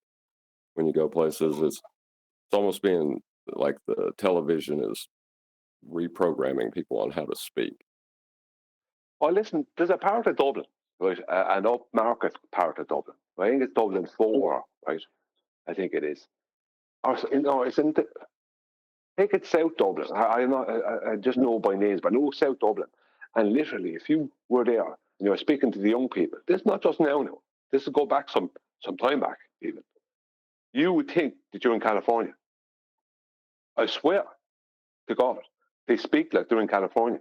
when you go places, it's almost being like the television is reprogramming people on how to speak. oh, listen, there's a part of Dublin, right? An upmarket part of Dublin. I think it's Dublin 4, right? I think it is. Or it's in. I think it's South Dublin. I just know by names, but I know South Dublin. And literally, if you were there and you were speaking to the young people, this is not just now. This will go back some time back even. You would think that you're in California. I swear to God, they speak like they're in California.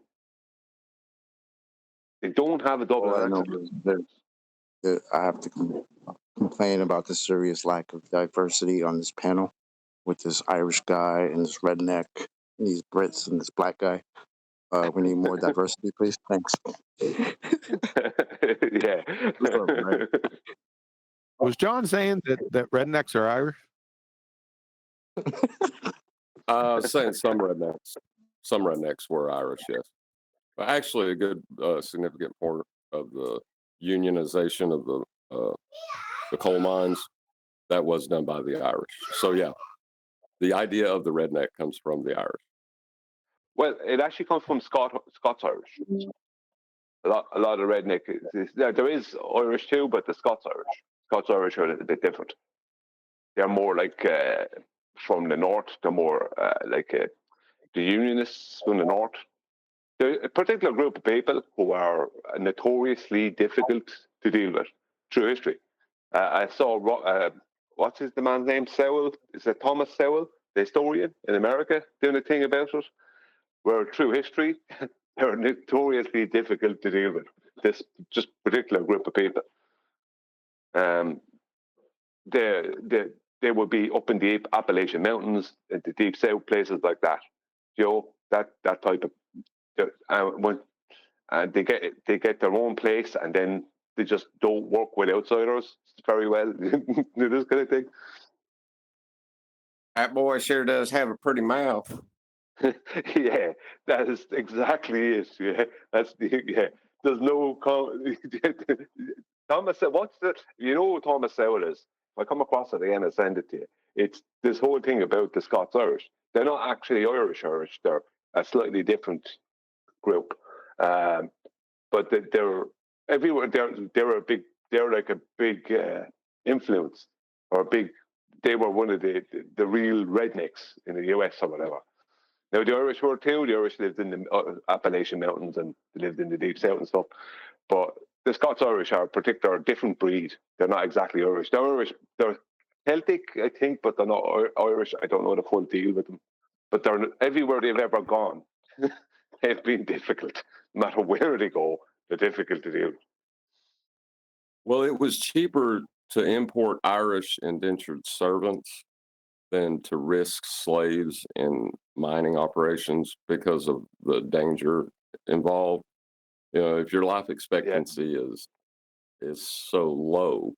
They don't have a Dublin accent. I have to complain about the serious lack of diversity on this panel with this Irish guy and this redneck and these Brits and this black guy. We need more diversity, please. Thanks. Yeah. Was John saying that rednecks are Irish? Saying some rednecks were Irish, yes. But actually, a good significant part of the unionization of the coal mines, that was done by the Irish. So yeah, the idea of the redneck comes from the Irish. Well, it actually comes from Scots Irish. A lot of redneck. There is Irish too, but the Scots Irish. Scots Irish are a little bit different. They're more like from the north. They're more like the Unionists from the north. There's a particular group of people who are notoriously difficult to deal with through history. I saw what's the man's name? Sowell. Is it Thomas Sowell, the historian in America, doing a thing about it? Where through history, they're notoriously difficult to deal with. This just particular group of people. They would be up in the Appalachian Mountains, in the deep south, places like that. You know, that type of and they get their own place, and then they just don't work with outsiders very well. This kind of thing. That boy sure does have a pretty mouth. Yeah, that is exactly it. Yeah, There's no Thomas. What's the? You know who Thomas Sowell is? If I come across it again, I'll send it to you. It's this whole thing about the Scots Irish. They're not actually Irish. They're a slightly different group, but they're everywhere. They're like a big influence, or a big. They were one of the real rednecks in the US or whatever. Now, the Irish were too. The Irish lived in the Appalachian Mountains and they lived in the deep south and stuff. But the Scots-Irish are a particular different breed. They're not exactly Irish. They're Irish. They're Celtic, I think, but they're not Irish. I don't know the full deal with them. But they're everywhere they've ever gone. They've been difficult. No matter where they go, they're difficult to deal with. Well, it was cheaper to import Irish indentured servants than to risk slaves in mining operations because of the danger involved. You know, if your life expectancy is so low,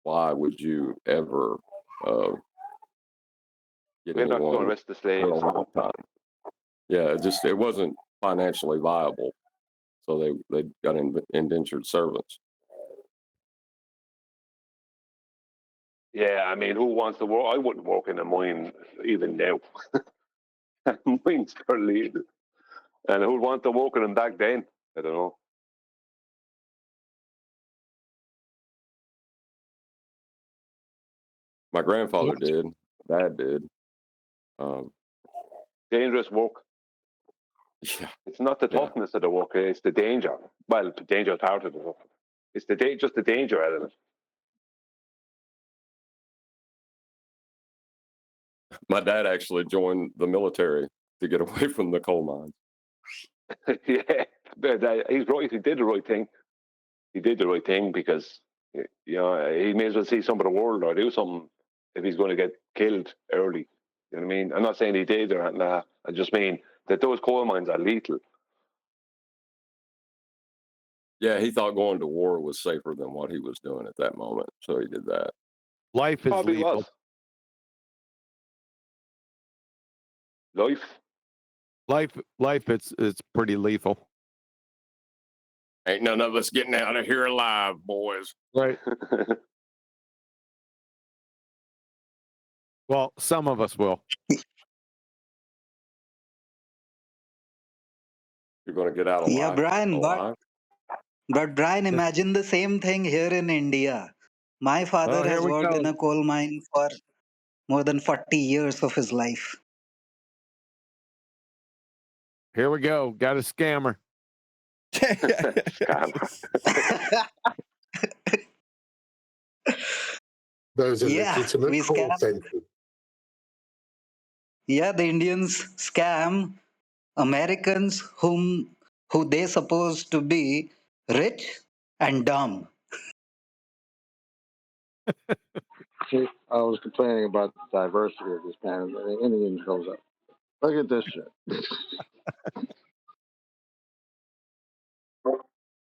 why would you ever get We're not going to anyone risk the slaves. for a long time? Yeah, it wasn't financially viable, so they got indentured servants. Yeah, I mean, who wants to work? I wouldn't work in a mine even now. Mines are illegal. And who'd want to work in them back then? I don't know. My grandfather did. Dad did. Dangerous work. Yeah. It's not the toughness of the work, it's the danger. Well, the danger is part of the work. It's just the danger element. My dad actually joined the military to get away from the coal mines. Yeah, but he's right. He did the right thing. He did the right thing because, you know, he may as well see some of the world or do something if he's going to get killed early. You know what I mean? I'm not saying he did or not. I just mean that those coal mines are lethal. Yeah, he thought going to war was safer than what he was doing at that moment, so he did that. Life is Probably lethal. Was. Life, it's pretty lethal. Ain't none of us getting out of here alive, boys. Right. Well, some of us will. You're going to get out alive. Yeah, Brian, alive? but Brian, imagine the same thing here in India. My father Here has we worked go. in a coal mine for more than 40 years of his life. Here we go. Got a scammer. Those are Yeah, legitimate we call scam. centers. Yeah, the Indians scam Americans who they supposed to be rich and dumb. See, I was complaining about the diversity of this panel, and the Indian goes up. Look at this shit.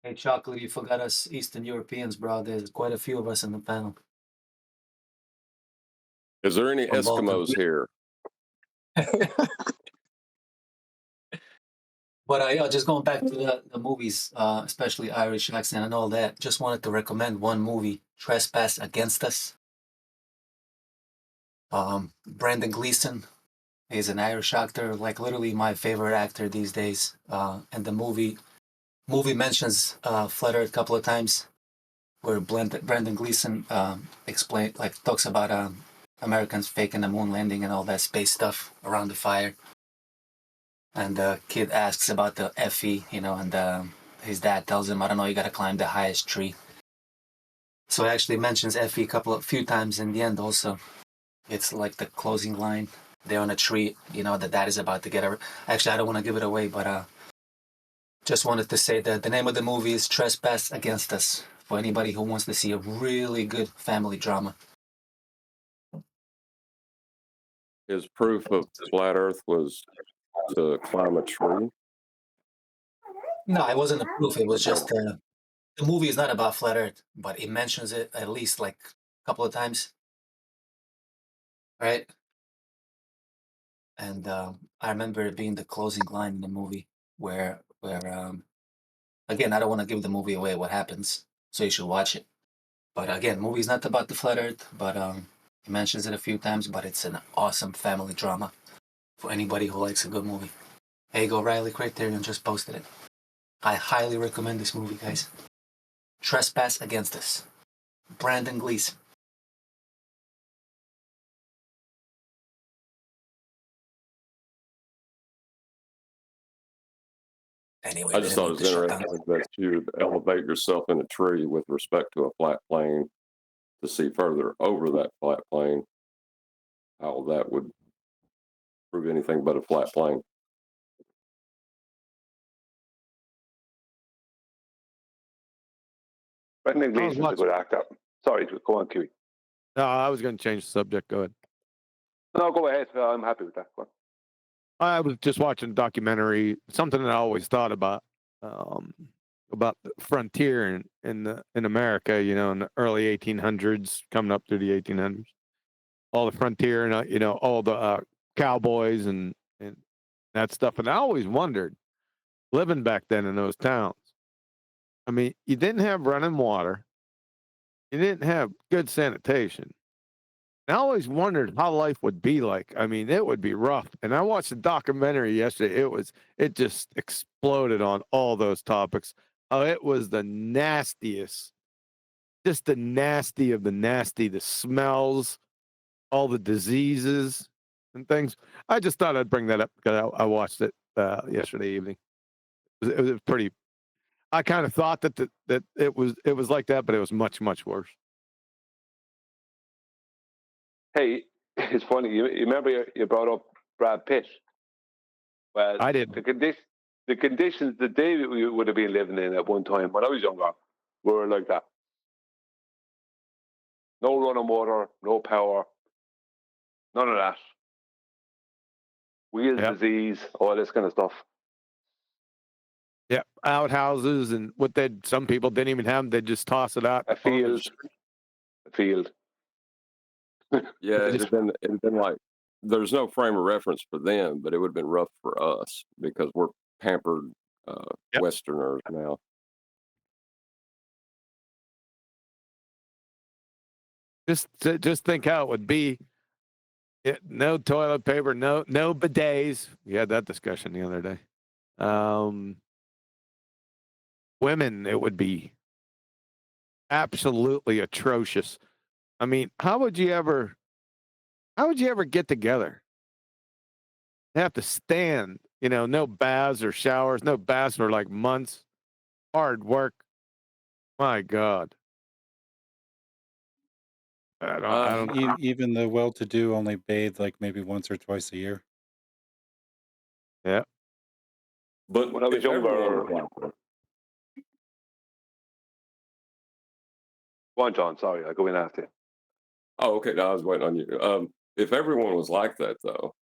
Hey, Chocolate, you forgot us Eastern Europeans, bro. There's quite a few of us in the panel. Is there any From Eskimos here? But just going back to the movies, especially Irish accent and all that, just wanted to recommend one movie, Trespass Against Us. Brendan Gleeson is an Irish actor, like literally my favorite actor these days. And the movie mentions Flutter a couple of times, where Brendan Gleeson talks about Americans faking the moon landing and all that space stuff around the fire. And the kid asks about the Effie, and his dad tells him, I don't know, you got to climb the highest tree. So it actually mentions Effie a few times in the end also. It's like the closing line. They're on a tree, the dad is about to get her. Actually, I don't want to give it away, but just wanted to say that the name of the movie is Trespass Against Us. for anybody who wants to see a really good family drama. His proof of flat Earth was to climb a tree. No, it wasn't a proof. It was just the movie is not about flat Earth, but it mentions it at least like a couple of times, right? And I remember it being the closing line in the movie where again, I don't want to give the movie away what happens, so you should watch it. But again, movie's not about the flat Earth, but he mentions it a few times. But it's an awesome family drama for anybody who likes a good movie. There you go, Riley Criterion just posted it. I highly recommend this movie, guys. Trespass Against Us. Brandon Gleeson. Anyway, I just thought it was interesting that you elevate yourself in a tree with respect to a flat plane to see further over that flat plane. How that would prove anything but a flat plane. Brendan Gleeson's a good actor. Sorry, go on, Kiwi. No, I was going to change the subject. Go ahead. No, go ahead. I'm happy with that. Go on. I was just watching a documentary, something that I always thought about the frontier in America. You know, in the early 1800s, coming up through the 1800s, all the frontier and you know all the cowboys and that stuff. And I always wondered, living back then in those towns. I mean, you didn't have running water, you didn't have good sanitation. I always wondered how life would be like. I mean, it would be rough. And I watched a documentary yesterday. It just exploded on all those topics. Oh, it was the nastiest, just the nasty of the nasty, the smells, all the diseases and things. I just thought I'd bring that up because I watched it yesterday evening. It was pretty. I kind of thought that it was like that, but it was much, much worse. Hey, it's funny. You remember you brought up Brad Pitt? Well, I did. The conditions that they would have been living in at one time when I was younger were like that. No running water, no power, none of that. Wheels disease, all this kind of stuff. Yeah, outhouses and some people didn't even have them. They'd just toss it out. A field. Yeah, it'd been like there's no frame of reference for them, but it would have been rough for us because we're pampered Westerners now. Just think how it would be. No toilet paper, no bidets. We had that discussion the other day. Women, it would be absolutely atrocious. I mean, how would you ever get together? You have to stand, you know, no baths or showers, no baths for like months. Hard work. My God. I don't Even the well-to-do only bathe like maybe once or twice a year. Yeah. But when I was younger. Go on, John. Sorry, I go in after you. Oh, okay. No, I was waiting on you. If everyone was like that, though,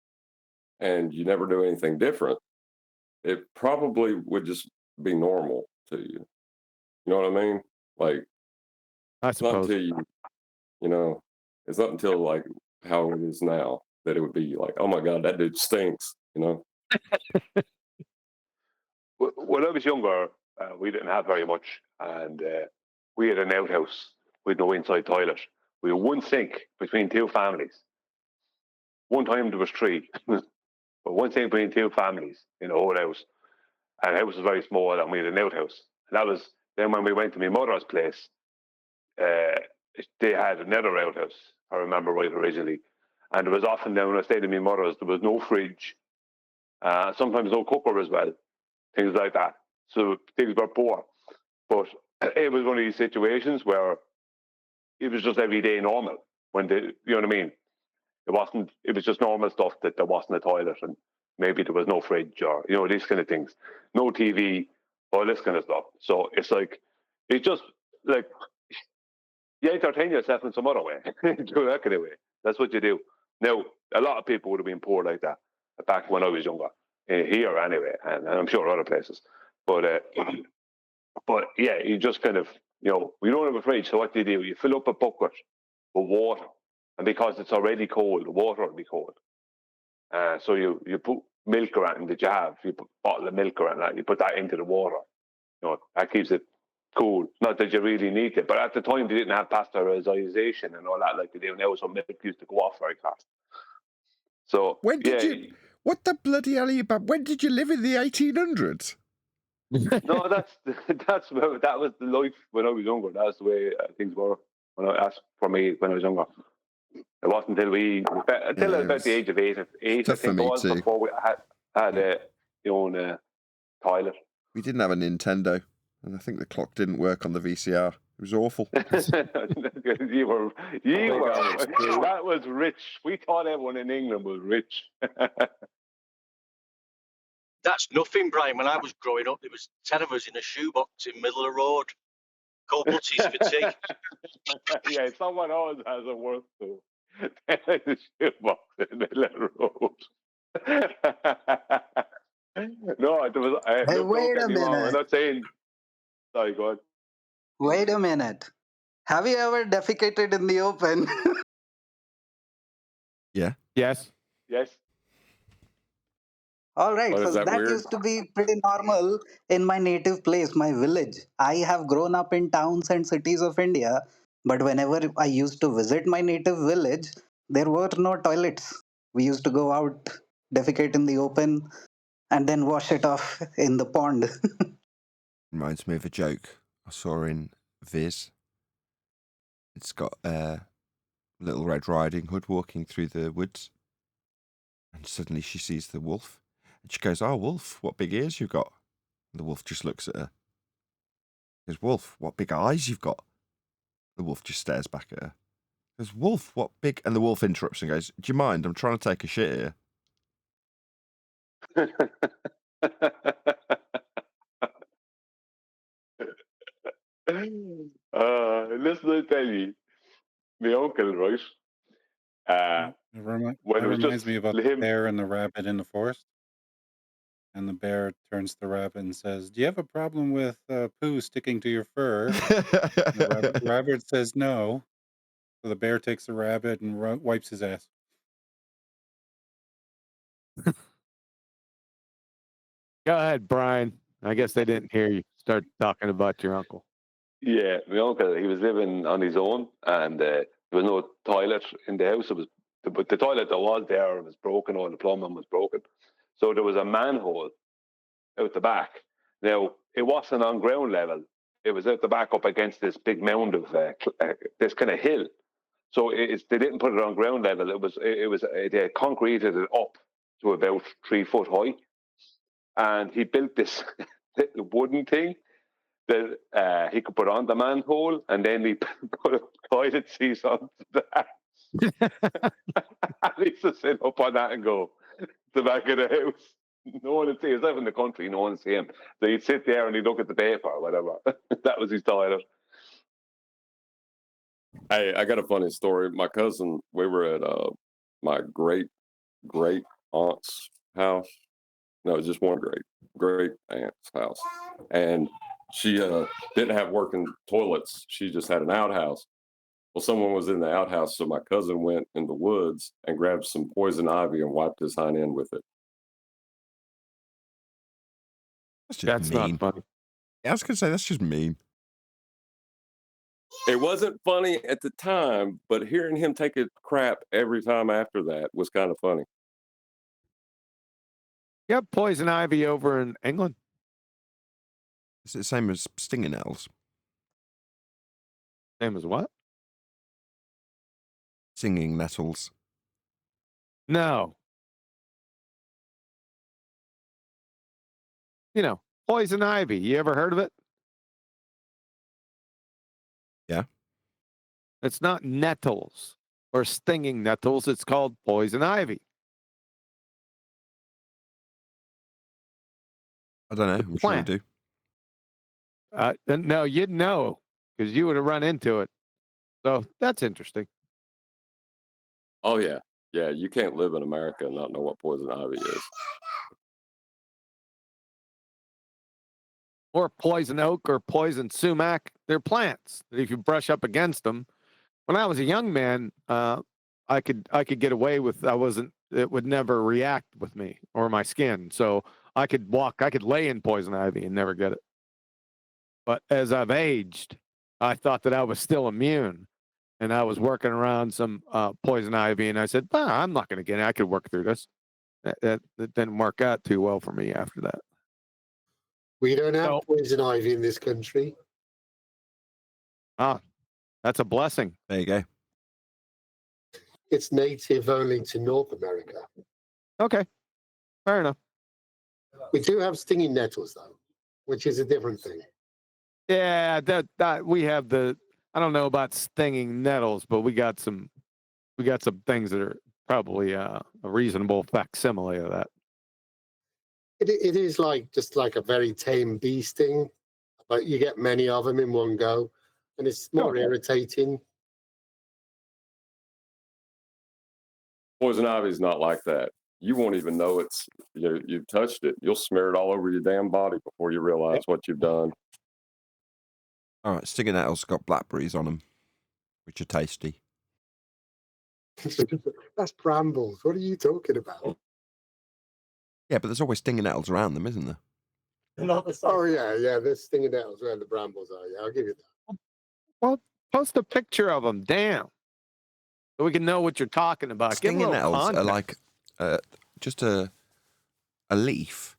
and you never do anything different, it probably would just be normal to you. You know what I mean? Like, I it's not suppose. until you know, it's not until like how it is now that it would be like, oh my God, that dude stinks. You know. When I was younger, we didn't have very much, and we had an outhouse with no inside toilet. We had one sink between two families. One time there was three, but one sink between two families in the whole house. And the house was very small, and we had an outhouse. And that was then when we went to my mother's place. They had another outhouse, I remember right originally, and there was often down when I stayed in my mother's, there was no fridge, sometimes no cooker as well, things like that. So things were poor, but it was one of these situations where it was just everyday normal. When you know what I mean? It wasn't. It was just normal stuff that there wasn't a toilet and maybe there was no fridge or these kind of things, no TV, all this kind of stuff. So it's like it just like, you entertain yourself in some other way. Do that kind of way. That's what you do. Now, a lot of people would have been poor like that back when I was younger, here anyway, and I'm sure other places. But yeah, you just kind of, we don't have a fridge, so what do? You fill up a bucket with water, and because it's already cold, the water will be cold. So you put milk around that you have, you put a bottle of milk around that, you put that into the water. That keeps it cool. Not that you really need it, but at the time they didn't have pasteurization and all that like they do now, so milk used to go off very fast. So when did you? What the bloody hell are you about? When did you live in the 1800s? No, that was the life when I was younger. That's the way things were that's for me when I was younger. It wasn't until about the age of eight. I think it was too. before we had your own toilet. We didn't have a Nintendo, and I think the clock didn't work on the VCR. It was awful. you were. That was rich. We thought everyone in England was rich. That's nothing, Brian. When I was growing up, there was 10 of us in a shoebox in the middle of the road. Cold butties for tea. Yeah, someone always has a worse too. 10 in a shoebox in the middle of the road. No, it was. Hey, wait a I'm minute. not saying. Sorry, go on. Wait a minute. Have you ever defecated in the open? Yeah. Yes. Yes. All right, But so is that that weird? used to be pretty normal in my native place, my village. I have grown up in towns and cities of India, but whenever I used to visit my native village, there were no toilets. We used to go out, defecate in the open, and then wash it off in the pond. Reminds me of a joke I saw in Viz. It's got Little Red Riding Hood walking through the woods, and suddenly she sees the wolf, and she goes, "Oh, wolf, what big ears you've got!" And the wolf just looks at her. He goes, "Wolf, what big eyes you've got!" The wolf just stares back at her. He goes, "Wolf, what big..." And the wolf interrupts and goes, "Do you mind? I'm trying to take a shit here." Listen, I tell you, my uncle, right? That When it was reminds just me about the him. bear and the rabbit in the forest. And the bear turns to the rabbit and says, "Do you have a problem with poo sticking to your fur?" And the rabbit says no. So the bear takes the rabbit and wipes his ass. Go ahead, Brian. I guess they didn't hear you start talking about your uncle. Yeah, my uncle, he was living on his own, and there was no toilet in the house. But the toilet that was there was broken, or the plumbing was broken. So there was a manhole out the back. Now, it wasn't on ground level. It was out the back up against this big mound of this kind of hill. So they didn't put it on ground level. They concreted it up to about 3 foot high, and he built this little wooden thing that he could put on the manhole, and then he put a toilet seat on that. And he used to sit up on that and go to the back of the house. No one would see. He was in the country. No one would see him. So he'd sit there and he'd look at the paper or whatever. That was his toilet. Hey, I got a funny story. My cousin, we were at my great aunt's house. No, just one great aunt's house, and she didn't have working toilets. She just had an outhouse. Well, someone was in the outhouse, so my cousin went in the woods and grabbed some poison ivy and wiped his hind end with it. That's not funny. I was going to say, that's just mean. It wasn't funny at the time, but hearing him take a crap every time after that was kind of funny. You have poison ivy over in England? Is it the same as stinging nettles? Same as what? Singing nettles. No. Poison ivy. You ever heard of it? Yeah. It's not nettles or stinging nettles. It's called poison ivy. I don't know. I'm sure you do. No, you'd know because you would have run into it. So that's interesting. Oh yeah, yeah. You can't live in America and not know what poison ivy is. Or poison oak or poison sumac. They're plants that if you brush up against them. When I was a young man, I could get away with. It would never react with me or my skin. So I could lay in poison ivy and never get it. But as I've aged, I thought that I was still immune, and I was working around some poison ivy, and I said, I'm not going to get it. I could work through this. That didn't work out too well for me after that. We don't have poison ivy in this country. Ah, that's a blessing. There you go. It's native only to North America. Okay, fair enough. We do have stinging nettles, though, which is a different thing. Yeah, that we have the. I don't know about stinging nettles, but we got some things that are probably a reasonable facsimile of that. It is just like a very tame bee sting, but you get many of them in one go, and it's more irritating. Poison ivy is not like that. You won't even know you've touched it. You'll smear it all over your damn body before you realize what you've done. All right, stinging nettles got blackberries on them, which are tasty. That's brambles. What are you talking about? Yeah, but there's always stinging nettles around them, isn't there? Oh yeah, there's stinging nettles where the brambles are. Yeah, I'll give you that. Well, post a picture of them. Damn. So we can know what you're talking about. Stinging nettles are like just a leaf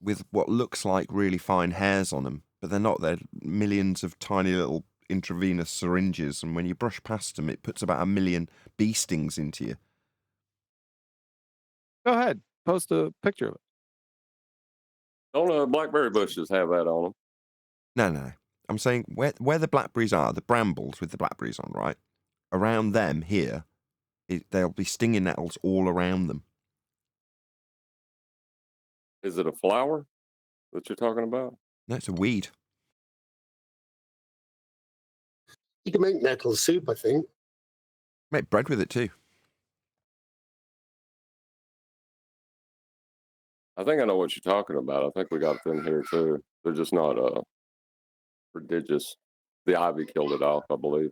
with what looks like really fine hairs on them, but they're not. They're millions of tiny little intravenous syringes, and when you brush past them, it puts about 1 million bee stings into you. Go ahead. Post a picture of it. Don't blackberry bushes have that on them? No. I'm saying where the blackberries are, the brambles with the blackberries on, right? Around them here, there'll be stinging nettles all around them. Is it a flower that you're talking about? No, it's a weed. You can make nettle soup, I think. Make bread with it too. I think I know what you're talking about. I think we got them here too. They're just not prodigious. The ivy killed it off, I believe.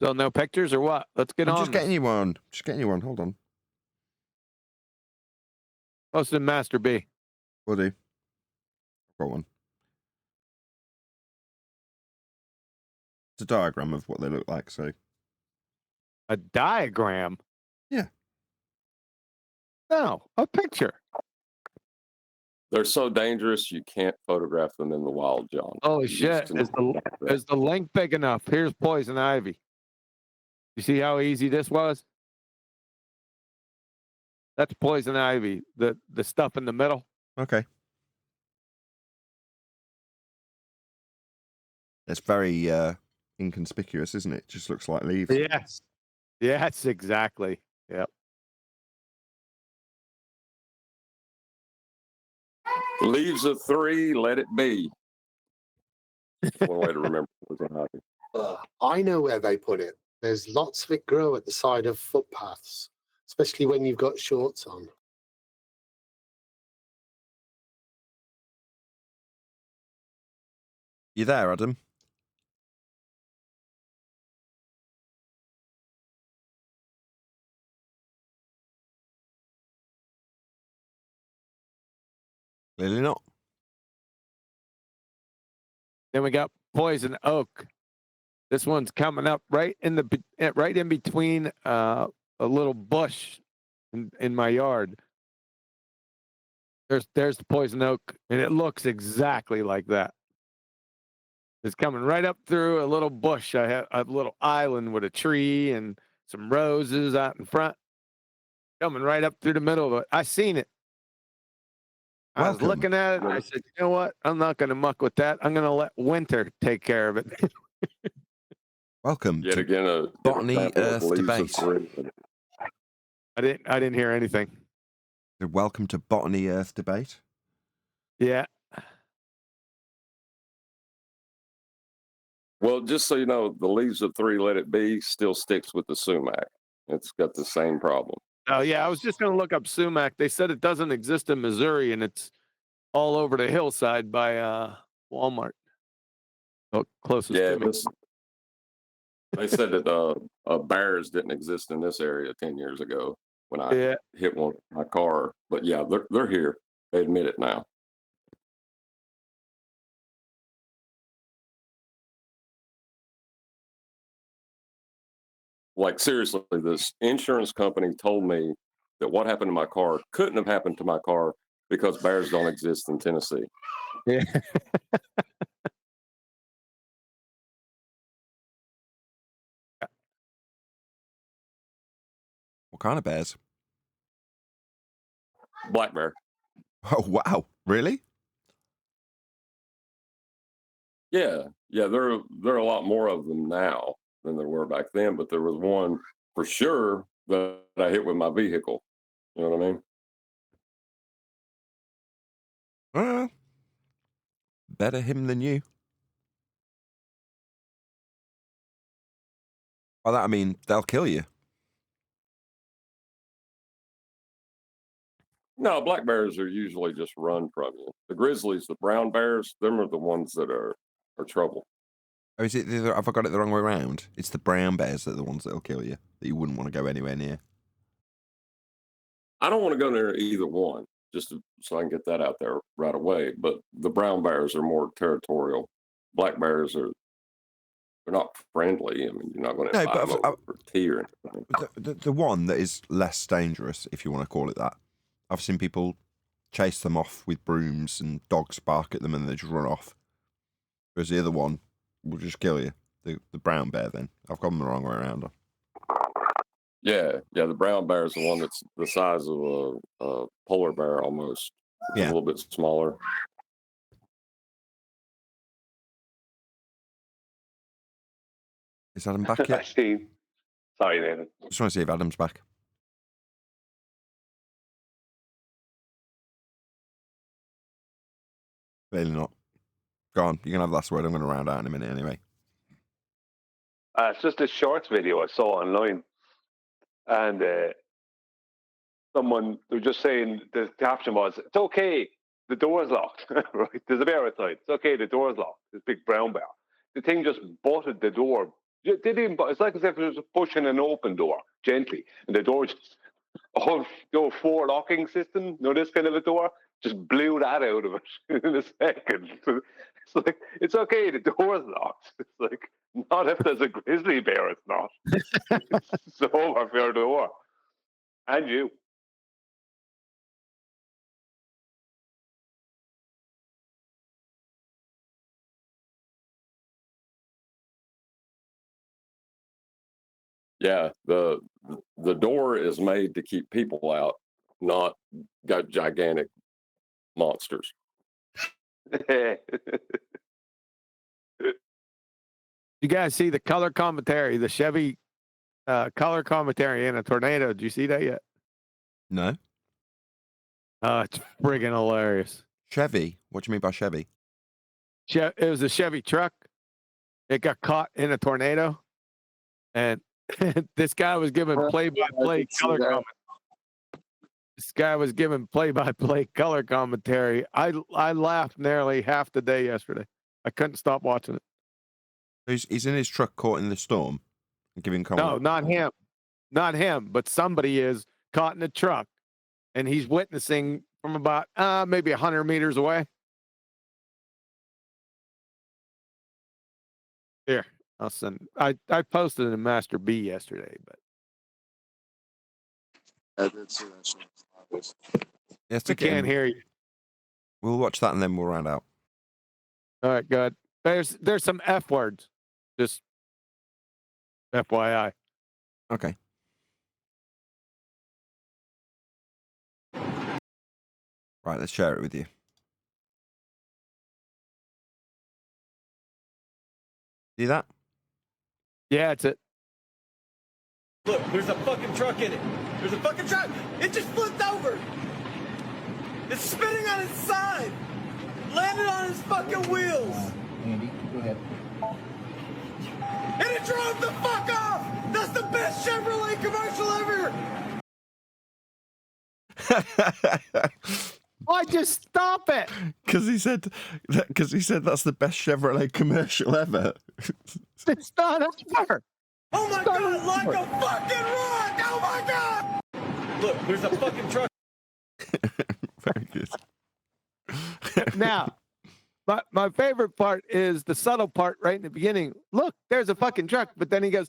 So no pictures or what? Let's get on. Just getting you one. Just getting you one. Hold on. Post in Master B. Will do. I've got one. It's a diagram of what they look like. So. A diagram? Yeah. No, a picture. They're so dangerous you can't photograph them in the wild, John. Holy shit. Is the link big enough? Here's poison ivy. You see how easy this was? That's poison ivy, the stuff in the middle. Okay. It's very inconspicuous, isn't it? Just looks like leaves. Yes. Yes, exactly. Yep. Leaves of 3, let it be. One way to remember poison ivy. I know where they put it. There's lots of it grow at the side of footpaths, especially when you've got shorts on. You there, Adam? Clearly not. Then we got poison oak. This one's coming up right in between a little bush in my yard. There's the poison oak, and it looks exactly like that. It's coming right up through a little bush. I have a little island with a tree and some roses out in front. Coming right up through the middle of it. I seen it. I was looking at it, and I said, you know what? I'm not going to muck with that. I'm going to let winter take care of it. Welcome Yet to again, Botany Earth Debate. I didn't hear anything. Welcome to Botany Earth Debate. Yeah. Well, just so you know, the Leaves of Three Let It Be still sticks with the sumac. It's got the same problem. Oh, yeah. I was just going to look up sumac. They said it doesn't exist in Missouri, and it's all over the hillside by Walmart. Oh, closest Yeah, to me. they said that bears didn't exist in this area 10 years ago when I hit one with my car. But yeah, they're here. They admit it now. Like, seriously, this insurance company told me that what happened to my car couldn't have happened to my car because bears don't exist in Tennessee. Yeah. What kind of bears? Black bear. Oh, wow. Really? Yeah. There are a lot more of them now than there were back then, but there was one for sure that I hit with my vehicle. You know what I mean? Better him than you. By that I mean they'll kill you. No, black bears are usually just run from you. The grizzlies, the brown bears, them are the ones that are trouble. Or is it? Have I got it the wrong way around? It's the brown bears that are the ones that'll kill you. That you wouldn't want to go anywhere near. I don't want to go near either one, so I can get that out there right away. But the brown bears are more territorial. Black bears they're not friendly. I mean, you're not going to invite them over for tea or anything. The one that is less dangerous, if you want to call it that. I've seen people chase them off with brooms and dogs bark at them and they just run off. Whereas the other one will just kill you. The brown bear, then. I've got them the wrong way around. Yeah. The brown bear is the one that's the size of a polar bear almost. It's a little bit smaller. Is Adam back yet? Sorry, Nathan. Just want to see if Adam's back. Clearly not. Go on. You can have the last word. I'm going to round out in a minute anyway. It's just a shorts video I saw online. And someone, they were just saying, the caption was, it's okay, the door's locked. Right? There's a bear outside. It's okay, the door's locked. This big brown bear. The thing just butted the door. It's like as if it was pushing an open door gently. And the door just, the floor locking system, this kind of a door, just blew that out of it in a second. So it's like, it's okay, the door's locked. It's like, not if there's a grizzly bear, it's not. It's over for your door. And you. Yeah, the door is made to keep people out, not got gigantic monsters. You guys see the color commentary, the Chevy color commentary in a tornado? Did you see that yet? No. It's friggin' hilarious. Chevy? What do you mean by Chevy? It was a Chevy truck. It got caught in a tornado. And this guy was giving play-by-play color commentary. This guy was giving play-by-play color commentary. I laughed nearly half the day yesterday. I couldn't stop watching it. He's in his truck caught in the storm and giving comment. No, not him. Not him, but somebody is caught in a truck, and he's witnessing from about maybe 100 meters away. Here, I'll send. I posted it in Master B yesterday, but I did see that shit. Yes, I can't hear you. We'll watch that and then we'll round out. All right, good. There's some F words. Just FYI. Okay. Right, let's share it with you. See that? Yeah, it's it. Look, there's a fucking truck in it. There's a fucking truck. It just flipped over. It's spinning on its side. fucking wheels. Andy, go ahead. And it drove the fuck off. That's the best Chevrolet commercial ever. Why just stop it? Because he said that's the best Chevrolet commercial ever. It's not over. Oh my god, like a fucking rock! Oh my god! Look, there's a fucking truck. Very good. Now, my favorite part is the subtle part right in the beginning. Look, there's a fucking truck. But then he goes,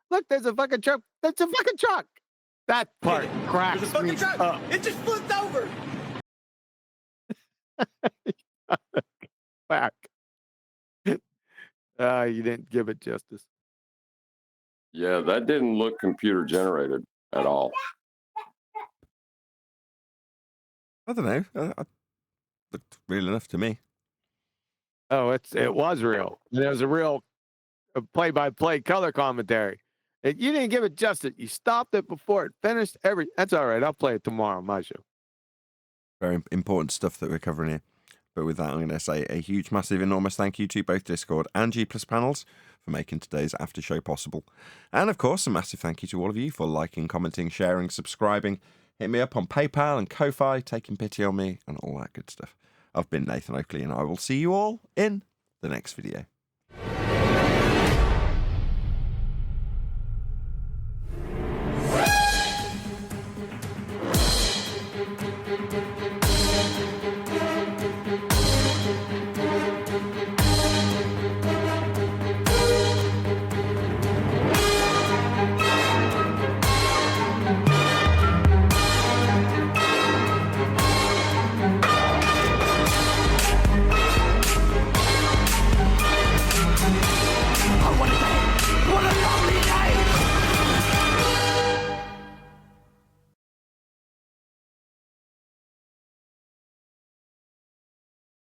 look, there's a fucking truck. That's a fucking truck. That part cracks There's a fucking me truck. up. It just flipped over. Back. You didn't give it justice. Yeah, that didn't look computer generated at all. I don't know. It looked real enough to me. Oh, it was real. There was a real play-by-play color commentary. You didn't give it justice. You stopped it before it finished. That's all right. I'll play it tomorrow on my show. Very important stuff that we're covering here. But with that, I'm going to say a huge, massive, enormous thank you to both Discord and G Plus Panels for making today's after show possible. And of course, a massive thank you to all of you for liking, commenting, sharing, subscribing. Hit me up on PayPal and Ko-Fi, taking pity on me, and all that good stuff. I've been Nathan Oakley, and I will see you all in the next video.